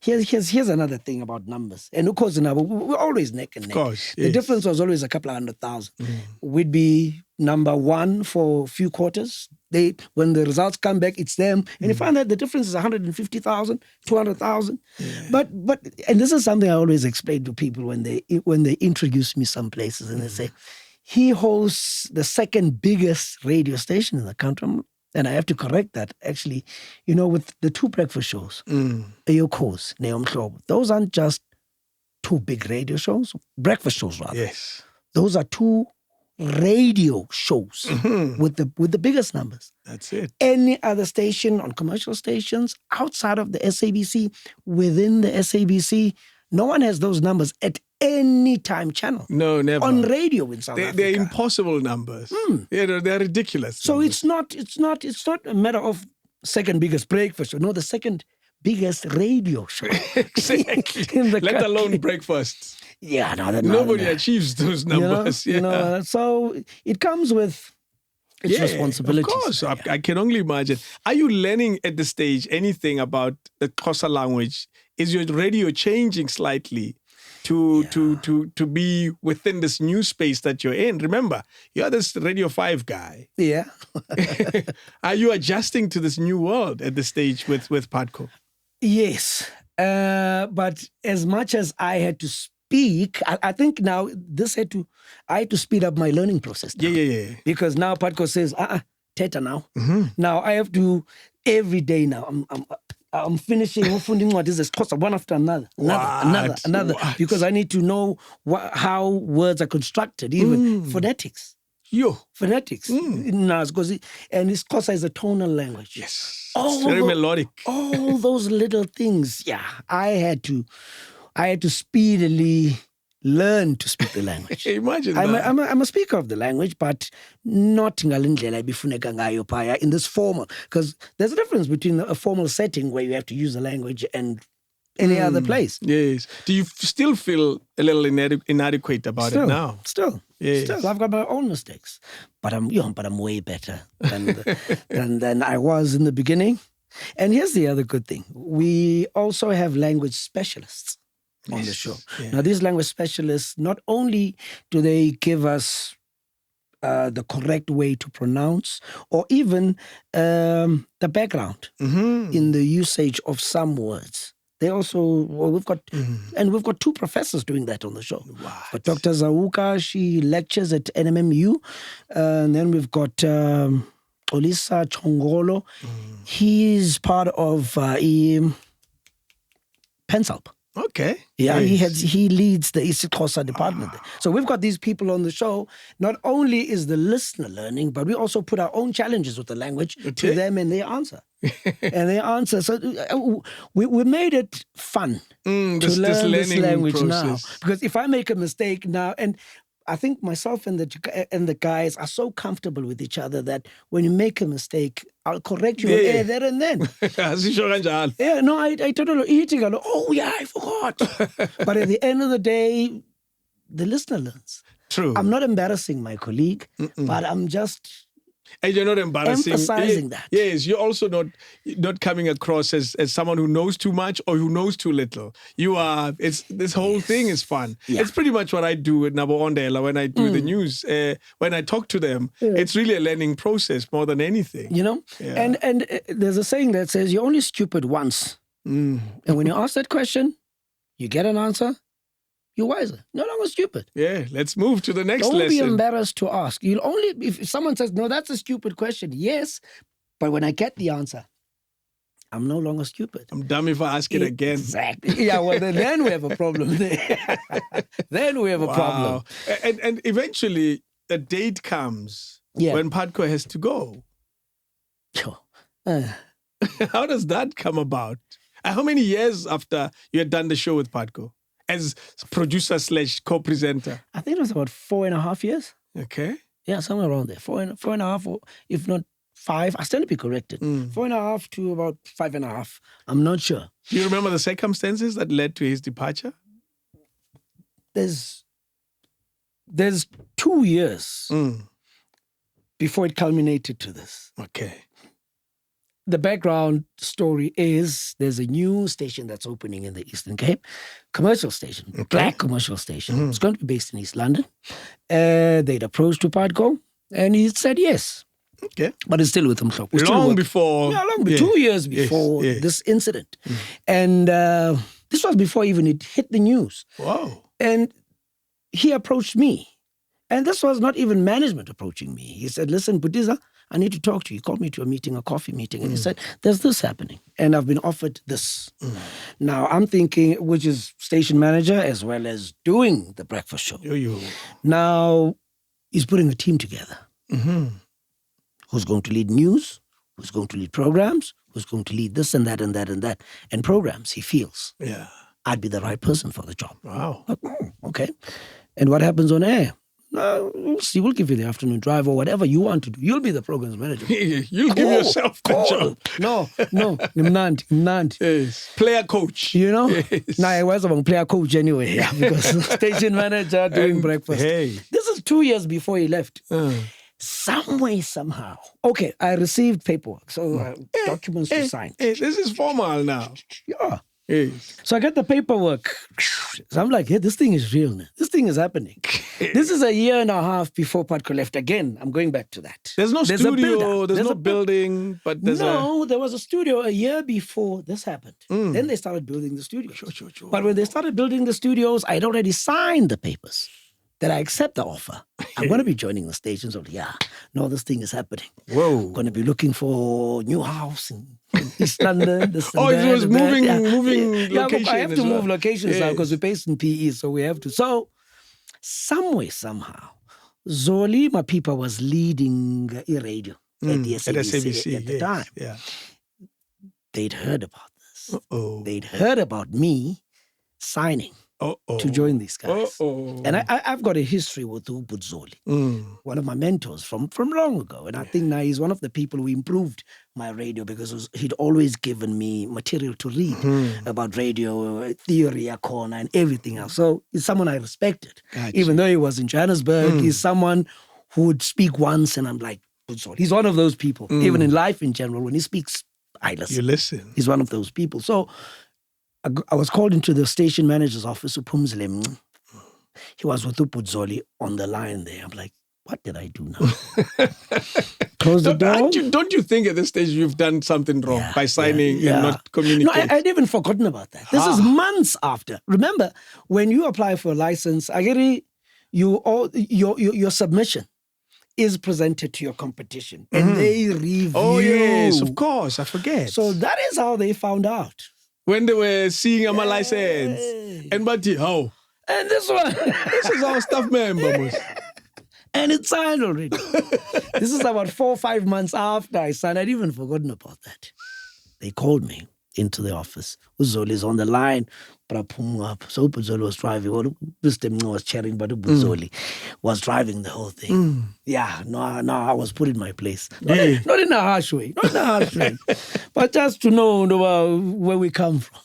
here's another thing about numbers. And Ukozi now, we're always neck and neck. Of course, The difference was always a couple of 100,000. We'd be number 1 for a few quarters. When the results come back, it's them. And you find that the difference is 150,000, 200,000. But and this is something I always explain to people when they introduce me some places, and they say, he hosts the second biggest radio station in the country. And I have to correct that, actually. With the 2 breakfast shows, Eyokhozi, Neom Hlobo, those aren't just 2 big radio shows, breakfast shows rather. Yes. Those are 2 radio shows with the biggest numbers. That's it. Any other station on commercial stations outside of the SABC, within the SABC, no one has those numbers at any time channel. No, never. On radio in South Africa. They're impossible numbers. They're ridiculous. So numbers. it's not a matter of second biggest breakfast show. No, the second biggest radio show. Exactly. In the Let country. alone breakfast. Yeah, Nobody achieves those numbers. So it comes with its responsibilities. Of course, I can only imagine. Are you learning at this stage anything about the Xhosa language? Is your radio changing slightly to be within this new space that you're in? Remember, you're this Radio 5 guy. Yeah. Are you adjusting to this new world at this stage with Padko? Yes. But as much as I had to speak, I think now I had to speed up my learning process now. Yeah. Because now Padko says, Teta now. Now I have to, every day now, I'm finishing what is this one after another, another, What? because I need to know how words are constructed, even phonetics. Phonetics. No, and Xhosa is a tonal language. Yes. It's very melodic. All those little things. Yeah, I had to speedily learn to speak the language. Imagine that. I'm a speaker of the language, but not ngalindlela ibifuneka ngayo phaya in this formal, because there's a difference between a formal setting where you have to use the language and any other place. Yes. Do you still feel a little inadequate about it now? Still. Yes. Still, I've got my own mistakes, but I'm way better than I was in the beginning. And here's the other good thing: we also have language specialists on the show. Yeah. Now, these language specialists, not only do they give us the correct way to pronounce, or even the background in the usage of some words. They also, we've got 2 professors doing that on the show. But Dr. Zawuka, she lectures at NMMU. And then we've got Olisa Chongolo. He's part of Pensalp. Okay. Yeah, he leads the isiXhosa department there. So we've got these people on the show. Not only is the listener learning, but we also put our own challenges with the language to them, and they answer. So we made it fun to learn this language process now. Because if I make a mistake now, and I think myself and the guys are so comfortable with each other that when you make a mistake, I'll correct you there and then. Yeah, no, I totally eating. Oh yeah, I forgot. But at the end of the day, the listener learns. True. I'm not embarrassing my colleague, but I'm just. And you're not emphasizing that. Yes, you're also not coming across as someone who knows too much or who knows too little. You are. This whole thing is fun. Yeah. It's pretty much what I do with Nabo Ondela when I do the news. When I talk to them, it's really a learning process more than anything. You know, and there's a saying that says you're only stupid once, and when you ask that question, you get an answer. You're wiser. No longer stupid. Yeah, let's move to the next lesson. Don't be embarrassed to ask. You'll only, if someone says, no, that's a stupid question. Yes, but when I get the answer, I'm no longer stupid. I'm dumb if I ask it again. Exactly. Yeah, well, then we have a problem there. Then we have a problem. And eventually, a date comes when Padco has to go. Sure. How does that come about? How many years after you had done the show with Padco? As producer / co-presenter? I think it was about 4.5 years. Okay. Yeah, somewhere around there. 4.5, or if not 5. I stand to be corrected. 4.5 to about 5.5. I'm not sure. Do you remember the circumstances that led to his departure? There's 2 years before it culminated to this. Okay. The background story is there's a new station that's opening in the Eastern Cape, commercial station, black commercial station. It's going to be based in East London. They'd approached to Padco, and he said yes. Okay. But it's still with him. Long before. 2 years before this incident. And this was before even it hit the news. Wow. And he approached me. And this was not even management approaching me. He said, listen, Budiza, I need to talk to you. He called me to a meeting, a coffee meeting, and he said, there's this happening, and I've been offered this. Now, I'm thinking, which is station manager as well as doing the breakfast show. Now, he's putting a team together. Who's going to lead news, who's going to lead programs, who's going to lead this and that and that and that, and programs, he feels. Yeah. I'd be the right person for the job. Wow. Okay. And what happens on air? We'll see. We'll give you the afternoon drive or whatever you want to do. You'll be the programs manager. You'll give yourself the job. No. Mnandi. Yes. Player coach. You know? Yes. Now, I was a player coach anyway. Yeah, because station manager doing breakfast. Hey. This is 2 years before he left. Some way, somehow. Okay, I received paperwork. So documents to sign. This is formal now. Yeah. Yes. So I get the paperwork. So I'm like, hey, this thing is real now. This thing is happening. This is 1.5 years before Padco left. Again, I'm going back to that. There's no studio, there's no building, but there's there was a studio 1 year before this happened. Then they started building the studios. Sure. But when they started building the studios, I'd already signed the papers that I accept the offer. I'm going to be joining the station. So, no, this thing is happening. Whoa. I'm going to be looking for a new house in East London. This and It was and that. moving location. I have to move locations now Yes. because we're based in PE, so we have to. So, somehow, Zoli Mapipa was leading radio at the SABC at the time. Yeah. They'd heard about this. Uh-oh. They'd heard about me signing to join these guys. And I've got a history with Zoli, one of my mentors from long ago. And I think now he's one of the people who improved my radio because he'd always given me material to read about radio, theory, corner, and everything else. So he's someone I respected. Gotcha. Even though he was in Johannesburg, he's someone who would speak once and I'm like, Zoli. He's one of those people, even in life in general, when he speaks, I listen. You listen. He's one of those people. So I was called into the station manager's office. He was with Zoli on the line there. I'm like, what did I do now? Close the door. Don't you think at this stage you've done something wrong by signing and not communicating? No, I'd even forgotten about that. This is months after. Remember, when you apply for a license, your submission is presented to your competition and they review. Oh, yes, of course. I forget. So that is how they found out. When they were seeing my license. And but how? And this one. This is our staff member. And it's signed already. This is about 4 or 5 months after I signed. I'd even forgotten about that. They called me into the office. Uzoli is on the line. So Uzoli was driving. This time was chatting, but Uzoli was driving the whole thing. No, I was put in my place. Not in a harsh way. But just to know where we come from.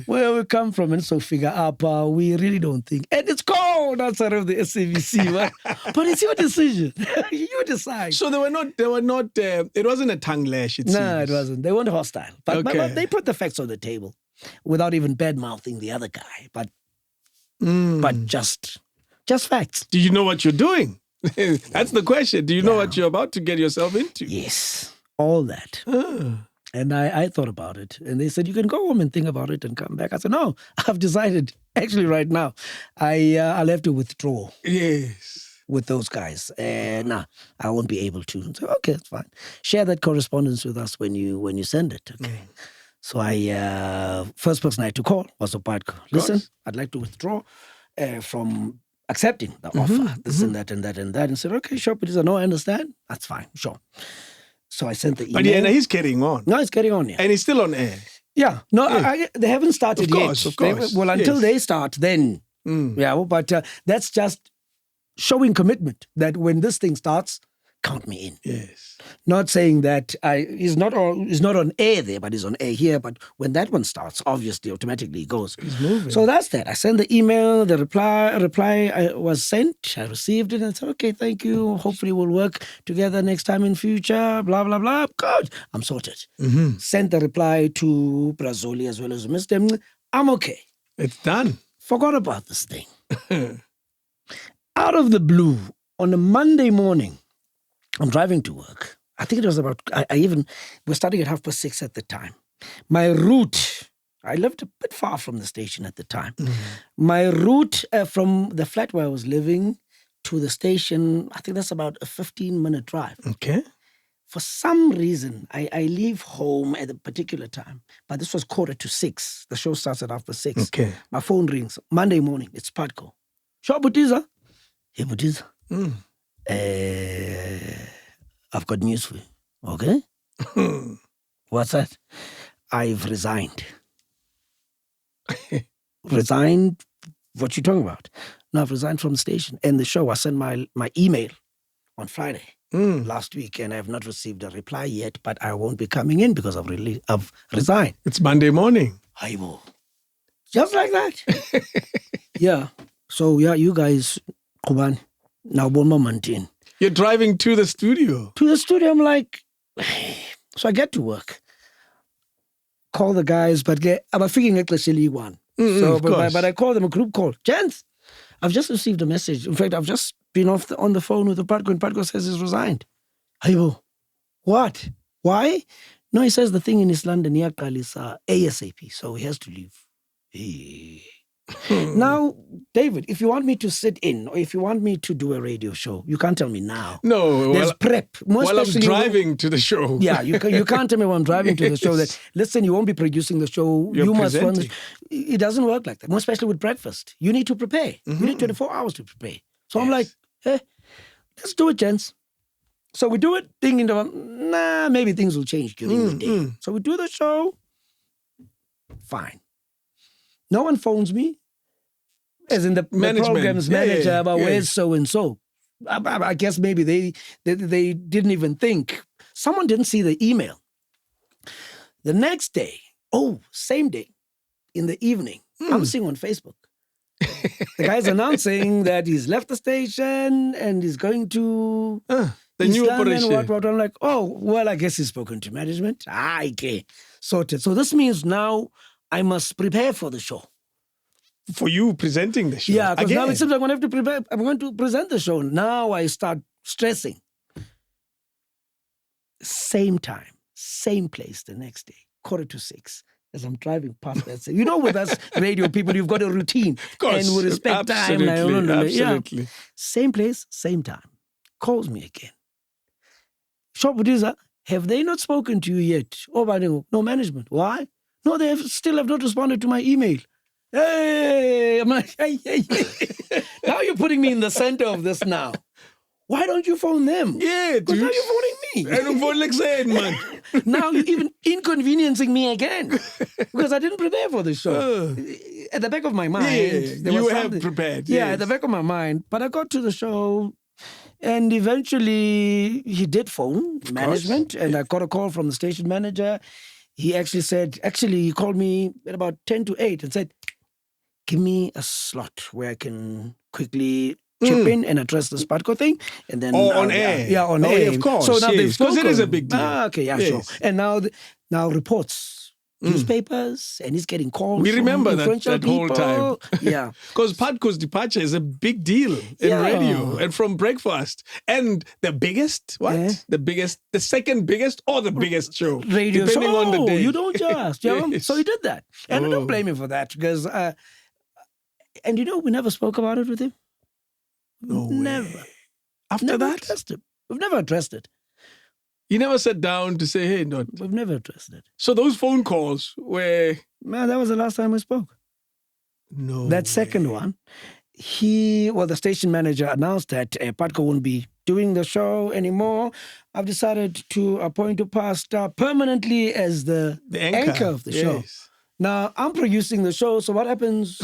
Where we come from and so figure out we really don't think. And it's called outside of the SABC, right? But it's your decision. You decide. So they were not, it wasn't a tongue lash, it seems. No, it wasn't. They weren't hostile. But they put the facts on the table without even bad-mouthing the other guy. But just facts. Do you know what you're doing? That's the question. Do you know what you're about to get yourself into? Yes, all that. And I thought about it. And they said, you can go home and think about it and come back. I said, no, I've decided, actually right now, I'll have to withdraw. Yes. With those guys. I won't be able to. So, okay, it's fine. Share that correspondence with us when you send it. Okay. So first person I had to call was Opadko. Listen, I'd like to withdraw from accepting the offer, this and that and that and that. And said, okay, sure, but he said, no, I understand. That's fine, sure. So I sent the email. But he's carrying on. No, he's carrying on, yeah. And he's still on air. Yeah. No, they haven't started yet. Of course. Until they start, then. Yeah, but that's just showing commitment that when this thing starts, count me in. Yes. Not saying that he's not on air there, but he's on air here. But when that one starts, obviously, automatically it goes. He's moving. So that's that. I sent the email. The reply was sent. I received it and said, okay, thank you. Hopefully we'll work together next time in future. Blah, blah, blah. Good. I'm sorted. Sent the reply to Brazoli as well as Mr. I'm okay. It's done. Forgot about this thing. Out of the blue, on a Monday morning, I'm driving to work. I think it was about, we're starting at 6:30 at the time. My route, I lived a bit far from the station at the time. My route from the flat where I was living to the station, I think that's about a 15-minute drive. Okay. For some reason, I leave home at a particular time, but this was 5:45. The show starts at 6:30. Okay. My phone rings. Monday morning, it's Patko. Sure, Butiza. Hey, Butiza. I've got news for you. Okay? What's that? I've resigned. Resigned? What you talking about? No, I've resigned from the station and the show. I sent my email on Friday last week and I have not received a reply yet, but I won't be coming in because I've resigned. It's Monday morning. Aibo. Just like that. Yeah. So, yeah, you guys, Kuban, now one moment in. You're driving to the studio. To the studio, I'm like, so I get to work. Call the guys, but I'm figuring actually one. So, but I call them a group call. Gents, I've just received a message. In fact, I've just been on the phone with the Patko, and Patko says he's resigned. Aibo, what? Why? No, he says the thing in East London is ASAP, so he has to leave. Hey. Now, David, if you want me to sit in or if you want me to do a radio show, you can't tell me now. No, There's prep. More while I'm especially driving to the show. Yeah, you can't tell me when I'm driving to the show that, listen, you won't be producing the show. You're you must run presenting. It doesn't work like that. More especially with breakfast. You need to prepare. You need 24 hours to prepare. So I'm like, hey, let's do it, gents. So we do it thinking about, maybe things will change during the day. So we do the show. Fine. No one phones me, as in the program's manager, about where's so-and-so. I guess maybe they didn't even think. Someone didn't see the email. The next day, same day, in the evening, I'm seeing on Facebook. The guy's announcing that he's left the station and he's going to the new operation. What. I'm like, I guess he's spoken to management. Okay, sorted. So this means now I must prepare for the show. For you presenting the show. Yeah, because now it seems like I'm going to present the show. Now I start stressing. Same time, same place the next day, 5:45. As I'm driving past that, you know, with us radio people, you've got a routine. Of course. And we respect time. Absolutely. Same place, same time. Calls me again. Shop producer, have they not spoken to you yet? No management. Why? No, they still have not responded to my email. Hey, I'm like, hey. Now you're putting me in the center of this now. Why don't you phone them? Yeah, because now you're phoning me. I don't phone like saying, man. Now you're even inconveniencing me again because I didn't prepare for the show. At the back of my mind, you have prepared. Yeah, at the back of my mind. But I got to the show, and eventually he did phone management, and I got a call from the station manager. He he called me at about 10 to 8 and said, give me a slot where I can quickly chip in and address the Spatco thing. And then on air. Yeah, on air. Of course. So now they've spoken. Because it is a big deal. Okay, yeah, sure. And now reports, newspapers, and he's getting calls. We remember from that whole time. Yeah. Because Patco's departure is a big deal in radio and from breakfast. And the biggest, the second biggest or the biggest show? Radio depending show. on the day. You don't just. Yes. So he did that. And I don't blame him for that because, and we never spoke about it with him. No never. Way. After that? Addressed it. We've never addressed it. You never sat down to say, hey, no. We've never addressed it. So those phone calls were... Man, that was the last time we spoke. No That way. second one, the station manager announced that Patco won't be doing the show anymore. I've decided to appoint you pastor permanently as the anchor of the show. Now, I'm producing the show, so what happens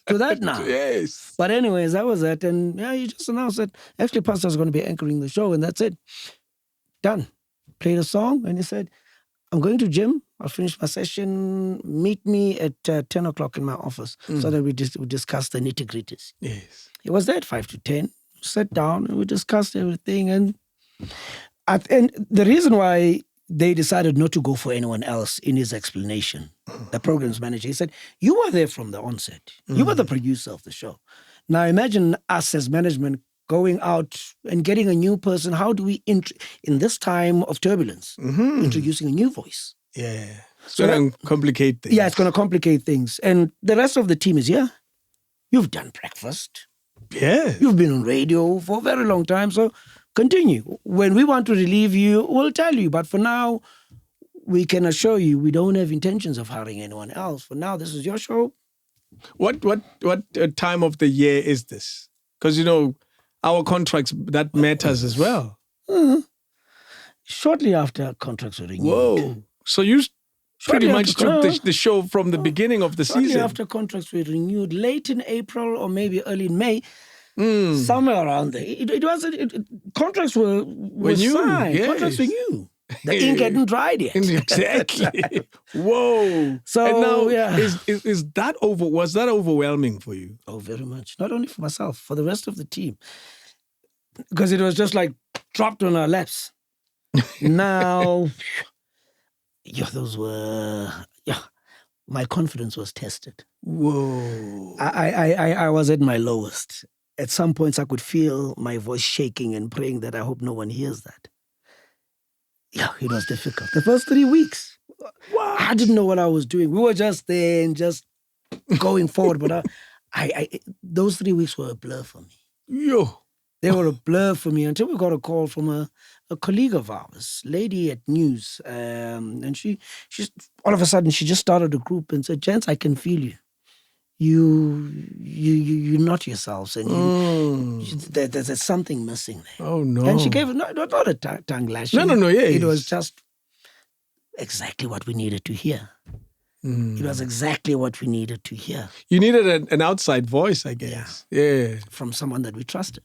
to that now? Yes. But anyways, that was it. And he just announced that actually pastor's going to be anchoring the show, and that's it. Done. Played a song, and he said, I'm going to gym. I'll finish my session. Meet me at 10 o'clock in my office so that we discuss the nitty-gritties. Yes. He was there at 5 to 10. Sat down, and we discussed everything. And the reason why they decided not to go for anyone else in his explanation, the program's manager, he said, you were there from the onset. You were the producer of the show. Now imagine us as management going out and getting a new person. How do we, in this time of turbulence, introducing a new voice? Yeah. So going to complicate things. Yeah, it's going to complicate things. And the rest of the team is here. You've done breakfast. Yeah. You've been on radio for a very long time. So continue. When we want to relieve you, we'll tell you. But for now, we can assure you we don't have intentions of hiring anyone else. For now, this is your show. What time of the year is this? Because, our contracts, that matters as well. Shortly after contracts were renewed. Whoa. So you pretty much took the show from the beginning of the season. Shortly after contracts were renewed, late in April or maybe early in May, somewhere around there. Contracts were new, signed. yes. Contracts were new. The ink hadn't dried yet. Exactly. Whoa. So and now, yeah. was that overwhelming for you? Oh, very much. Not only for myself, for the rest of the team. Because it was just like dropped on our laps. Now, my confidence was tested. Whoa. I was at my lowest. At some points, I could feel my voice shaking and praying that I hope no one hears that. Yeah, it was difficult. The first 3 weeks, What? I didn't know what I was doing. We were just there and just going forward. But those 3 weeks were a blur for me. Yo. They were a blur for me until we got a call from a colleague of ours, lady at news, and she's all of a sudden she just started a group and said, "Gents, I can feel you. You're not yourselves, and there's something missing there." Oh no! And she gave not a tongue lashing. No. Yeah, it was just exactly what we needed to hear. It was exactly what we needed to hear. You needed an outside voice, I guess. Yeah. From someone that we trusted.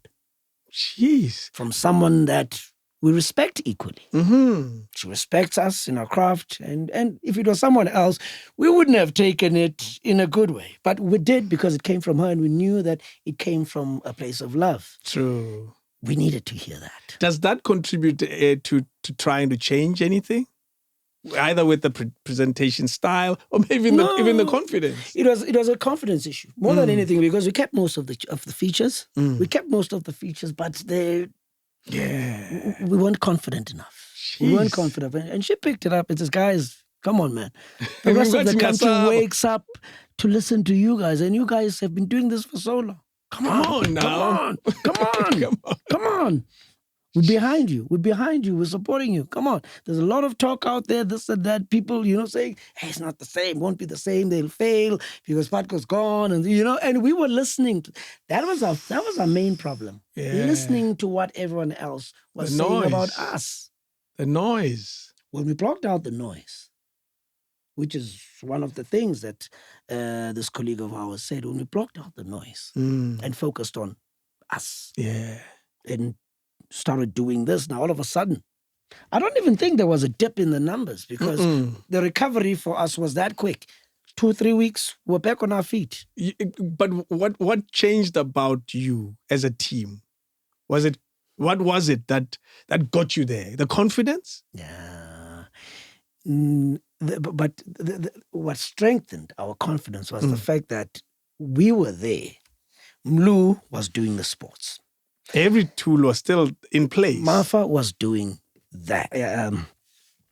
Jeez. From someone that we respect equally. Mm-hmm. She respects us in our craft. And if it was someone else, we wouldn't have taken it in a good way. But we did because it came from her and we knew that it came from a place of love. True. We needed to hear that. Does that contribute to trying to change anything? Either with the presentation style or maybe even the confidence. It was a confidence issue more than anything because we kept most of the features. We kept most of the features, but we weren't confident enough. Jeez. We weren't confident, and she picked it up and says, "Guys, come on, man! The rest of the country wakes up to listen to you guys, and you guys have been doing this for so long. Come on now! Come on! We're behind you. We're supporting you. Come on. There's a lot of talk out there, this and that. People, saying, hey, it's not the same. Won't be the same. They'll fail because Patco's gone. And, and we were listening. That was our main problem. Yeah. Listening to what everyone else was saying about us. The noise. When we blocked out the noise, which is one of the things that this colleague of ours said, when we blocked out the noise and focused on us. Yeah. And started doing this. Now, all of a sudden, I don't even think there was a dip in the numbers because the recovery for us was that quick. 2-3 weeks, we're back on our feet. But what changed about you as a team? What was it that got you there? The confidence? Yeah. But what strengthened our confidence was the fact that we were there. Mlu was doing the sports. Every tool was still in place. Marfa was doing that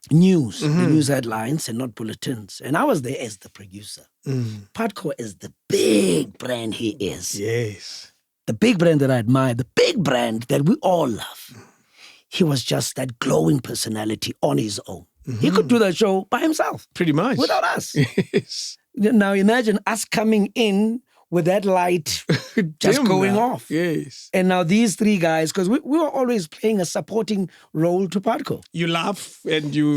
news, the news headlines and not bulletins. And I was there as the producer. Patco is the big brand he is. Yes. The big brand that I admire, the big brand that we all love. He was just that glowing personality on his own. He could do that show by himself. Pretty much. Without us. Yes. Now imagine us coming in with that light just going off. Yes. And now these 3 guys, because we were always playing a supporting role to Patco. You laugh and you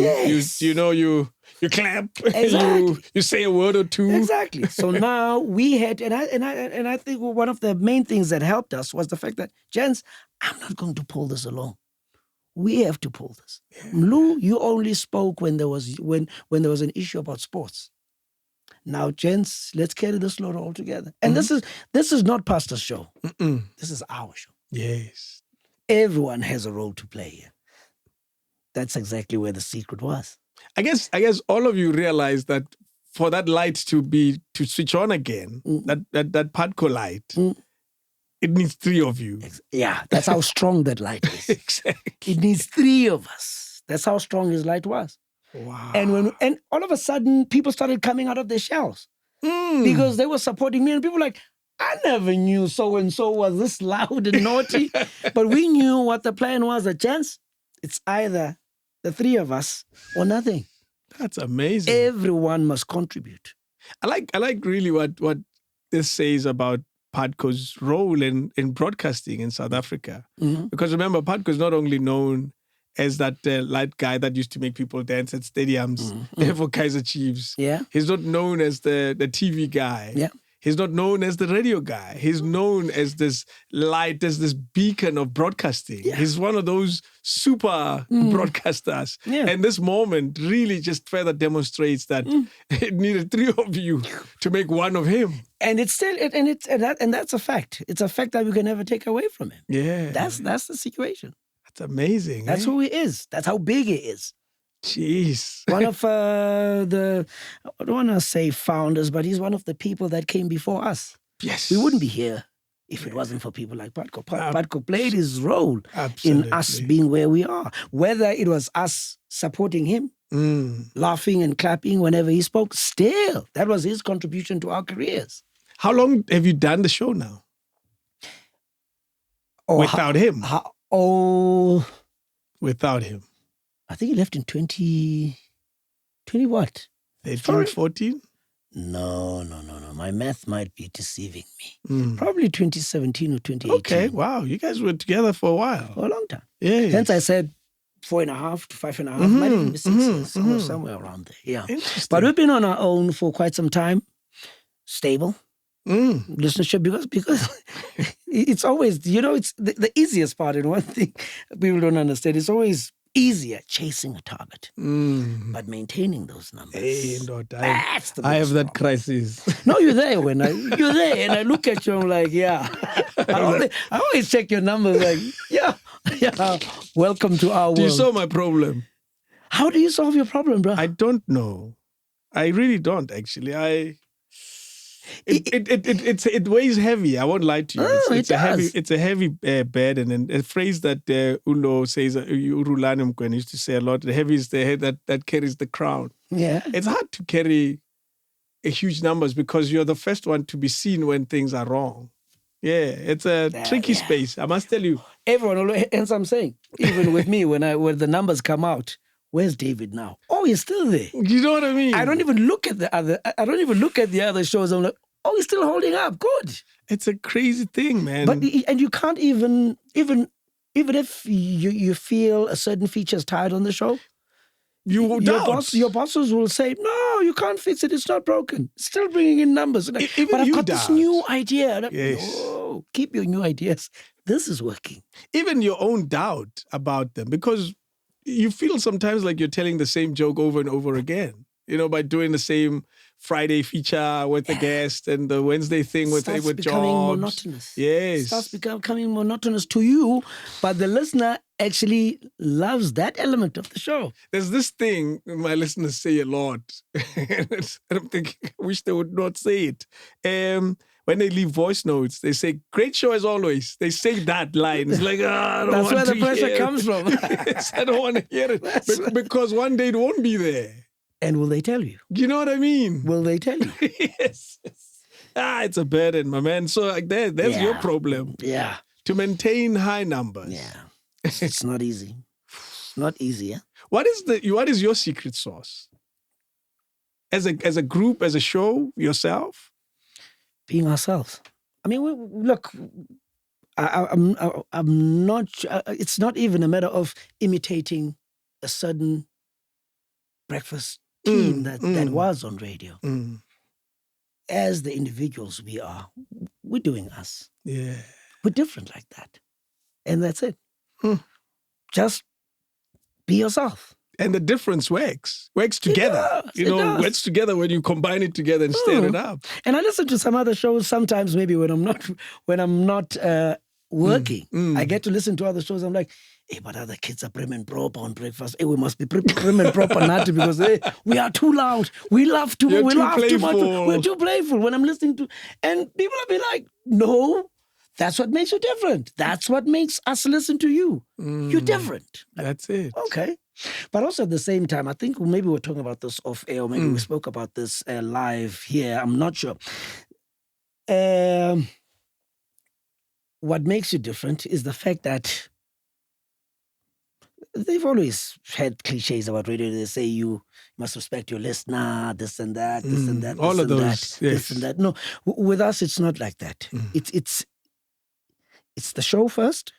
clap. Exactly. You say a word or two. Exactly. So now we had, and I think one of the main things that helped us was the fact that, gents, I'm not going to pull this alone. We have to pull this. Yeah. Mlu, you only spoke when there was an issue about sports. Now, gents, let's carry this load all together. And this is not Pastor's show. This is our show. Yes. Everyone has a role to play here. That's exactly where the secret was. I guess all of you realize that for that light to switch on again, that Patco light, it needs 3 of you. Yeah, that's how strong that light is. Exactly. It needs 3 of us. That's how strong his light was. Wow. And all of a sudden, people started coming out of their shells because they were supporting me. And people were like, I never knew so-and-so was this loud and naughty. But we knew what the plan was. A chance, it's either the 3 of us or nothing. That's amazing. Everyone must contribute. I like really what this says about Patco's role in broadcasting in South Africa. Because remember, Patco is not only known as that light guy that used to make people dance at stadiums for Kaizer Chiefs. Yeah. He's not known as the TV guy. Yeah. He's not known as the radio guy. He's known as this light, as this beacon of broadcasting. Yeah. He's one of those super broadcasters. Yeah. And this moment really just further demonstrates that it needed 3 of you to make one of him. And it's still and that's a fact. It's a fact that we can never take away from him. Yeah. That's the situation. That's amazing. That's who he is. That's how big he is. Jeez. One of I don't want to say founders, but he's one of the people that came before us. Yes. We wouldn't be here if it wasn't for people like Patco. Patco played his role in us being where we are. Whether it was us supporting him laughing and clapping whenever he spoke. Still, that was his contribution to our careers. How long have you done the show now? Without him? Without him. I think he left in 20 what? 13, 14? No. My math might be deceiving me. Probably 2017 or 2018. Okay, wow. You guys were together for a while. For a long time. Yeah. Hence I said 4.5 to 5.5, might even be 6 years, or somewhere around there. Yeah. Interesting. But we've been on our own for quite some time. Stable. Listenership, because it's always, it's the easiest part. And one thing people don't understand, it's always easier chasing a target, but maintaining those numbers. Hey, that's the I have that problem. crisis. No, you're there you're there, and I look at you, I'm like, yeah. I always check your numbers, like, yeah. Welcome to our world. Do you solve my problem? How do you solve your problem, bro? I don't know. I really don't, actually. It weighs heavy. I won't lie to you. It's a heavy burden, and a phrase that Ulo says, Urulani Mkwen used to say a lot. The heavy is the head that carries the crown. Yeah, it's hard to carry huge numbers because you're the first one to be seen when things are wrong. Yeah, it's a tricky space. I must tell you. Everyone, hence I'm saying, even with me, when the numbers come out. Where's David now? Oh, he's still there. You know what I mean? I don't even look at the other shows. I'm like, oh, he's still holding up. Good. It's a crazy thing, man. But you can't even if you feel a certain feature is tired on the show, your bosses will say, no, you can't fix it. It's not broken. Still bringing in numbers. But I've got this new idea. Yes. No, keep your new ideas. This is working. Even your own doubt about them, because you feel sometimes like you're telling the same joke over and over again, by doing the same Friday feature with the guest and the Wednesday thing with jobs. Starts becoming monotonous. Yes. Starts becoming monotonous to you, but the listener actually loves that element of the show. There's this thing my listeners say a lot. And I'm thinking, I wish they would not say it. When they leave voice notes, they say, great show as always. They say that line. It's like, I don't That's want where the to pressure hear comes from. I don't want to hear it. Because one day it won't be there. And will they tell you? You know what I mean? Will they tell you? Yes. It's a burden, my man. So there's your problem. Yeah. To maintain high numbers. Yeah. It's not easy. Not easy, yeah? What is your secret sauce? As a group, as a show, yourself? Being ourselves. I mean, look, I'm not. It's not even a matter of imitating a certain breakfast team that was on radio. As the individuals we're doing us. Yeah, we're different like that, and that's it. Just be yourself. And the difference works together. It does. Works together when you combine it together and stir it up. And I listen to some other shows sometimes, maybe when I'm not working. I get to listen to other shows. I'm like, hey, but other kids are prim and proper on breakfast. Hey, we must be prim and proper not because we are too loud. We laugh too much. We're too playful when I'm listening to. And people will be like, no. That's what makes you different. That's what makes us listen to you. You're different. That's it. Okay. But also at the same time, I think maybe we're talking about this off air, or maybe we spoke about this live here. I'm not sure. What makes you different is the fact that they've always had cliches about radio. They say you must respect your listener, this and that, this and that, all of those, this and that. No, with us, it's not like that. It's the show first,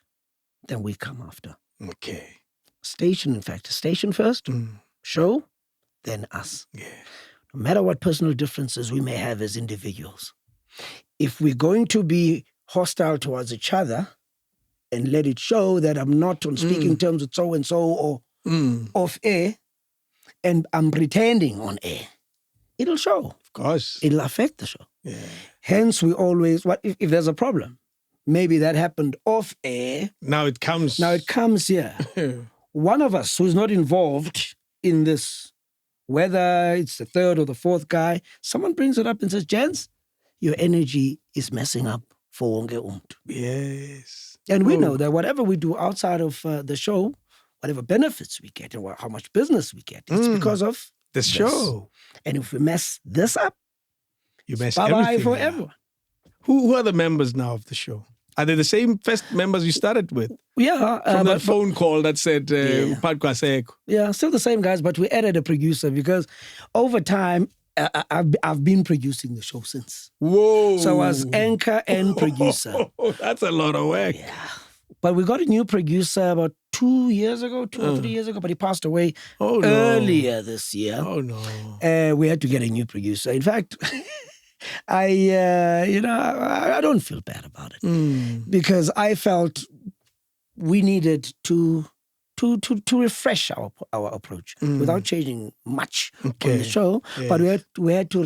then we come after. Okay. Station first, show, then us. Yeah. No matter what personal differences we may have as individuals, if we're going to be hostile towards each other and let it show that I'm not on speaking terms with so-and-so or off air, and I'm pretending on air, it'll show. Of course. It'll affect the show. Yeah. Hence, we always, if there's a problem, maybe that happened off air. Now it comes here. One of us who's not involved in this, whether it's the third or the fourth guy, someone brings it up and says, Jens, your energy is messing up for Wonke Umuntu. Yes. And we know that whatever we do outside of the show whatever benefits we get and how much business we get. It's because of The show. And if we mess this up, You mess bye-bye everything for up. everyone. Who are the members now of the show? Are they the same first members you started with? Yeah. From that but- phone call that said, Yeah. Padkwaseko. Yeah, still the same guys, but we added a producer because over time, I've been producing the show since. Whoa. So I was anchor and producer. Oh, that's a lot of work. Yeah. But we got a new producer about 2 years ago, 2 or 3 years ago, but he passed away Oh, no. earlier this year. Oh, no. We had to get a new producer. In fact, I don't feel bad about it because I felt we needed to refresh our approach without changing much on the show. Yes. But we had to,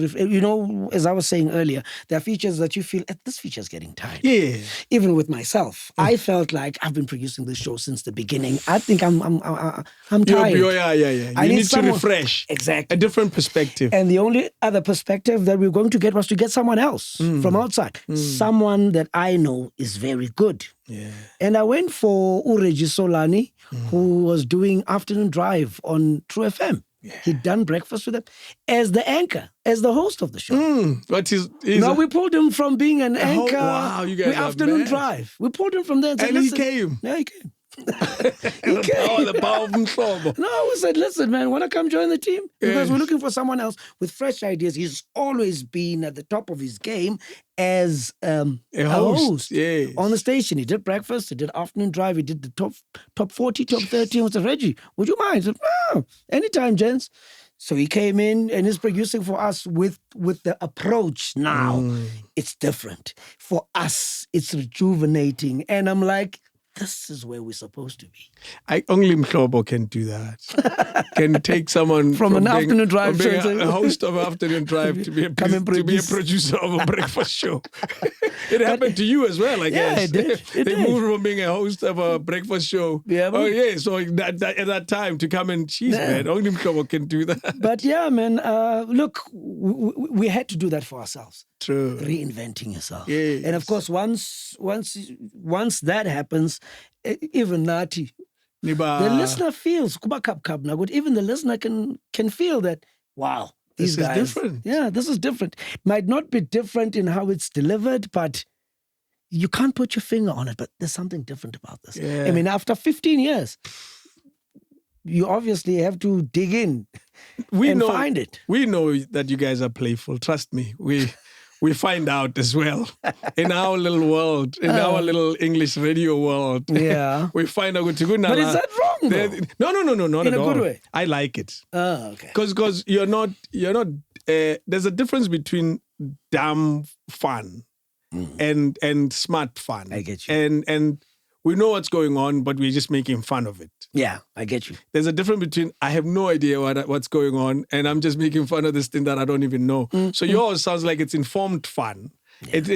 as I was saying earlier, there are features that you feel, this feature is getting tired. Yeah. Even with myself, I felt like I've been producing this show since the beginning. I think I'm tired. Yeah. I You need need to someone- refresh. Exactly. A different perspective. And the only other perspective that we were going to get was to get someone else from outside. Someone that I know is very good. Yeah. And I went for Ureji Solani, who was doing afternoon drive on True FM. Yeah. He'd done breakfast with them as the anchor, as the host of the show. But he's We pulled him from being an anchor. Wow, you guys with are afternoon mad. drive. We pulled him from there. And he came. Yeah, he came. The power of Mhlobo. No, we said, listen, man, want to come join the team? Because we're looking for someone else with fresh ideas. He's always been at the top of his game as a host yes. on the station. He did breakfast, he did afternoon drive, he did the top 40, top 30. I said, Reggie, would you mind? I said, no, anytime, gents. So he came in and is producing for us with the approach now. It's different. For us, it's rejuvenating. And I'm like, this is where we're supposed to be. Only Mhlobo can do that. Can take someone From an being- afternoon drive from being show a host of afternoon drive to be a producer of a breakfast show. It happened to you as well, I guess. it did. It they did. moved from being a host of a breakfast show. Yeah, oh yeah. So at that time to come and man, only Mhlobo can do that. But yeah, man, look, we had to do that for ourselves. True. Reinventing yourself. Yes. And of course, once that happens, even Nati, the listener feels, even the listener can feel that, wow, these This is guys. different. Yeah, this is different. Might not be different in how it's delivered, but you can't put your finger on it, but there's something different about this. Yeah. I mean, after 15 years, you obviously have to dig in and find it. We know that you guys are playful. Trust me. We find out as well in our little world, in our little English radio world. Yeah. We find out. But But is that wrong, though? No, not In at a all. good way? I like it Oh, okay. because you're not. There's a difference between dumb fun and smart fun. I get you. And we know what's going on, but we're just making fun of it. Yeah, I get you. There's a difference between I have no idea what's going on and I'm just making fun of this thing that I don't even know. So yours sounds like it's informed fun. Yeah.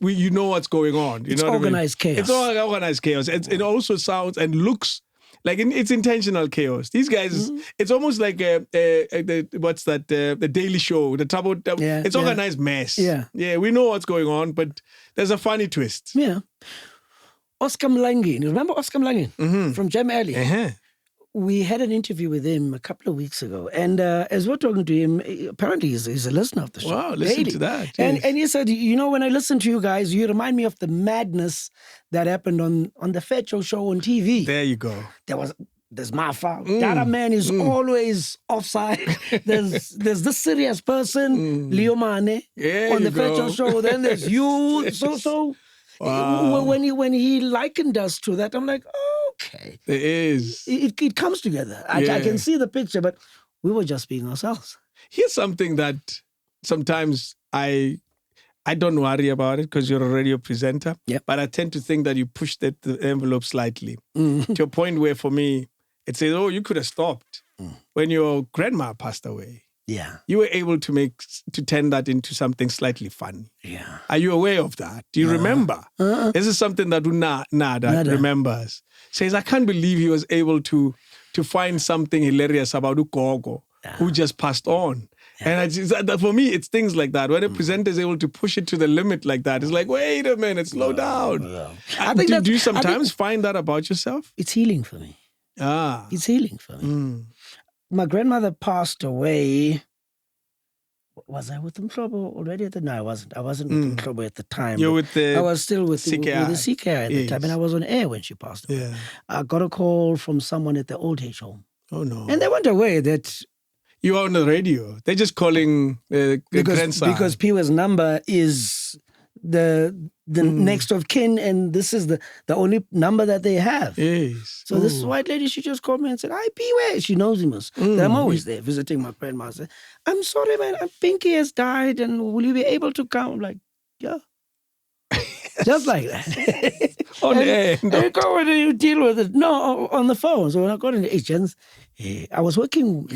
You know what's going on. You It's know what organized I mean? chaos. It's all organized chaos. It also sounds and looks like it's intentional chaos. These guys, it's almost like the Daily Show, the trouble. It's organized mess. Yeah. We know what's going on, but there's a funny twist. Yeah. Oscar Mlangeni. Remember Oscar Mlangeni from Gem Alley? Uh-huh. We had an interview with him a couple of weeks ago. And as we're talking to him, apparently he's a listener of the show. Wow, listen daily. to that. And he said, when I listen to you guys, you remind me of the madness that happened on the Fetcho show on TV. There you go. There's Mafa. The other man is always offside. There's this serious person, Leo Mane, on the Fetcho show. Then there's you. So wow. when he likened us to that, I'm like, okay. There is. It comes together. I can see the picture, but we were just being ourselves. Here's something that sometimes I don't worry about it because you're a radio presenter. Yep. But I tend to think that you push the envelope slightly to a point where for me, it says, oh, you could have stopped when your grandma passed away. Yeah. You were able to turn that into something slightly funny. Yeah. Are you aware of that? Do you remember? This is something that Nada remembers. Says, I can't believe he was able to find something hilarious about Ugogo, who just passed on. Yeah. And for me, it's things like that. When a presenter is able to push it to the limit like that, it's like, wait a minute, slow down. No. Do you sometimes find that about yourself? It's healing for me. Ah. It's healing for me. My grandmother passed away. Was I with Mhlobo already at the time? No, I wasn't. I wasn't with Mhlobo at the time. You're with the I was still with the CKI. CKI at the time, and I was on air when she passed away. Yeah. I got a call from someone at the old age home. Oh, no. And they weren't aware that... You are on the radio. They're just calling the grandson. Because Piwa's number is the next of kin, and this is the only number that they have. Yes. So this white lady, she just called me and said, "Hi, Piwa." She knows him. That I'm always there visiting my grandma. I said, "I'm sorry, man. Pinky has died, and will you be able to come?" I'm like, "Yeah." Just like that. On air. And go when you deal with it. No, on the phone. So when I got in the agents, I was working.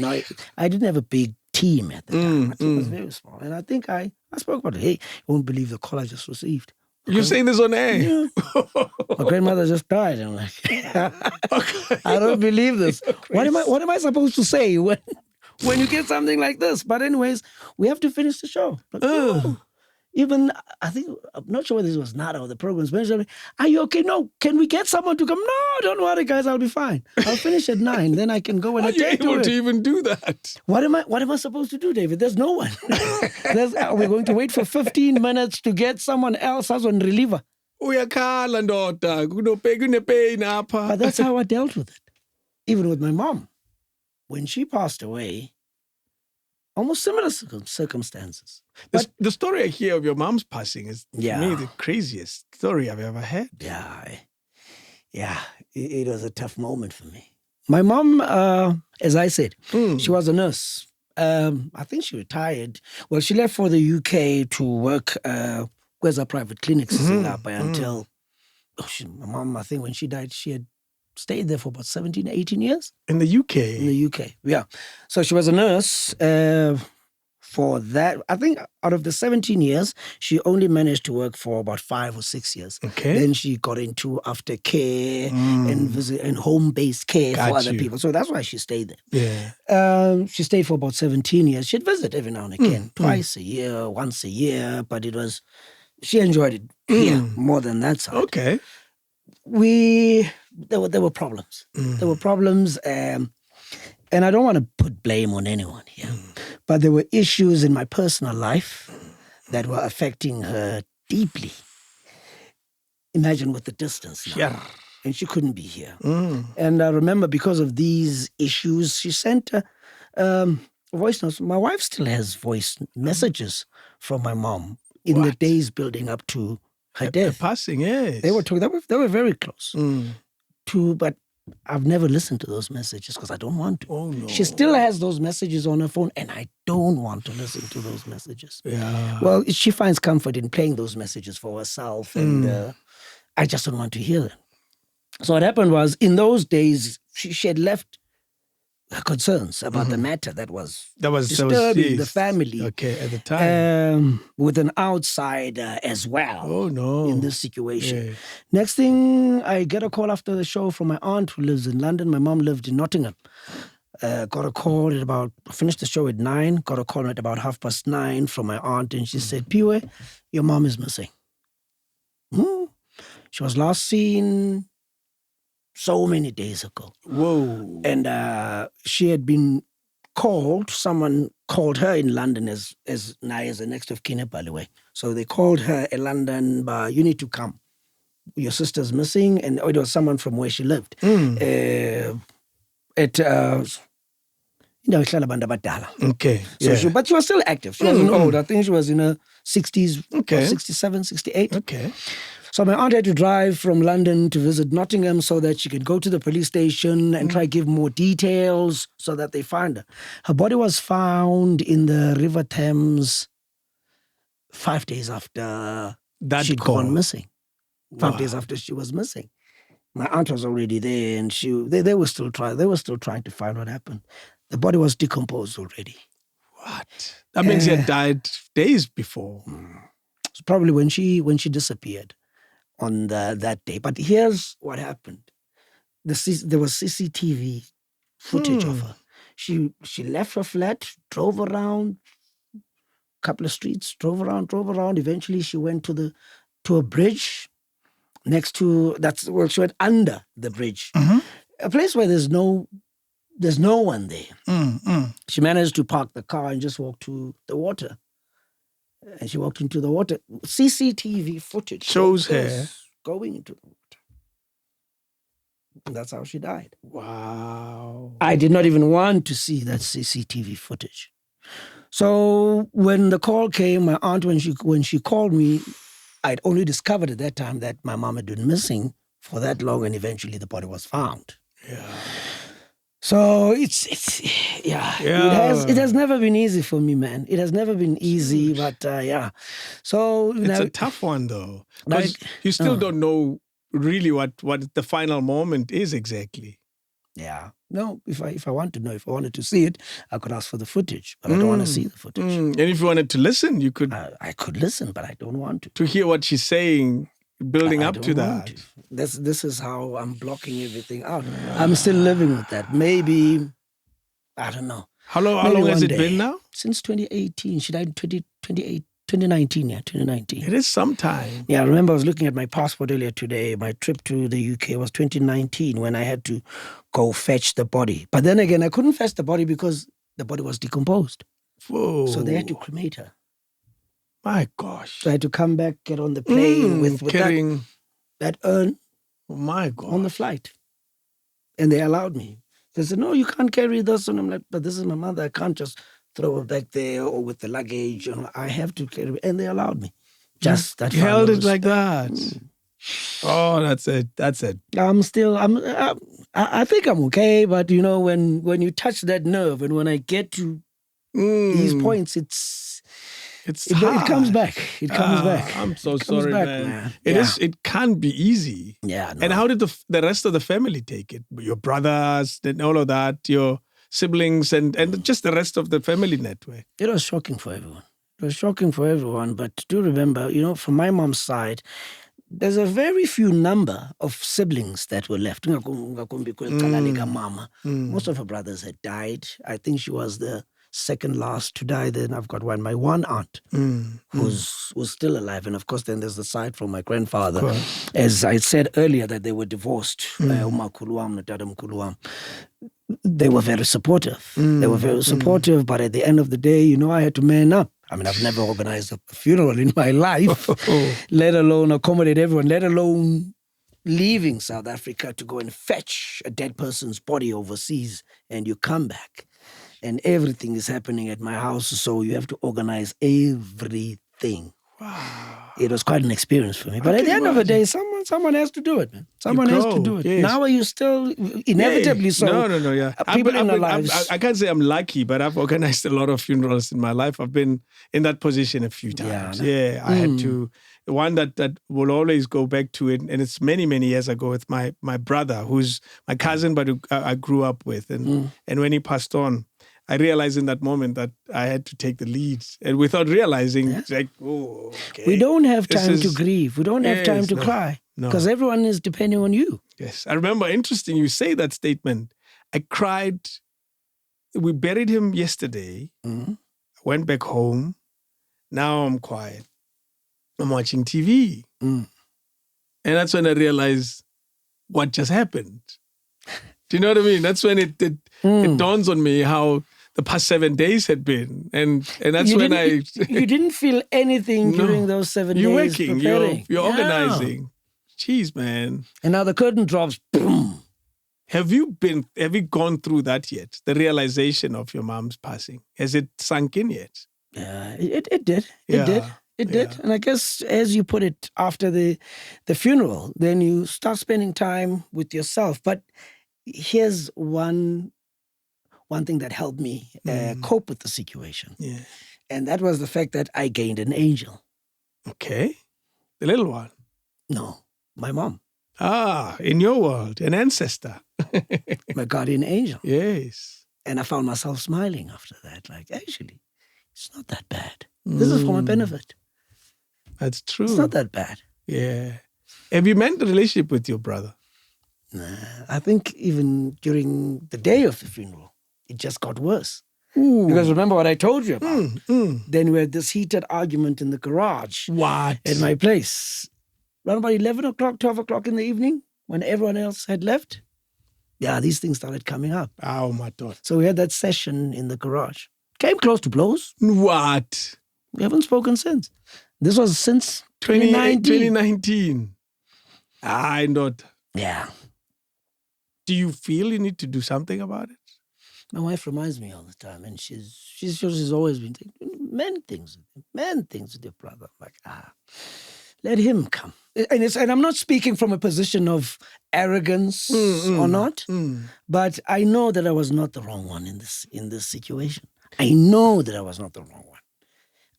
I didn't have a big team at the time. My team was very small. And I think I spoke about it. Hey, you won't believe the call I just received. You're saying this on air? Yeah. My grandmother just died. I'm like, I don't believe this. What am I supposed to say when you get something like this? But anyways, we have to finish the show. Like, even, I'm not sure whether this was Nada or the program's manager. Are you okay? No, can we get someone to come? No, don't worry, guys, I'll be fine. I'll finish at 9, then I can go and attend to it. Are you able to even do that? What am I supposed to do, David? There's no one. We're going to wait for 15 minutes to get someone else as on reliever. But that's how I dealt with it. Even with my mom. When she passed away, almost similar circumstances. The story I hear of your mom's passing is, to me, the craziest story I've ever had. Yeah. It was a tough moment for me. My mom, as I said, she was a nurse. I think she retired. Well, she left for the UK to work with a private clinics in Zimbabwe until, my mom, I think when she died, she had stayed there for about 17, 18 years. In the UK? In the UK, yeah. So she was a nurse for that. I think out of the 17 years, she only managed to work for about 5 or 6 years. Okay. Then she got into aftercare and home-based care for other people. So that's why she stayed there. Yeah. She stayed for about 17 years. She'd visit every now and again, twice a year, once a year, but she enjoyed it here more than that side. Okay. There were problems. There were problems, and I don't want to put blame on anyone here, but there were issues in my personal life that were affecting her deeply. Imagine with the distance now. Yeah. And she couldn't be here. And I remember because of these issues, she sent voice notes. My wife still has voice messages from my mom in the days building up to her death. Passing, yes. They were very close. But I've never listened to those messages because I don't want to. Oh, no. She still has those messages on her phone, and I don't want to listen to those messages. Yeah. Well, she finds comfort in playing those messages for herself, and I just don't want to hear them. So what happened was, in those days, she had left her concerns about the matter that was disturbing the family. Okay, at the time. With an outsider as well. Oh, no. In this situation. Yeah. Next thing, I get a call after the show from my aunt who lives in London. My mom lived in Nottingham. Got a call I finished the show at 9, got a call at about 9:30 from my aunt, and she said, "Piwe, your mom is missing." She was last seen so many days ago. Whoa. And she had been called, someone called her in London as the next of kin, by the way. So they called her in London, but you need to come. Your sister's missing, and it was someone from where she lived. Okay. So but she was still active. She wasn't old. I think she was in her 60s, 67, 68. Okay. So my aunt had to drive from London to visit Nottingham so that she could go to the police station and try to give more details so that they find her. Her body was found in the River Thames 5 days after she'd gone missing. 5 days after she was missing. My aunt was already there, and they were still trying to find what happened. The body was decomposed already. What? That means she had died days before. It's probably when she disappeared on that day. But here's what happened. There was CCTV footage of her. She left her flat, drove around a couple of streets, drove around. Eventually she went to a bridge next to, she went under the bridge. a place where there's no one there. She managed to park the car and just walk to the water. And she walked into the water. CCTV footage shows her going into the water. And that's how she died. Wow. I did not even want to see that CCTV footage. So when the call came, my aunt, when she called me, I'd only discovered at that time that my mom had been missing for that long, and eventually the body was found. Yeah. So it has never been easy for me, man. It has never been easy, but yeah. So it's a tough one though, because you still don't know really what the final moment is exactly. Yeah. No, if I want to know, if I wanted to see it, I could ask for the footage, but I don't want to see the footage. And if you wanted to listen, you could. I could listen, but I don't want to. To hear what she's saying, building up to that. This is how I'm blocking everything out. I'm still living with that. Maybe, I don't know. How long has it been now? Since 2018. She died in 2019, yeah, 2019. It is some time. Yeah, I remember I was looking at my passport earlier today. My trip to the UK was 2019 when I had to go fetch the body. But then again, I couldn't fetch the body because the body was decomposed. Whoa. So they had to cremate her. My gosh. So I had to come back, get on the plane with carrying that urn my God. on the flight. And they allowed me. They said, no, you can't carry this. And I'm like, but this is my mother. I can't just throw her back there or with the luggage. You know, I have to carry it. And they allowed me. Just that. You held it like that. Oh, that's it. I think I'm okay. But, you know, when you touch that nerve and when I get to these points, it comes back. It comes back. I'm so sorry, man. It can't be easy. Yeah. No. And how did the rest of the family take it? Your brothers and all of that, your siblings and just the rest of the family network? It was shocking for everyone. But do remember, you know, from my mom's side, there's a very few number of siblings that were left. Most of her brothers had died. I think she was the second last to die. Then I've got my one aunt who's still alive, and of course then there's the side from my grandfather. As I said earlier, that they were divorced. They were very supportive. But at the end of the day, you know, I had to man up. I mean, I've never organized a funeral in my life, let alone accommodate everyone, let alone leaving South Africa to go and fetch a dead person's body overseas, and you come back. And everything is happening at my house, so you have to organize everything. Wow. It was quite an experience for me. But at the end of the day, someone has to do it, man. Someone has to do it. Yes. Now are you still inevitably so? No, yeah. People in our lives. I can't say I'm lucky, but I've organized a lot of funerals in my life. I've been in that position a few times. Yeah, I had to. One that will always go back to it, and it's many, many years ago with my brother, who's my cousin, but who I grew up with. And when he passed on, I realized in that moment that I had to take the lead. And without realizing, it's like, oh, okay. We don't have time to grieve. We don't have time to cry. Because everyone is depending on you. Yes. I remember, interesting, you say that statement. I cried. We buried him yesterday. I went back home. Now I'm quiet. I'm watching TV. And that's when I realized what just happened. Do you know what I mean? That's when it dawns on me how the past 7 days had been. And that's you didn't feel anything during those 7 days. You're working, you're organizing. Jeez, man. And now the curtain drops. Boom. Have you gone through that yet? The realization of your mom's passing? Has it sunk in yet? Yeah, it did. It did. And I guess, as you put it, after the funeral, then you start spending time with yourself. But here's one thing that helped me cope with the situation. Yeah. And that was the fact that I gained an angel. Okay. The little one? No, my mom. Ah, in your world, an ancestor. My guardian angel. Yes. And I found myself smiling after that. Like, actually, it's not that bad. This is for my benefit. That's true. It's not that bad. Yeah. Have you mended the relationship with your brother? Nah, I think even during the day of the funeral, it just got worse. Ooh. Because remember what I told you about. Then we had this heated argument in the garage. What? At my place. Around about 11 o'clock, 12 o'clock in the evening, when everyone else had left. these things started coming up. Oh, my God. So we had that session in the garage. Came close to blows. What? We haven't spoken since. This was since 2019. I not. Yeah. Do you feel you need to do something about it? My wife reminds me all the time, and she's always been saying, man things with your brother. I'm like, let him come. And I'm not speaking from a position of arrogance or not, but I know that I was not the wrong one in this situation. I know that I was not the wrong one.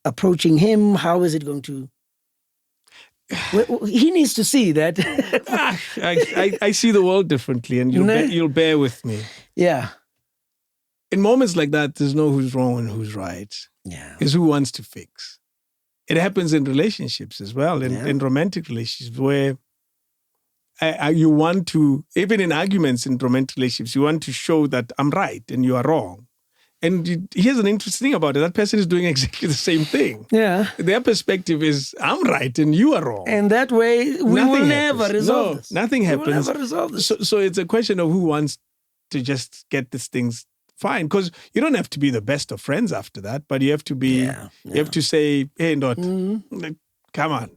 Approaching him, how is it going to? Well, he needs to see that. I see the world differently, and you'll bear with me. Yeah. In moments like that, there's no who's wrong and who's right. Yeah. It's who wants to fix. It happens in relationships as well, in romantic relationships where you want to, even in arguments in romantic relationships, you want to show that I'm right and you are wrong. And here's an interesting thing about it. That person is doing exactly the same thing. Yeah. Their perspective is, I'm right and you are wrong. And that way, we will never resolve this. Nothing happens. We will never resolve this. So it's a question of who wants to just get these things fine. Because you don't have to be the best of friends after that, but you have to be, you have to say, hey, come on.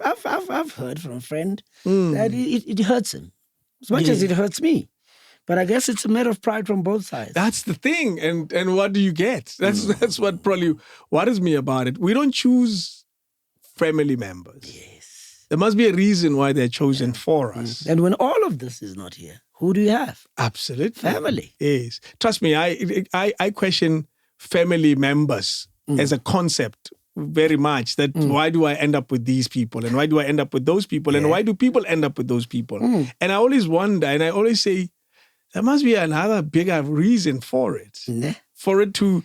I've heard from a friend that it hurts him as much as it hurts me. But I guess it's a matter of pride from both sides. That's the thing. And what do you get? That's what probably worries me about it. We don't choose family members. Yes. There must be a reason why they're chosen for us. And when all of this is not here, who do you have? Absolutely. Family. Yes. Trust me, I question family members as a concept very much. That why do I end up with these people? And why do I end up with those people? And why do people end up with those people? And I always wonder, and I always say, there must be another bigger reason for it. For it to,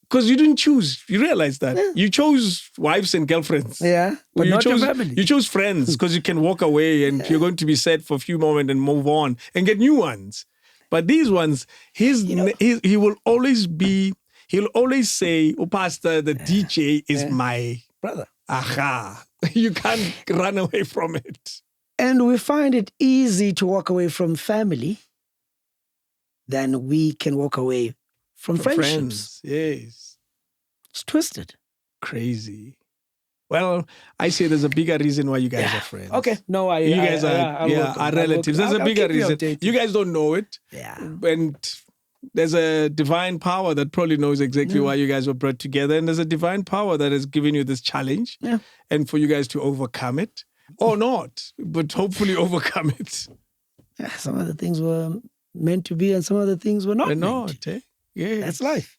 because you didn't choose. You realize that. You chose wives and girlfriends. Yeah, but you not chose, your family. You chose friends because you can walk away and you're going to be sad for a few moments and move on and get new ones. But these ones, he will always be, he'll always say, oh, Pastor, the DJ is my brother. Aha. You can't run away from it. And we find it easy to walk away from family than we can walk away from friendships. Friends, yes. It's twisted. Crazy. Well, I say there's a bigger reason why you guys are friends. Okay. No, you guys are relatives. There's a bigger reason. You guys don't know it. Yeah. And there's a divine power that probably knows exactly why you guys were brought together. And there's a divine power that has given you this challenge. Yeah. And for you guys to overcome it. Or not, but hopefully overcome it. Yeah, some of the things were meant to be and some of the things were not meant to. Yes. That's life.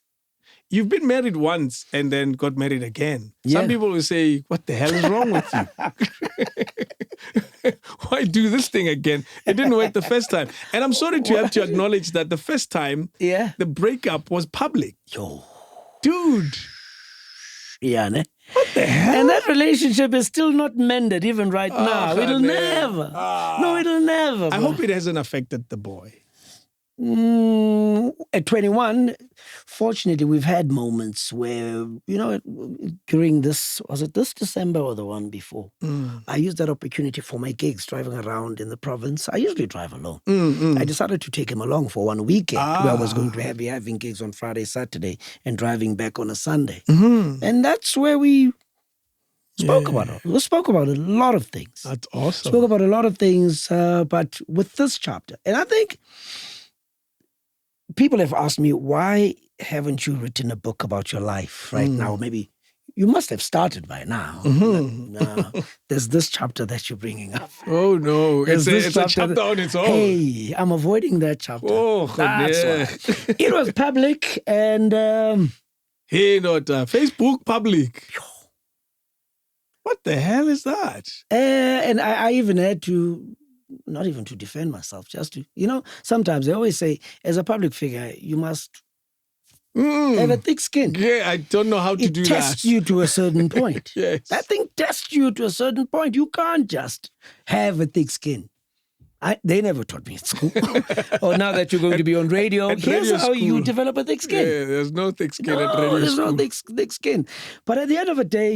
You've been married once and then got married again. Yeah. Some people will say, what the hell is wrong with you? Why do this thing again? It didn't work the first time. And I'm sorry to have to acknowledge that the first time, the breakup was public. Yo. Dude. Yeah, ne? What the hell? And that relationship is still not mended even right now. It'll never. No, it'll never. I hope it hasn't affected the boy. At 21, fortunately, we've had moments where, during this, was it this December or the one before? I used that opportunity for my gigs, driving around in the province. I usually drive alone. I decided to take him along for one weekend where I was going to be having gigs on Friday, Saturday, and driving back on a Sunday. And that's where we spoke about it. We spoke about a lot of things. That's awesome. Spoke about a lot of things, but with this chapter. And I think people have asked me, why haven't you written a book about your life right now? Maybe you must have started by now. No, there's this chapter that you're bringing up. Oh, no. It's a chapter on its own. Hey, I'm avoiding that chapter. Oh, that's why. It was public and... hey, not Facebook public. What the hell is that? And I even had to... not even to defend myself, just to, sometimes they always say, as a public figure, you must have a thick skin. Yeah, I don't know how to do that. It tests you to a certain point. Yes. That thing tests you to a certain point. You can't just have a thick skin. They never taught me at school. Or now that you're going to be on radio, here's how you develop a thick skin. Yeah, there's no thick skin at radio there's school. no thick skin. But at the end of the day,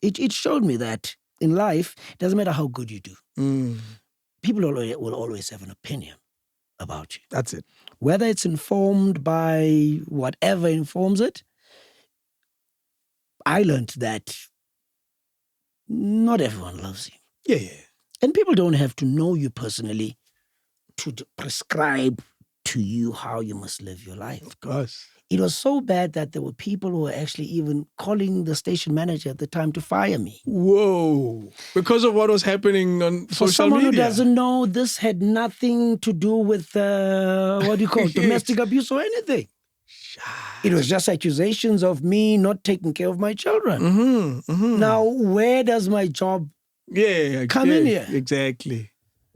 it showed me that in life, it doesn't matter how good you do. people will always have an opinion about you. That's it. Whether it's informed by whatever informs it, I learned that not everyone loves you. Yeah. And people don't have to know you personally to prescribe to you how you must live your life. Of course. It was so bad that there were people who were actually even calling the station manager at the time to fire me. Whoa. Because of what was happening on For social someone media. who doesn't know, this had nothing to do with, domestic abuse or anything. It was just accusations of me not taking care of my children. Now, where does my job come in here? Exactly.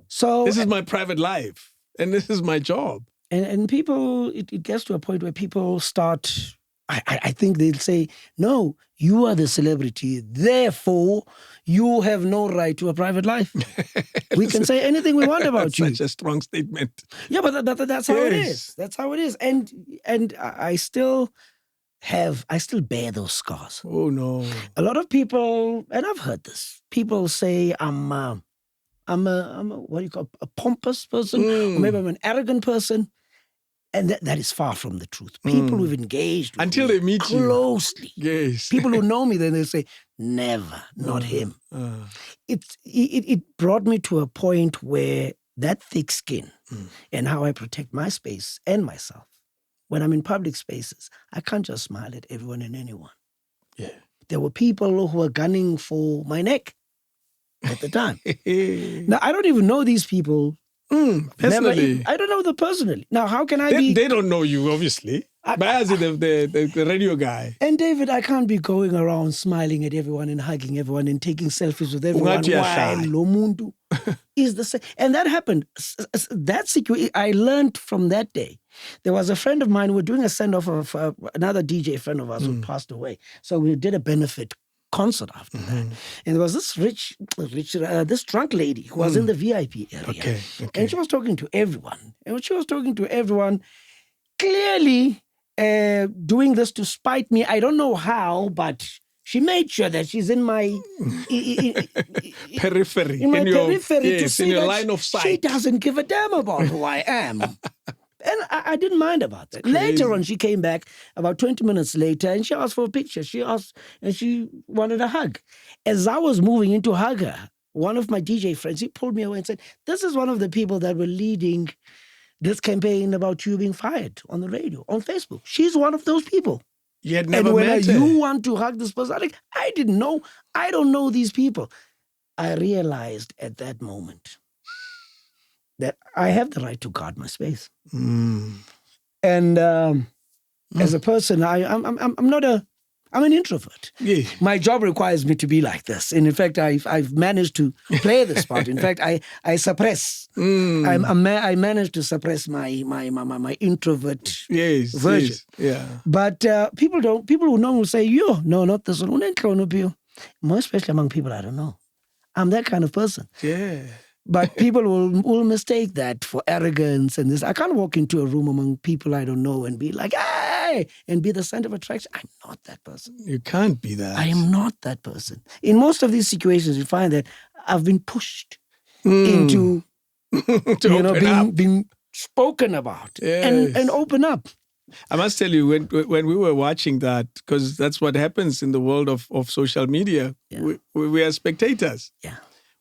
So this is my private life, and this is my job. And people, it gets to a point where people start, I think they'll say, no, you are the celebrity, therefore you have no right to a private life. We can say anything we want about you. Such a strong statement. Yeah, but that's how it is. That's how it is. And I still bear those scars. Oh, no. A lot of people, and I've heard this, people say I'm a what do you call a pompous person, or maybe I'm an arrogant person. And that is far from the truth. People who've engaged with until me they meet closely. you. Yes. People who know me, then they say, never, not him. It brought me to a point where that thick skin and how I protect my space and myself. When I'm in public spaces, I can't just smile at everyone and anyone. Yeah. There were people who were gunning for my neck at the time. Now, I don't even know these people. Personally. I don't know them personally. Now, how can I They don't know you, obviously. But as the radio guy. And David, I can't be going around smiling at everyone and hugging everyone and taking selfies with everyone while lo muntu is the same. And that happened. That situation, I learned from that day. There was a friend of mine, we were doing a send-off of another DJ friend of ours who passed away. So we did a benefit concert after that. And there was this drunk lady who was in the VIP area. Okay. And she was talking to everyone. And she was talking to everyone, clearly doing this to spite me. I don't know how, but she made sure that she's in my periphery. In my periphery to see in your that line of sight. She doesn't give a damn about who I am. And I didn't mind about that. Later on, she came back about 20 minutes later and she asked for a picture. She wanted a hug. As I was moving in to hug her, one of my DJ friends, he pulled me away and said, this is one of the people that were leading this campaign about you being fired on the radio, on Facebook. She's one of those people. You had never and when met her. you want to hug this person, I didn't know. I don't know these people. I realized at that moment that I have the right to guard my space. And as a person, I'm an introvert. Yeah. My job requires me to be like this. And in fact, I've managed to play this part. In fact, I suppress. I managed to suppress my introvert version. Yes. Yeah. But people who know will say, yo, no, not this one. More especially among people I don't know. I'm that kind of person. Yeah. But people will mistake that for arrogance and this. I can't walk into a room among people I don't know and be like, hey, and be the center of attraction. I'm not that person. You can't be that. I am not that person. In most of these situations, you find that I've been pushed into being spoken about and open up. I must tell you, when we were watching that, because that's what happens in the world of social media, we are spectators. Yeah.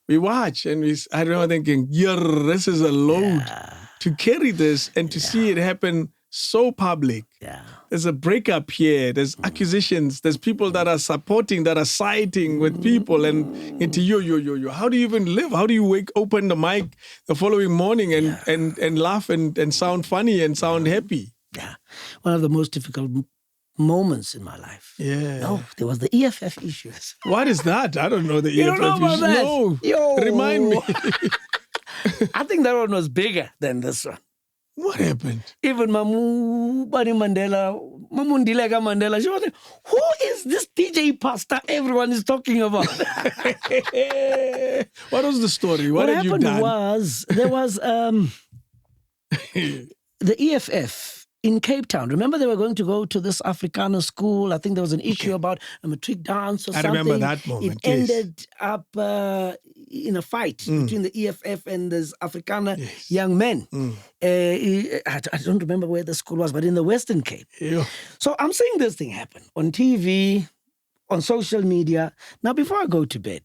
We watch and I remember thinking, this is a load to carry this and to see it happen so public. Yeah. There's a breakup here. There's accusations. There's people that are supporting, that are siding with people and into you. How do you even live? How do you open the mic the following morning and laugh and sound funny and sound happy? Yeah. One of the most difficult moments in my life. Yeah. No, there was the EFF issues. What is that? I don't know the EFF don't know about issues. that? No. Yo. Remind me. I think that one was bigger than this one. What happened? Even Mamu Bani Mandela, Mamundilega Mandela, she was like, who is this DJ pastor everyone is talking about? What was the story? What had you done? There was the EFF in Cape Town. Remember they were going to go to this Afrikaner school. I think there was an issue about a matric dance or something. I remember that moment. It ended up in a fight between the EFF and this Afrikaner young men. I don't remember where the school was, but in the Western Cape. Yeah. So I'm seeing this thing happen on TV, on social media. Now, before I go to bed,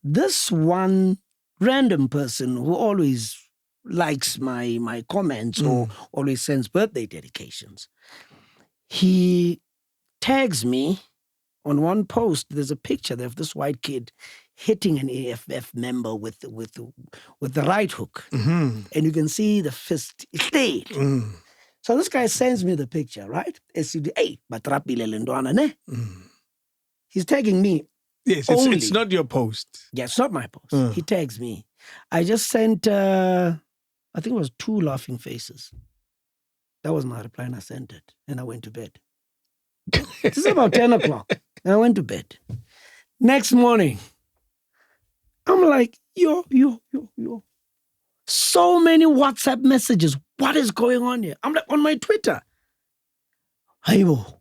this one random person who always likes my comments or always sends birthday dedications, he tags me on one post. There's a picture of this white kid hitting an EFF member with the right hook. And you can see the fist stayed. So this guy sends me the picture, right? Hey, batrapile lendwana ne? He's tagging me. Yes, it's not your post. Yeah, it's not my post. He tags me. I just sent, I think it was 2 laughing faces. That was my reply, and I sent it. And I went to bed. This is about 10 o'clock. And I went to bed. Next morning, I'm like, yo. So many WhatsApp messages. What is going on here? I'm like, on my Twitter. Haibo.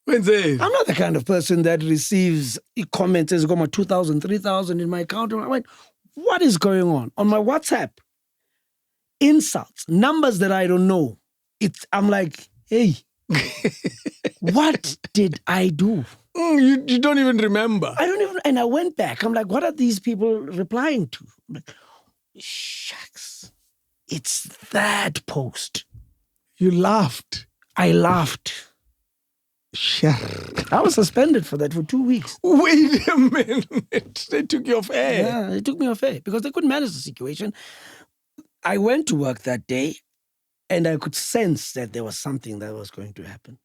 Wednesday. I'm not the kind of person that receives comments as got my 2,000, 3,000 in my account. I went, what is going on? On my WhatsApp, insults, numbers that I don't know. I'm like, hey, what did I do? You don't even remember. I don't even, and I went back. I'm like, what are these people replying to? I'm like, shucks, it's that post. You laughed. I laughed. Sure. I was suspended for that for 2 weeks. Wait a minute. They took you off air. Yeah, they took me off air because they couldn't manage the situation. I went to work that day and I could sense that there was something that was going to happen.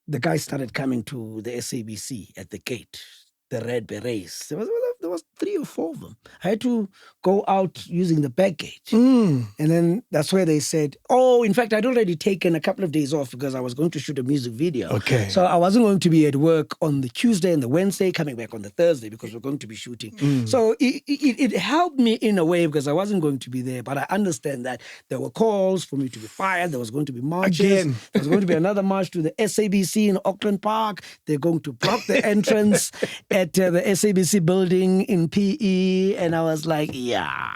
The guys started coming to the SABC at the gate, the Red Berets. There was 3 or 4 of them. I had to go out using the back gate. And then that's where they said, in fact, I'd already taken a couple of days off because I was going to shoot a music video. Okay. So I wasn't going to be at work on the Tuesday and the Wednesday, coming back on the Thursday because we're going to be shooting. So it helped me in a way because I wasn't going to be there. But I understand that there were calls for me to be fired. There was going to be marches. Again. There was going to be another march to the SABC in Auckland Park. They're going to block the entrance at the SABC building in PE, and I was like, yeah.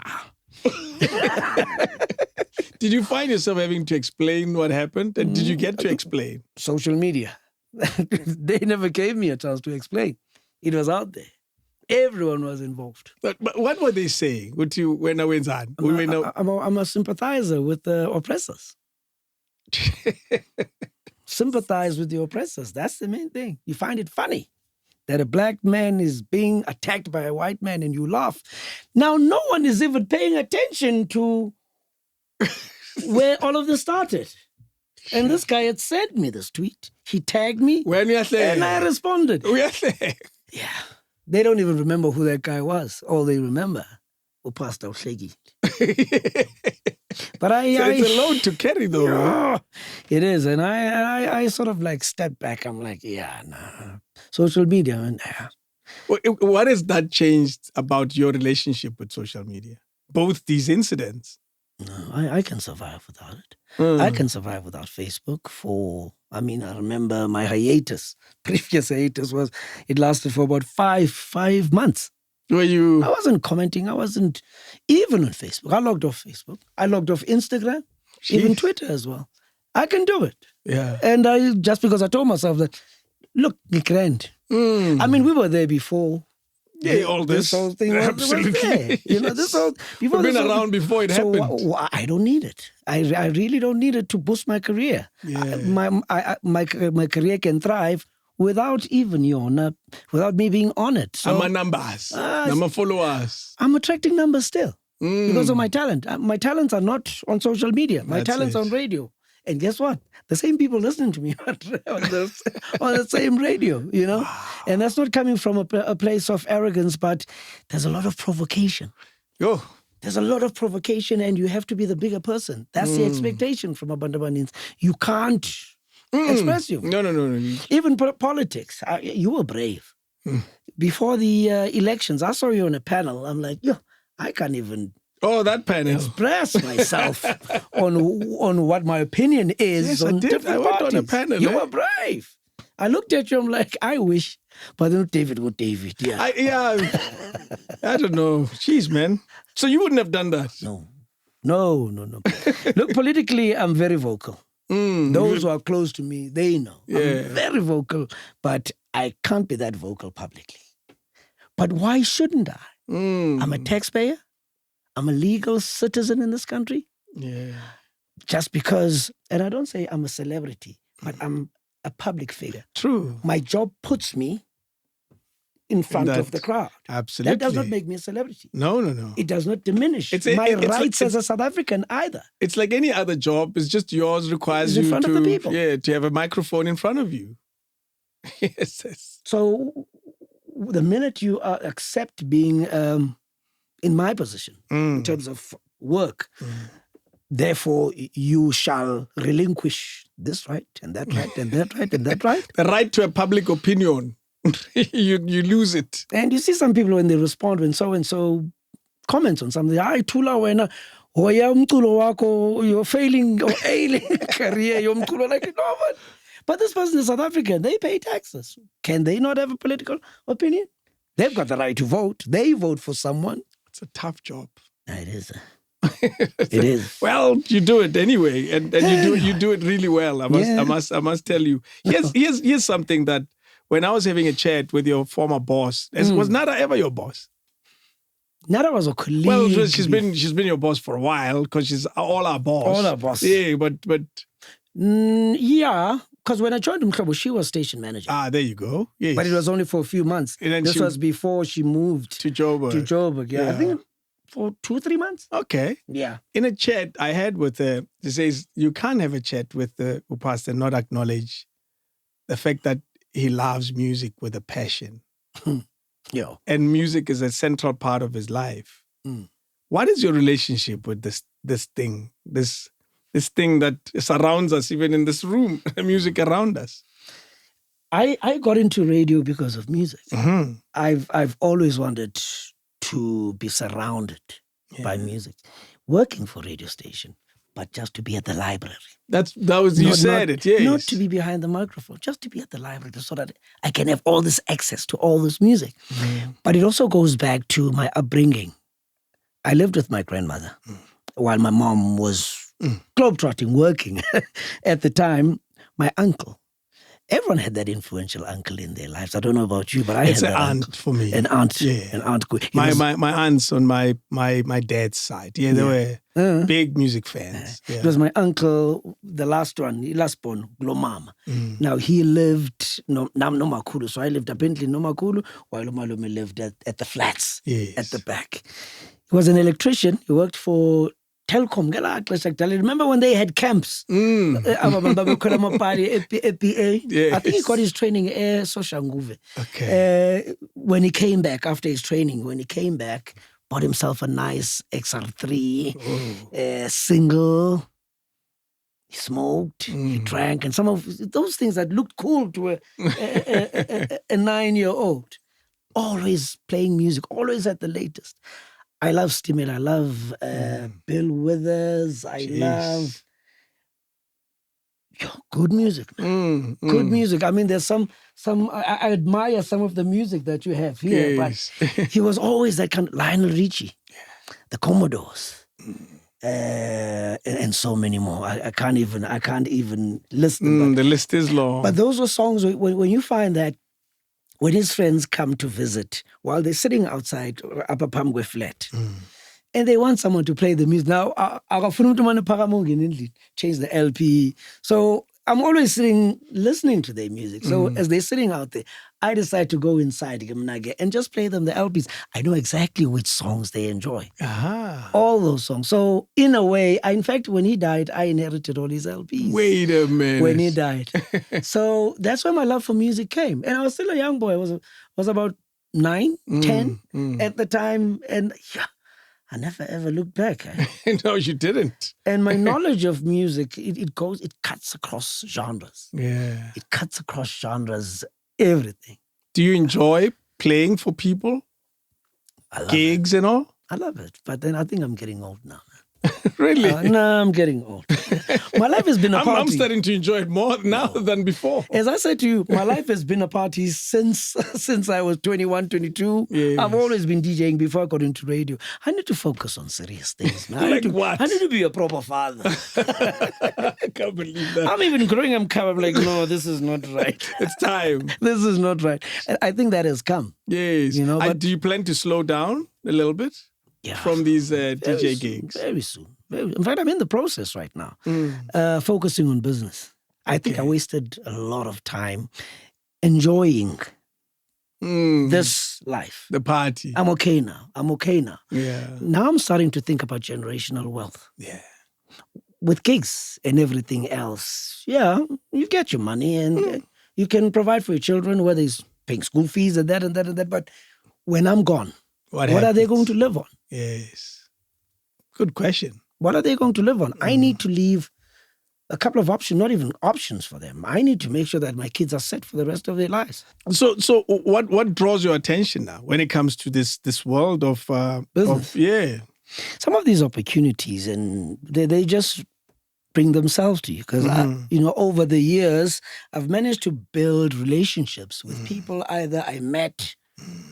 Did you find yourself having to explain what happened? And did you get to explain? Social media. They never gave me a chance to explain. It was out there. Everyone was involved. But what were they saying? I'm a sympathizer with the oppressors. Sympathize with the oppressors. That's the main thing. You find it funny that a black man is being attacked by a white man and you laugh. Now, no one is even paying attention to where all of this started. And this guy had sent me this tweet. He tagged me and I responded. Yeah. They don't even remember who that guy was. All they remember was Pastor Oshegi. But it's a load to carry, though. Yeah, it is. And I sort of like step back. I'm like, yeah, nah. Social media, man. What has that changed about your relationship with social media? Both these incidents. No, I can survive without it. I can survive without Facebook I remember my previous hiatus it lasted for about five months. Were you? I wasn't commenting. I wasn't even on Facebook. I logged off Facebook. I logged off Instagram, even Twitter as well. I can do it. Yeah. And just because I told myself that, look, Nikrand. We were there before. Yeah, all this whole thing was there. Yes. We've been around before it happened. I don't need it. I really don't need it to boost my career. Yeah. My career can thrive without even without me being on it. So, I'm numbers. I'm followers. I'm attracting numbers still because of my talent. My talents are not on social media. My talents are on radio. And guess what? The same people listening to me on the same radio, Wow. And that's not coming from a place of arrogance, but there's a lot of provocation. There's a lot of provocation, and you have to be the bigger person. That's the expectation from Abandabanins. You can't express you. No. Even politics. You were brave. Before the elections, I saw you on a panel. I'm like, I can't even Oh, that panel. express myself on what my opinion is Yes, I on did. different I went parties. on a panel, You eh? were brave. I looked at you, I'm like, I wish, but then David would David. Yeah. I don't know. Jeez, man. So you wouldn't have done that? No. Look, politically, I'm very vocal. Those who are close to me, they know. Yeah. I'm very vocal, but I can't be that vocal publicly. But why shouldn't I? I'm a taxpayer. I'm a legal citizen in this country. Yeah. Just because, and I don't say I'm a celebrity, but I'm a public figure. True. My job puts me in front of the crowd. Absolutely. That does not make me a celebrity. No. It does not diminish It's my like- rights as a South African either. It's like any other job. It's just yours requires It's in you front of the people. to have a microphone in front of you. Yes. So the minute you accept being in my position in terms of work, therefore you shall relinquish this right and that right and that right and that right. The right to a public opinion. you lose it. And you see some people when they respond, when so-and-so comments on something, "Ay, thula wena, hoya umculo wako, you're failing or ailing career, your umculo," like, no, but this person is South African, they pay taxes. Can they not have a political opinion? They've got the right to vote. They vote for someone. It's a tough job. It is. It is. Well, you do it anyway, and you do it really well. I must tell you. Here's something that when I was having a chat with your former boss, was Nada ever your boss? Nada was a colleague. Well, she's been your boss for a while because she's all our boss. All our boss. Yeah, but yeah, because when I joined Mkhobo, she was station manager. there you go. Yes. But it was only for a few months. And then this was before she moved to Joburg. Yeah. I think for 2-3 months. Okay. Yeah. In a chat I had with her, she says you can't have a chat with the pastor and not acknowledge the fact that he loves music with a passion. Yeah. And music is a central part of his life. What is your relationship with this thing that surrounds us, even in this room, the music around us? I got into radio because of music. Mm-hmm. I've always wanted to be surrounded by music. Working for radio station, but just to be at the library. You said it, yes. Not to be behind the microphone, just to be at the library so that I can have all this access to all this music. But it also goes back to my upbringing. I lived with my grandmother while my mom was globetrotting, working. At the time, my uncle. Everyone had that influential uncle in their lives. I don't know about you, but it's had an that aunt uncle. for me. An aunt. Yeah. An aunt. My aunts on my dad's side. Yeah, they were big music fans. Yeah. It was my uncle, the last born, Glomama. Now he lived Nomakulu, so I lived apparently in Nomakulu, while Umalume lived at the flats at the back. He was an electrician. He worked for Telkom. Remember when they had camps? Yes. I think he got his training at Soshanguve. Okay. When he came back, after his training, bought himself a nice XR3 single. He smoked, he drank, and some of those things that looked cool to a 9-year-old. Always playing music, always at the latest. I love Stimul. I love Bill Withers. I love good music. Good music. I mean, there's some. I admire some of the music that you have here, yes. but he was always that kind of Lionel Richie, the Commodores, and so many more. I can't even list them. The list is long. But those were songs when you find that. When his friends come to visit, while they're sitting outside Upper Pamgwe flat, and they want someone to play the music. Now, change the LP. So I'm always listening to their music. So as they're sitting out there, I decide to go inside and just play them the LPs. I know exactly which songs they enjoy. All those songs. So in a way, in fact, when he died, I inherited all his LPs. Wait a minute. When he died. So that's where my love for music came. And I was still a young boy. I was about 9, 10 at the time. And I never ever looked back. No, you didn't. And my knowledge of music, it cuts across genres. Yeah. It cuts across genres, everything. Do you enjoy playing for people? I love gigs and all? I love it. But then I think I'm getting old now. Really? No, I'm getting old. My life has been a party. I'm starting to enjoy it more now than before. As I said to you, my life has been a party since I was 21, 22. Yes. I've always been DJing before I got into radio. I need to focus on serious things, man. What? I need to be a proper father. I can't believe that. I'm even growing up, I'm like, no, this is not right. It's time. This is not right. And I think that has come. Yes. You know, but do you plan to slow down a little bit from these DJ gigs? Very soon. In fact, I'm in the process right now, focusing on business. I think I wasted a lot of time enjoying this life. The party. I'm okay now. Yeah. Now I'm starting to think about generational wealth. Yeah. With gigs and everything else, you get your money and you can provide for your children, whether it's paying school fees and that and that and that. But when I'm gone, what are they going to live on? Yes. Good question. What are they going to live on? I need to leave a couple of options, not even options for them. I need to make sure that my kids are set for the rest of their lives. So what draws your attention now when it comes to this world of business? Some of these opportunities, and they just bring themselves to you because over the years I've managed to build relationships with people either I met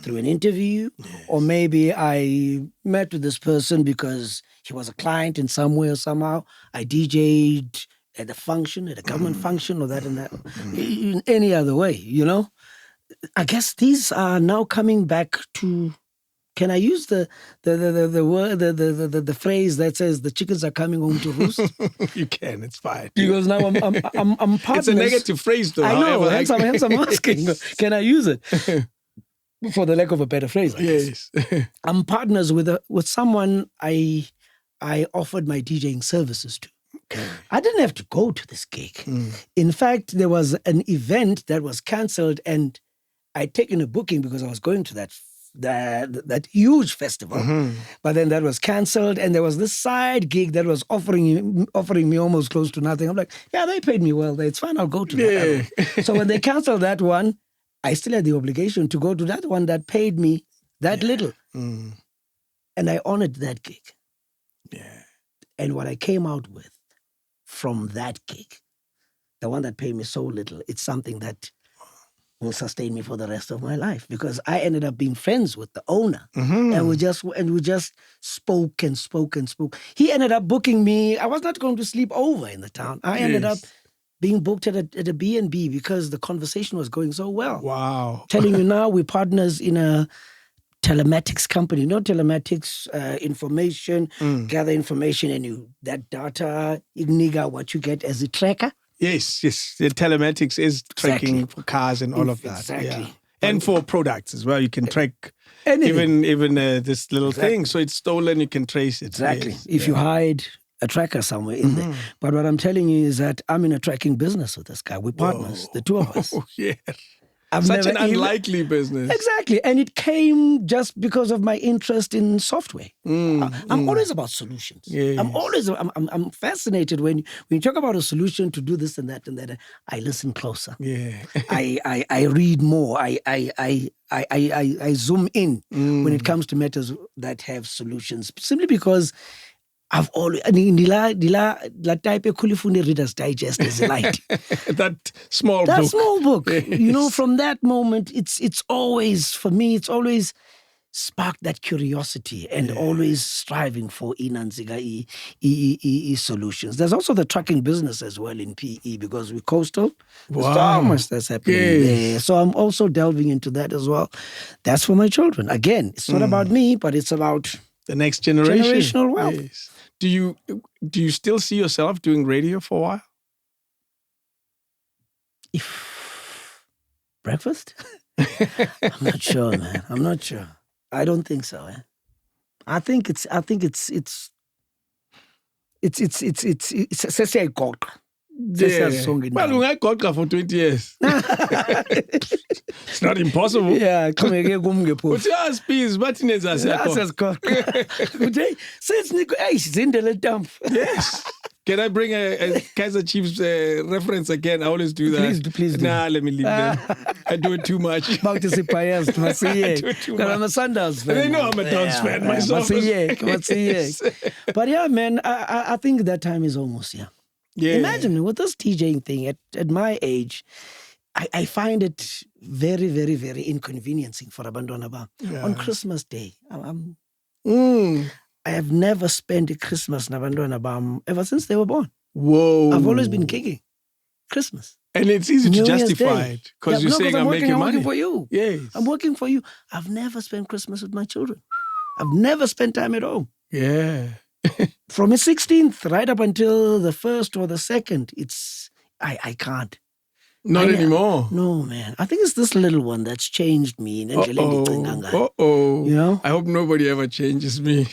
through an interview, or maybe I met with this person because he was a client in some way or somehow. I DJ'd at a function, at a government function, or that and that, in any other way, I guess these are now coming back to. Can I use the word, the phrase that says the chickens are coming home to roost? You can. It's fine. Because now I'm partners. It's a negative phrase, though. I know. Hence I'm asking. Can I use it? For the lack of a better phrase, I guess. Yes. I'm partners with someone I offered my DJing services to. Okay. I didn't have to go to this gig. In fact, there was an event that was cancelled, and I'd taken a booking because I was going to that huge festival. But then that was cancelled, and there was this side gig that was offering me almost close to nothing. I'm like, yeah, they paid me well. It's fine. I'll go to that. So when they cancelled that one, I still had the obligation to go to that one that paid me that little. And I honored that gig. Yeah. And what I came out with from that gig, the one that paid me so little, it's something that will sustain me for the rest of my life, because I ended up being friends with the owner. And we just spoke and spoke and spoke. He ended up booking me. I was not going to sleep over in the town. I ended up being booked at a B&B because the conversation was going so well. Wow. Telling you now, we're partners in a telematics company. No telematics, information, gather information, and that data, igniga, what you get as a tracker. Yes. The telematics is tracking for cars and all of that. Exactly. Yeah. And for products as well. You can track even this little thing. So it's stolen, you can trace it. Exactly. Yes. If you hide a tracker somewhere in there. But what I'm telling you is that I'm in a tracking business with this guy. We're partners, the two of us. Oh, yeah. Such an unlikely business. Exactly. And it came just because of my interest in software. I'm always about solutions. Yes. I'm fascinated when you talk about a solution to do this and that and that. I listen closer. Yeah. I read more. I zoom in when it comes to matters that have solutions. Simply because I've always la type of Reader's Digest is light. That small book. Yes. From that moment, it's always, for me, it's always sparked that curiosity and always striving for inanziga solutions. There's also the trucking business as well in PE because we're coastal. There's so much that's happening there. So I'm also delving into that as well. That's for my children. Again, it's not about me, but it's about the next generation. Generational wealth. Yes. Do you still see yourself doing radio for a while? Breakfast? I'm not sure, man. I'm not sure. I don't think so. I think it's well, ungayigoqa for 20 years. It's not impossible. Yeah, uthi aspies bathi nenza yes. Can I bring a Kaiser Chiefs reference again? I always do that. Please do. Nah, let me leave them. I do it too much. I do it too much. I'm a Sundowns fan. They know I'm a Dons fan myself. Yes. But yeah, man, I think that time is almost here. Yeah. Imagine with this DJing thing at my age, I find it very, very, very inconveniencing for Abandona Bar. Yeah. On Christmas Day, I have never spent a Christmas in Abandona Bar ever since they were born. Whoa. I've always been gigging Christmas. And it's easy to justify it because you're saying I'm making money. I'm working for you. Yes. I'm working for you. I've never spent Christmas with my children. I've never spent time at home. Yeah. From the 16th right up until the 1st or the 2nd, I can't. Not anymore. No, man. I think it's this little one that's changed me. Uh-oh. You know? I hope nobody ever changes me.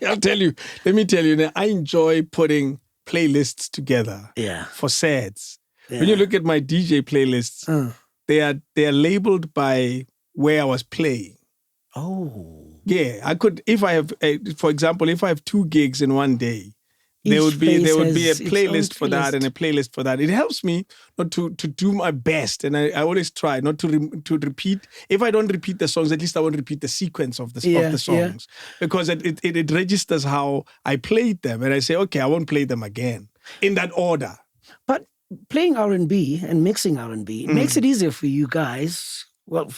I'll tell you. Let me tell you. I enjoy putting playlists together for sets. Yeah. When you look at my DJ playlists, they are labeled by where I was playing. Oh. Yeah. I could, if I have, for example, if I have 2 gigs in one day, there would be a playlist for that and a playlist for that. It helps me not to do my best, and I always try not to repeat. If I don't repeat the songs, at least I won't repeat the sequence of the songs because it registers how I played them, and I say, okay, I won't play them again in that order. But playing R&B and mixing R&B makes it easier for you guys. Well,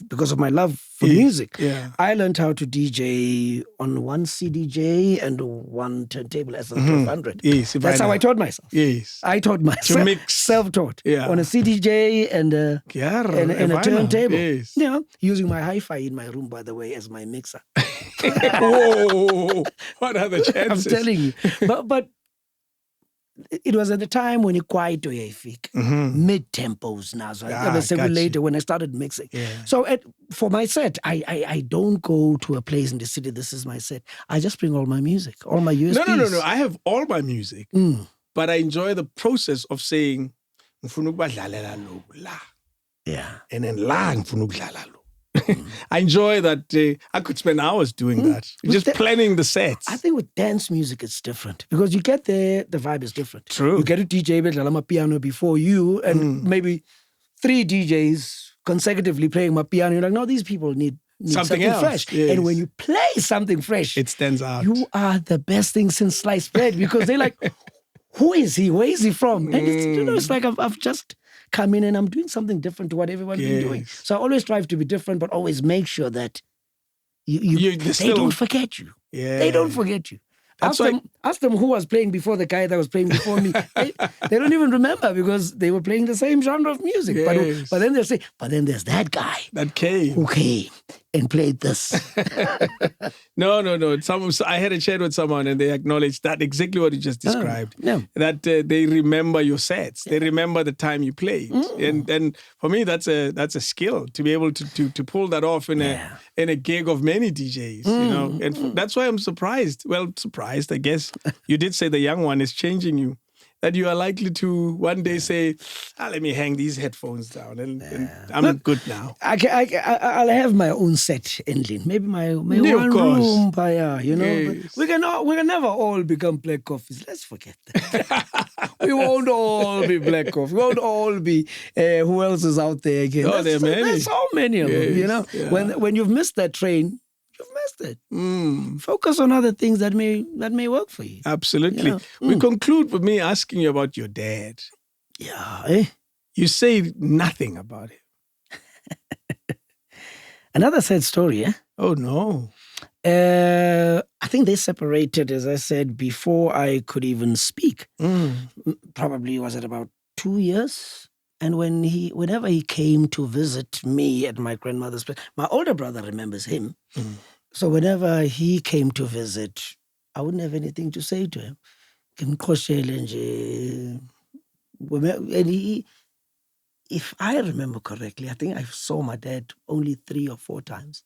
because of my love for music, I learned how to DJ on one CDJ and one turntable as a 1200. Yes, that's how I taught myself. Yes, I taught myself. To mix, self-taught on a CDJ and a turntable. Yes. You know, using my hi-fi in my room, by the way, as my mixer. Whoa! What are the chances? I'm telling you, but. It was at the time when quiet mid-tempos now. So I was later when I started mixing. Yeah. So for my set, I don't go to a place in the city. This is my set. I just bring all my music, all my USBs. No. I have all my music, but I enjoy the process of saying, yeah, and then I enjoy that. I could spend hours doing that, just planning the sets. I think with dance music, it's different because you get there, the vibe is different. True. You get a DJ with piano before you, and maybe 3 DJs consecutively playing my piano. You're like, no, these people need something fresh. Yes. And when you play something fresh, it stands out. You are the best thing since sliced bread because they're like, who is he? Where is he from? And it's like I've just come in and I'm doing something different to what everyone's been doing. So I always strive to be different, but always make sure that they don't forget you. Yeah. They don't forget you. Ask them who was playing before the guy that was playing before me. They don't even remember because they were playing the same genre of music. Yes. But then they'll say, but then there's that guy. That came. Who came and played this. No. I had a chat with someone and they acknowledged that exactly what you just described. That they remember your sets. They remember the time you played. And for me, that's a skill to be able to pull that off in a gig of many DJs. You know, and that's why I'm surprised. Well, surprised, I guess. You did say the young one is changing you. That you are likely to one day say, let me hang these headphones down and I'm good now. I'll have my own set, Endlin. Maybe my own room, you know. Yes. We can never all become Black Coffees. Let's forget that. We won't all be Black Coffee. We won't all be who else is out there again. Oh, there are many. There's so many of them, you know. Yeah. When you've missed that train, you've missed it. Focus on other things that may work for you. Absolutely. You know? We conclude with me asking you about your dad. Yeah. You say nothing about him. Another sad story, eh? Oh, no. I think they separated, as I said, before I could even speak. Probably was it about 2 years? And whenever he came to visit me at my grandmother's place, my older brother remembers him. So whenever he came to visit, I wouldn't have anything to say to him. And if I remember correctly, I think I saw my dad only 3 or 4 times.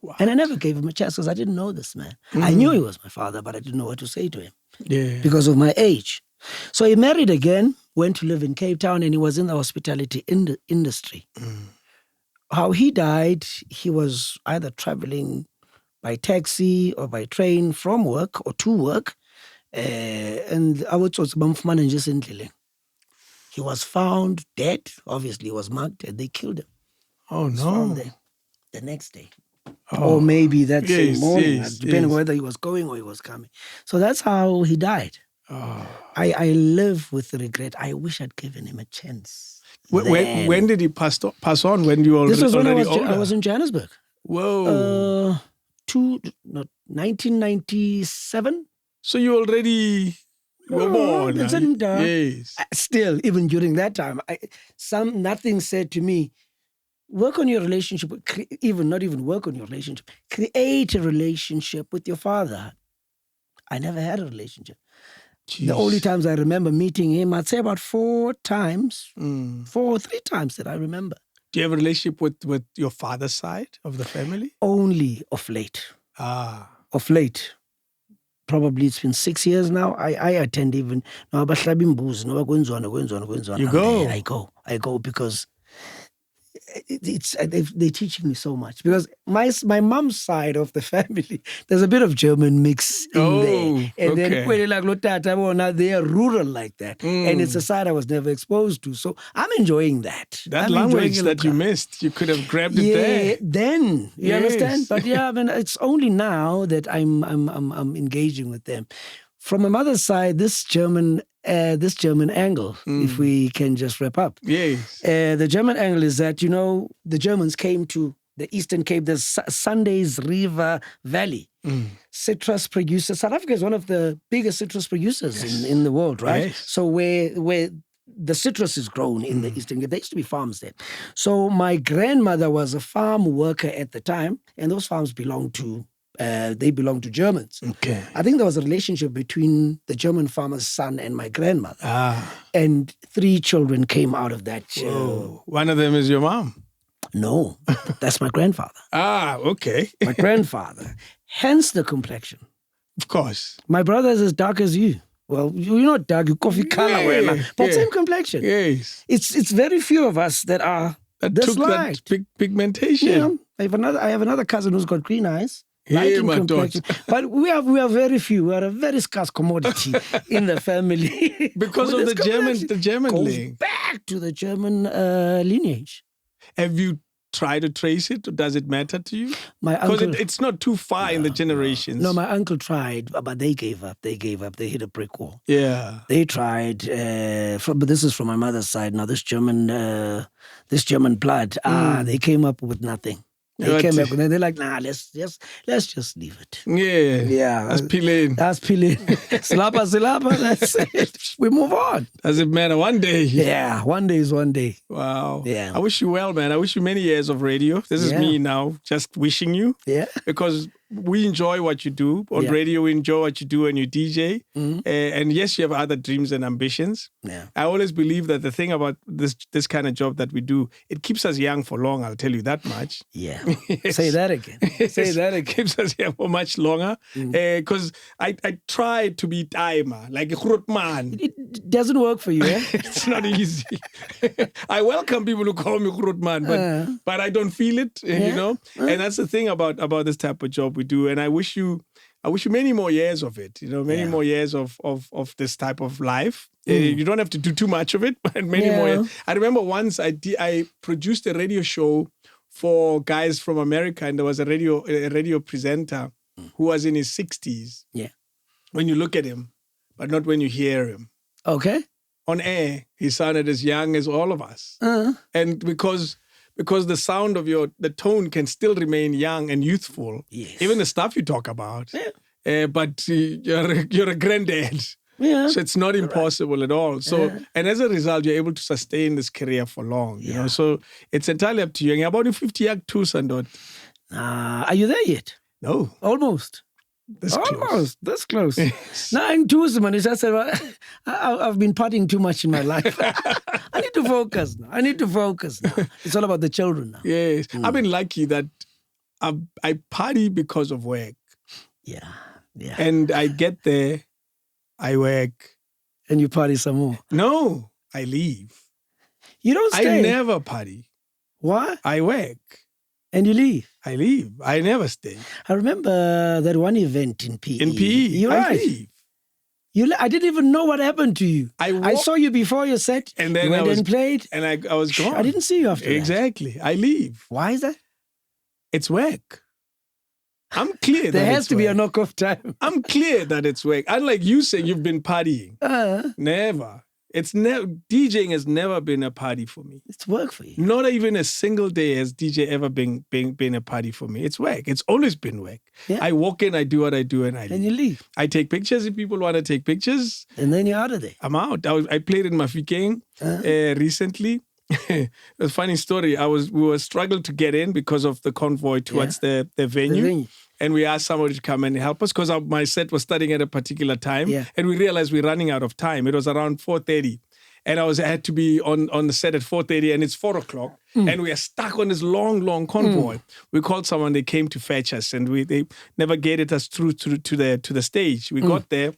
Wow. And I never gave him a chance because I didn't know this man. I knew he was my father, but I didn't know what to say to him because of my age. So he married again, went to live in Cape Town, and he was in the hospitality industry. How he died, he was either traveling by taxi or by train from work or to work, And I was just in he was found dead. Obviously, he was mugged, and they killed him. Oh, He was found no. there the next day. Oh. Or maybe that same Yes, morning, yes, depending yes. whether he was going or he was coming. So that's how he died. Oh. I live with regret. I wish I'd given him a chance. When did he pass on? When you were This was when already older? I was in Johannesburg. Whoa. 1997. So you already were born. Yes. Still, even during that time, nothing said to me, work on your relationship, not even work on your relationship, create a relationship with your father. I never had a relationship. Jeez. The only times I remember meeting him, I'd say about 4 times, 3 times that I remember. Do you have a relationship with your father's side of the family? Only of late. Of late. Probably it's been 6 years now. I attend even. You go? I go because they're teaching me so much. Because my mom's side of the family, there's a bit of German mix in there. And then they are rural like that. And it's a side I was never exposed to. So I'm enjoying that. That language that you missed, you could have grabbed it there. Then, you understand? But it's only now that I'm engaging with them. From my mother's side, this German angle, if we can just wrap up. Yes. The German angle is that, the Germans came to the Eastern Cape, the Sundays River Valley. Citrus producers. South Africa is one of the biggest citrus producers in the world, right? Yes. So where the citrus is grown in the Eastern Cape, there used to be farms there. So my grandmother was a farm worker at the time, and those farms belonged to Germans. Okay. I think there was a relationship between the German farmer's son and my grandmother. And 3 children came out of that. One of them is your mom? No, that's my grandfather. Okay. My grandfather. Hence the complexion. Of course. My brother is as dark as you. Well, you're not dark, you're coffee color, but same complexion. Yes. It's very few of us that are this light. That pigmentation. I have another cousin who's got green eyes. Complexion. But we are very few. We are a very scarce commodity in the family. Because of the German goes link. Back to the German lineage. Have you tried to trace it, or does it matter to you? Because it's not too far in the generations. No, my uncle tried, but they gave up. They hit a brick wall. Yeah. They tried, but this is from my mother's side. Now, this German blood, they came up with nothing. They came back and they're like, nah, let's just leave it. Yeah. That's peeling. Silapa, that's it. We move on. Does it matter? One day. Yeah, one day is one day. Wow. Yeah. I wish you well, man. I wish you many years of radio. This is me now, just wishing you. Yeah. Because we enjoy what you do. On radio, we enjoy what you do and you DJ. And yes, you have other dreams and ambitions. Yeah. I always believe that the thing about this kind of job that we do, it keeps us young for long, I'll tell you that much. Yeah. Yes. Say that again. It keeps us young for much longer. Because I try to be timer, like a Grootman. It doesn't work for you, eh? It's not easy. I welcome people who call me Grootman, but I don't feel it, you know? And that's the thing about this type of job we do. And I wish you many more years of it, many more years of this type of life. You don't have to do too much of it, but many more years. I remember once I produced a radio show for guys from America, and there was a radio presenter who was in his 60s. Yeah. When you look at him, but not when you hear him. Okay. On air, he sounded as young as all of us. And because the sound of the tone can still remain young and youthful. Yes. Even the stuff you talk about. Yeah. But you're a granddad. Yeah. So it's not impossible at all. So, and as a result, you're able to sustain this career for long, you know. So it's entirely up to you. And you're about 50 years too, Sandot. Are you there yet? No. Almost. This close. Now in tourism, I said, I've been partying too much in my life. I need to focus now. It's all about the children now. Yes. I've been lucky that I party because of work. Yeah. And I get there, I work. And you party some more? No, I leave. You don't stay? I never party. What? I work. And you leave? I leave. I never stay. I remember that one event in PE. In PE, You're right. I leave. I didn't even know what happened to you. I saw you before your set, and then you went and played. And I was gone. I didn't see you after that. Exactly. I leave. Why is that? It's work. I'm clear there that has it's to be work. a knock-off time. I'm clear that it's work. Unlike you saying you've been partying. Never. It's never. DJing has never been a party for me. It's work for you. Not even a single day has DJ ever been a party for me. It's work. It's always been work. Yeah. I walk in, I do what I do, and I leave. And you leave. I take pictures if people want to take pictures. And then you're out of there. I'm out. I played in Mafikeng recently. It was a funny story. We were struggling to get in because of the convoy towards the venue. And we asked somebody to come and help us because my set was starting at a particular time. Yeah. And we realized we're running out of time. It was around 4:30. And I had to be on the set at 4:30 and it's 4 o'clock. And we are stuck on this long convoy. We called someone, they came to fetch us and they navigated us through to the stage. We got there.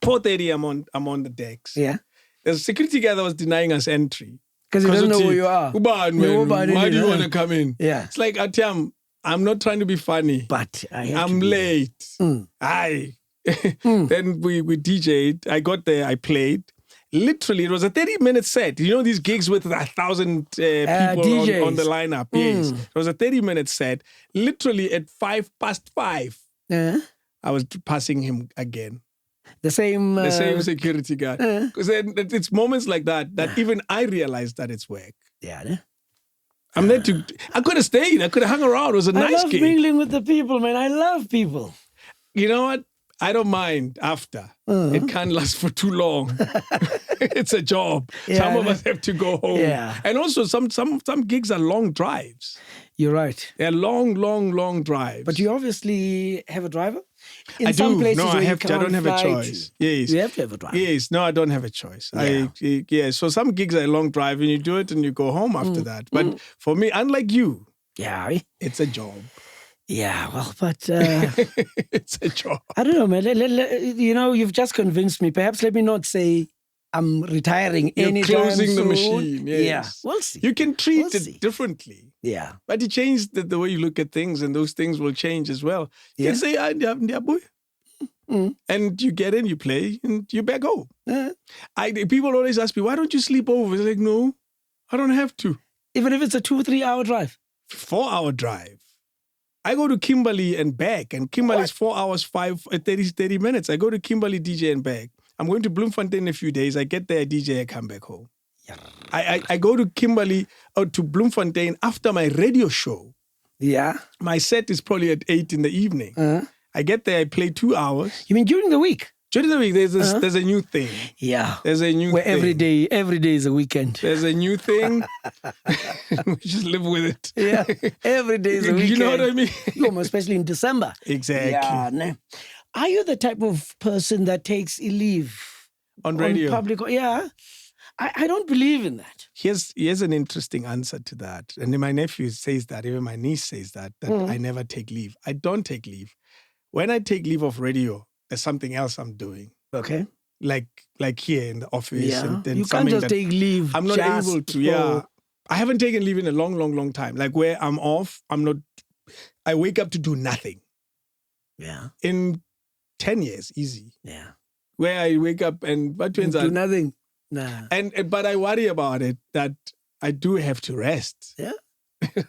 4:30, I'm on the decks. Yeah. There's a security guy that was denying us entry. Because he doesn't know who you are. Why do you want to come in? Yeah. It's like, Atiam, I'm not trying to be funny. But I'm late. Aye. Then we DJ'd. I got there, I played. Literally, it was a 30-minute set. You know these gigs with 1,000 people on the lineup? Yes. It was a 30-minute set. Literally at 5:05, I was passing him again. The same security guard. Because it's moments like that even I realized that it's work. Yeah. I'm there to. I could have stayed. I could have hung around. It was a nice gig. I love mingling with the people, man. I love people. You know what? I don't mind after. It can't last for too long. It's a job. Yeah, some of us have to go home. Yeah. And also some gigs are long drives. You're right. They're long drives. But you obviously have a driver? I some do. places No, where I don't have a choice. Yes. You have to have a driver. Yes. No, I don't have a choice. Yeah. So some gigs are a long drive and you do it and you go home after that. But for me, unlike you, it's a job. Yeah, well, but... it's a job. I don't know, man. You know, you've just convinced me. Perhaps let me not say I'm retiring anytime soon. You're closing the machine, yes. Yeah, we'll see. You can treat it differently. Yeah. But you change the way you look at things and those things will change as well. You can say, boy. And you get in, you play, and you back home. People always ask me, why don't you sleep over? It's like, no, I don't have to. Even if it's a 2 or 3 hour drive? 4-hour drive. I go to Kimberley and back, and Kimberley is 4 hours, 30 minutes. I go to Kimberley, DJ and back. I'm going to Bloemfontein in a few days. I get there, DJ, I come back home. Yeah. I go to Kimberley or to Bloemfontein after my radio show. Yeah. My set is probably at 8 in the evening. I get there, I play 2 hours. You mean during the week? During the week, there's a new thing. Yeah. There's a new where thing. Every day is a weekend. There's a new thing. We just live with it. Yeah. Every day is a weekend. You know what I mean? Especially in December. Exactly. Yeah. Nah. Are you the type of person that takes a leave on radio? Public? Yeah. I don't believe in that. Here's an interesting answer to that. And my nephew says that, even my niece says that I never take leave. I don't take leave. When I take leave of radio, there's something else I'm doing. Okay. Like here in the office. Yeah. And you can't just take leave. I'm not able to. Yeah. I haven't taken leave in a long time. Like where I'm off, I wake up to do nothing. Yeah. In 10 years, easy. Yeah. Where I wake up and what turns out. Do nothing. Nah. But I worry about it that I do have to rest. Yeah.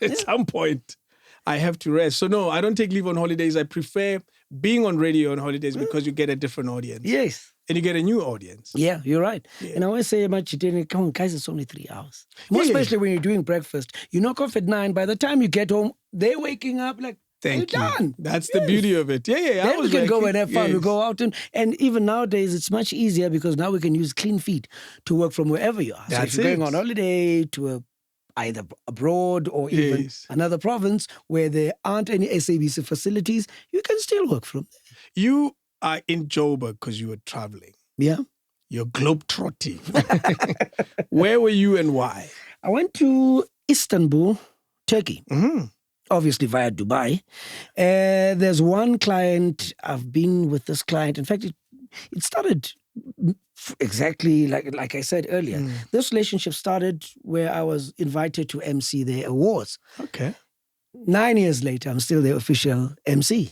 At some point, I have to rest. So no, I don't take leave on holidays. I prefer being on radio on holidays because you get a different audience. Yes. And you get a new audience. Yeah, you're right. Yeah. And I always say, come on, guys, it's only 3 hours. More especially when you're doing breakfast. You knock off at 9. By the time you get home, they're waking up like, Thank you. Done. That's the beauty of it. Yeah. Then we can go and have fun. Yes. We go out and even nowadays it's much easier because now we can use clean feet to work from wherever you are. So if you're going on holiday to either abroad or even another province where there aren't any SABC facilities, you can still work from there. You are in Joburg because you were traveling. Yeah. You're globetrotting. Where were you and why? I went to Istanbul, Turkey. Mm-hmm. Obviously via Dubai. There's one client, I've been with this client. In fact, it started exactly like I said earlier. This relationship started where I was invited to MC their awards. Okay. 9 years later, I'm still their official MC.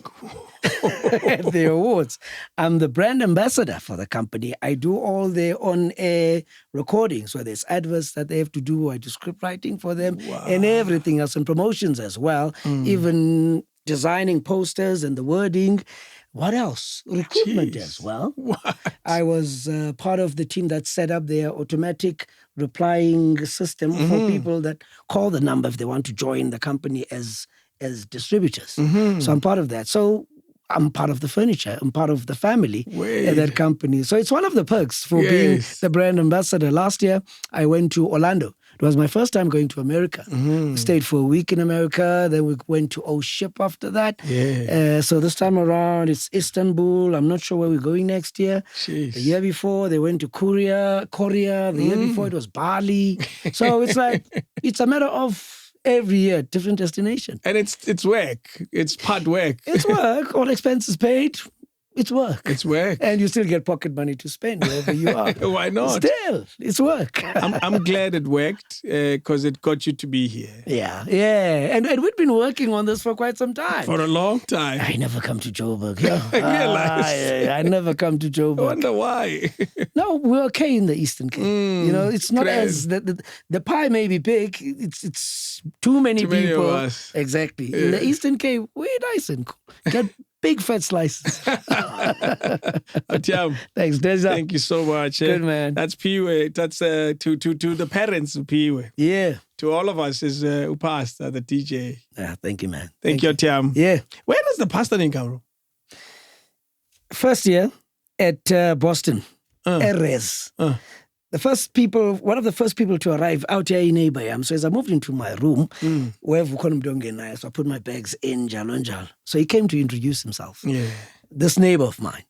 at the awards. I'm the brand ambassador for the company. I do all their on-air recordings, where there's adverts that they have to do. I do script writing for them and everything else, and promotions as well, even designing posters and the wording. What else? Recruitment as well. What? I was part of the team that set up their automatic replying system for people that call the number if they want to join the company as distributors. So I'm part of that. So I'm part of the furniture. I'm part of the family at that company. So it's one of the perks for being the brand ambassador. Last year, I went to Orlando. It was my first time going to America. We stayed for a week in America. Then we went to Ship after that. So this time around, it's Istanbul. I'm not sure where we're going next year. Jeez. The year before, they went to Korea. The year before, it was Bali. So it's like, it's a matter of every year, different destination. And it's work. It's part work. It's work. All expenses paid. It's work. It's work. And you still get pocket money to spend wherever you are. Why not? Still, it's work. I'm glad it worked because it got you to be here. Yeah. And we've been working on this for quite some time. For a long time. I never come to Joburg. I realize. I never come to I Joburg. wonder why. No, we're okay in the Eastern Cape. It's not Grand. as the pie may be big. It's too many Too many people. of us. Exactly. In the Eastern Cape, we're nice and cool. Get big fat slices. Atiam, Thanks, Deza. thank you so much. Good man. That's Piwe. That's to the parents of Piwe. Yeah. To all of us is Upasta, the DJ. Yeah. Thank you, man. Thank you, Atiam. Yeah. Where does the pasta name come from? First year at Boston, Erez. One of the first people to arrive out here in Abraham. So as I moved into my room, where so I put my bags in Jalonjal. So he came to introduce himself. Yeah. This neighbor of mine.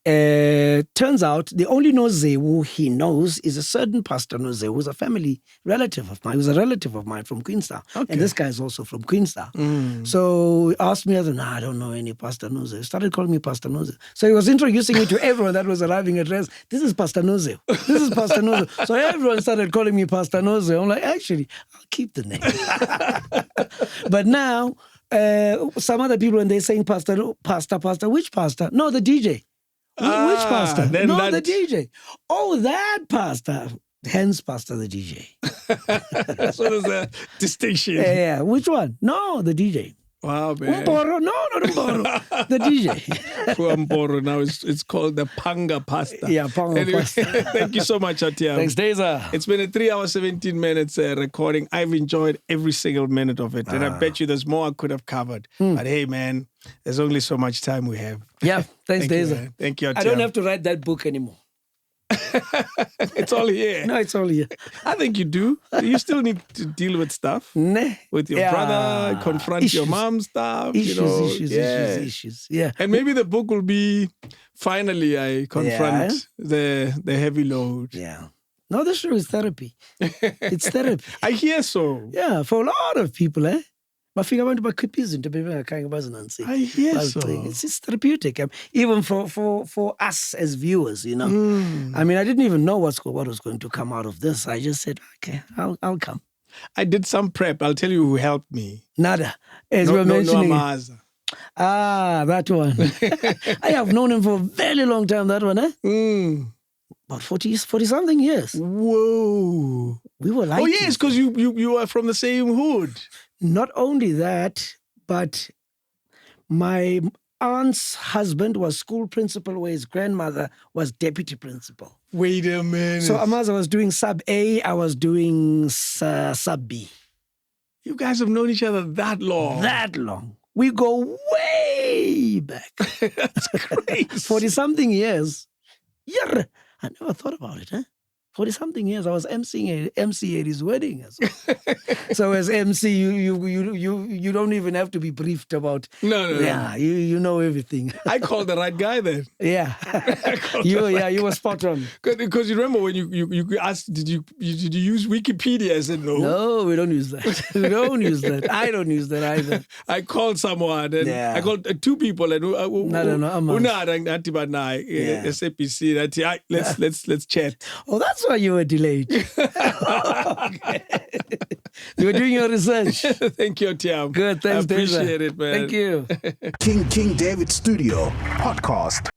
Turns out the only Nozewu he knows is a certain Pastor Nozewu, who's a family relative of mine. He was a relative of mine from Queenstown. Okay. And this guy is also from Queenstown. So he asked me, I don't know any Pastor Nozewu. He started calling me Pastor Nozewu. So he was introducing me to everyone that was arriving at rest. This is Pastor Nozewu. This is Pastor Nozewu. So everyone started calling me Pastor Nozewu. I'm like, actually, I'll keep the name. But now, some other people, when they're saying pastor, which pastor? No, the DJ. Which pastor? No, the DJ. Oh, that pastor. Hence, pastor, the DJ. So there's a distinction. Yeah. Which one? No, the DJ. Wow, man. Umboro. No, not Umboro. The DJ. Umboro. Now it's called the Panga Pasta. Yeah, Panga Pasta. Thank you so much, Atiam. Thanks, Deza. It's been a 3 hour, 17 minutes recording. I've enjoyed every single minute of it. And I bet you there's more I could have covered. But hey, man, there's only so much time we have. Yeah, thanks, Deza. You, thank you, Atiam. I don't have to write that book anymore. It's all here. No, it's all here. I think you do. You still need to deal with stuff. With your brother, confront your mom's stuff. Issues. Yeah. And maybe the book will be, finally, I confront the heavy load. Yeah. No, this show is therapy. It's therapy. I hear so. Yeah, for a lot of people, eh? I hear so. It's just therapeutic. Even for us as viewers, I mean, I didn't even know what was going to come out of this. I just said, okay, I'll come. I did some prep. I'll tell you who helped me. Nada. As we're mentioning. That one. I have known him for a very long time, that one, eh? About 40-something years. Whoa. We were like... Oh, yes, because you are from the same hood. Not only that, but my aunt's husband was school principal where his grandmother was deputy principal. Wait a minute. So Amaza was doing sub A, I was doing sub B. You guys have known each other that long? That long. We go way back. That's crazy. 40-something years. Yeah. I never thought about it, huh? 40-something years, I was MC at his wedding. So as MC, you don't even have to be briefed about. No. Yeah, you know everything. I called the right guy then. Yeah, you were spot on. Because you remember when you asked, did you use Wikipedia? I said no. No, we don't use that. We don't use that. I don't use that either. I called someone and I called two people and let's chat. Oh, that's why you were delayed. You were doing your research. Thank you, Tiam. Good, thanks, I appreciate Deza. it, man. Thank you. King David Studio Podcast.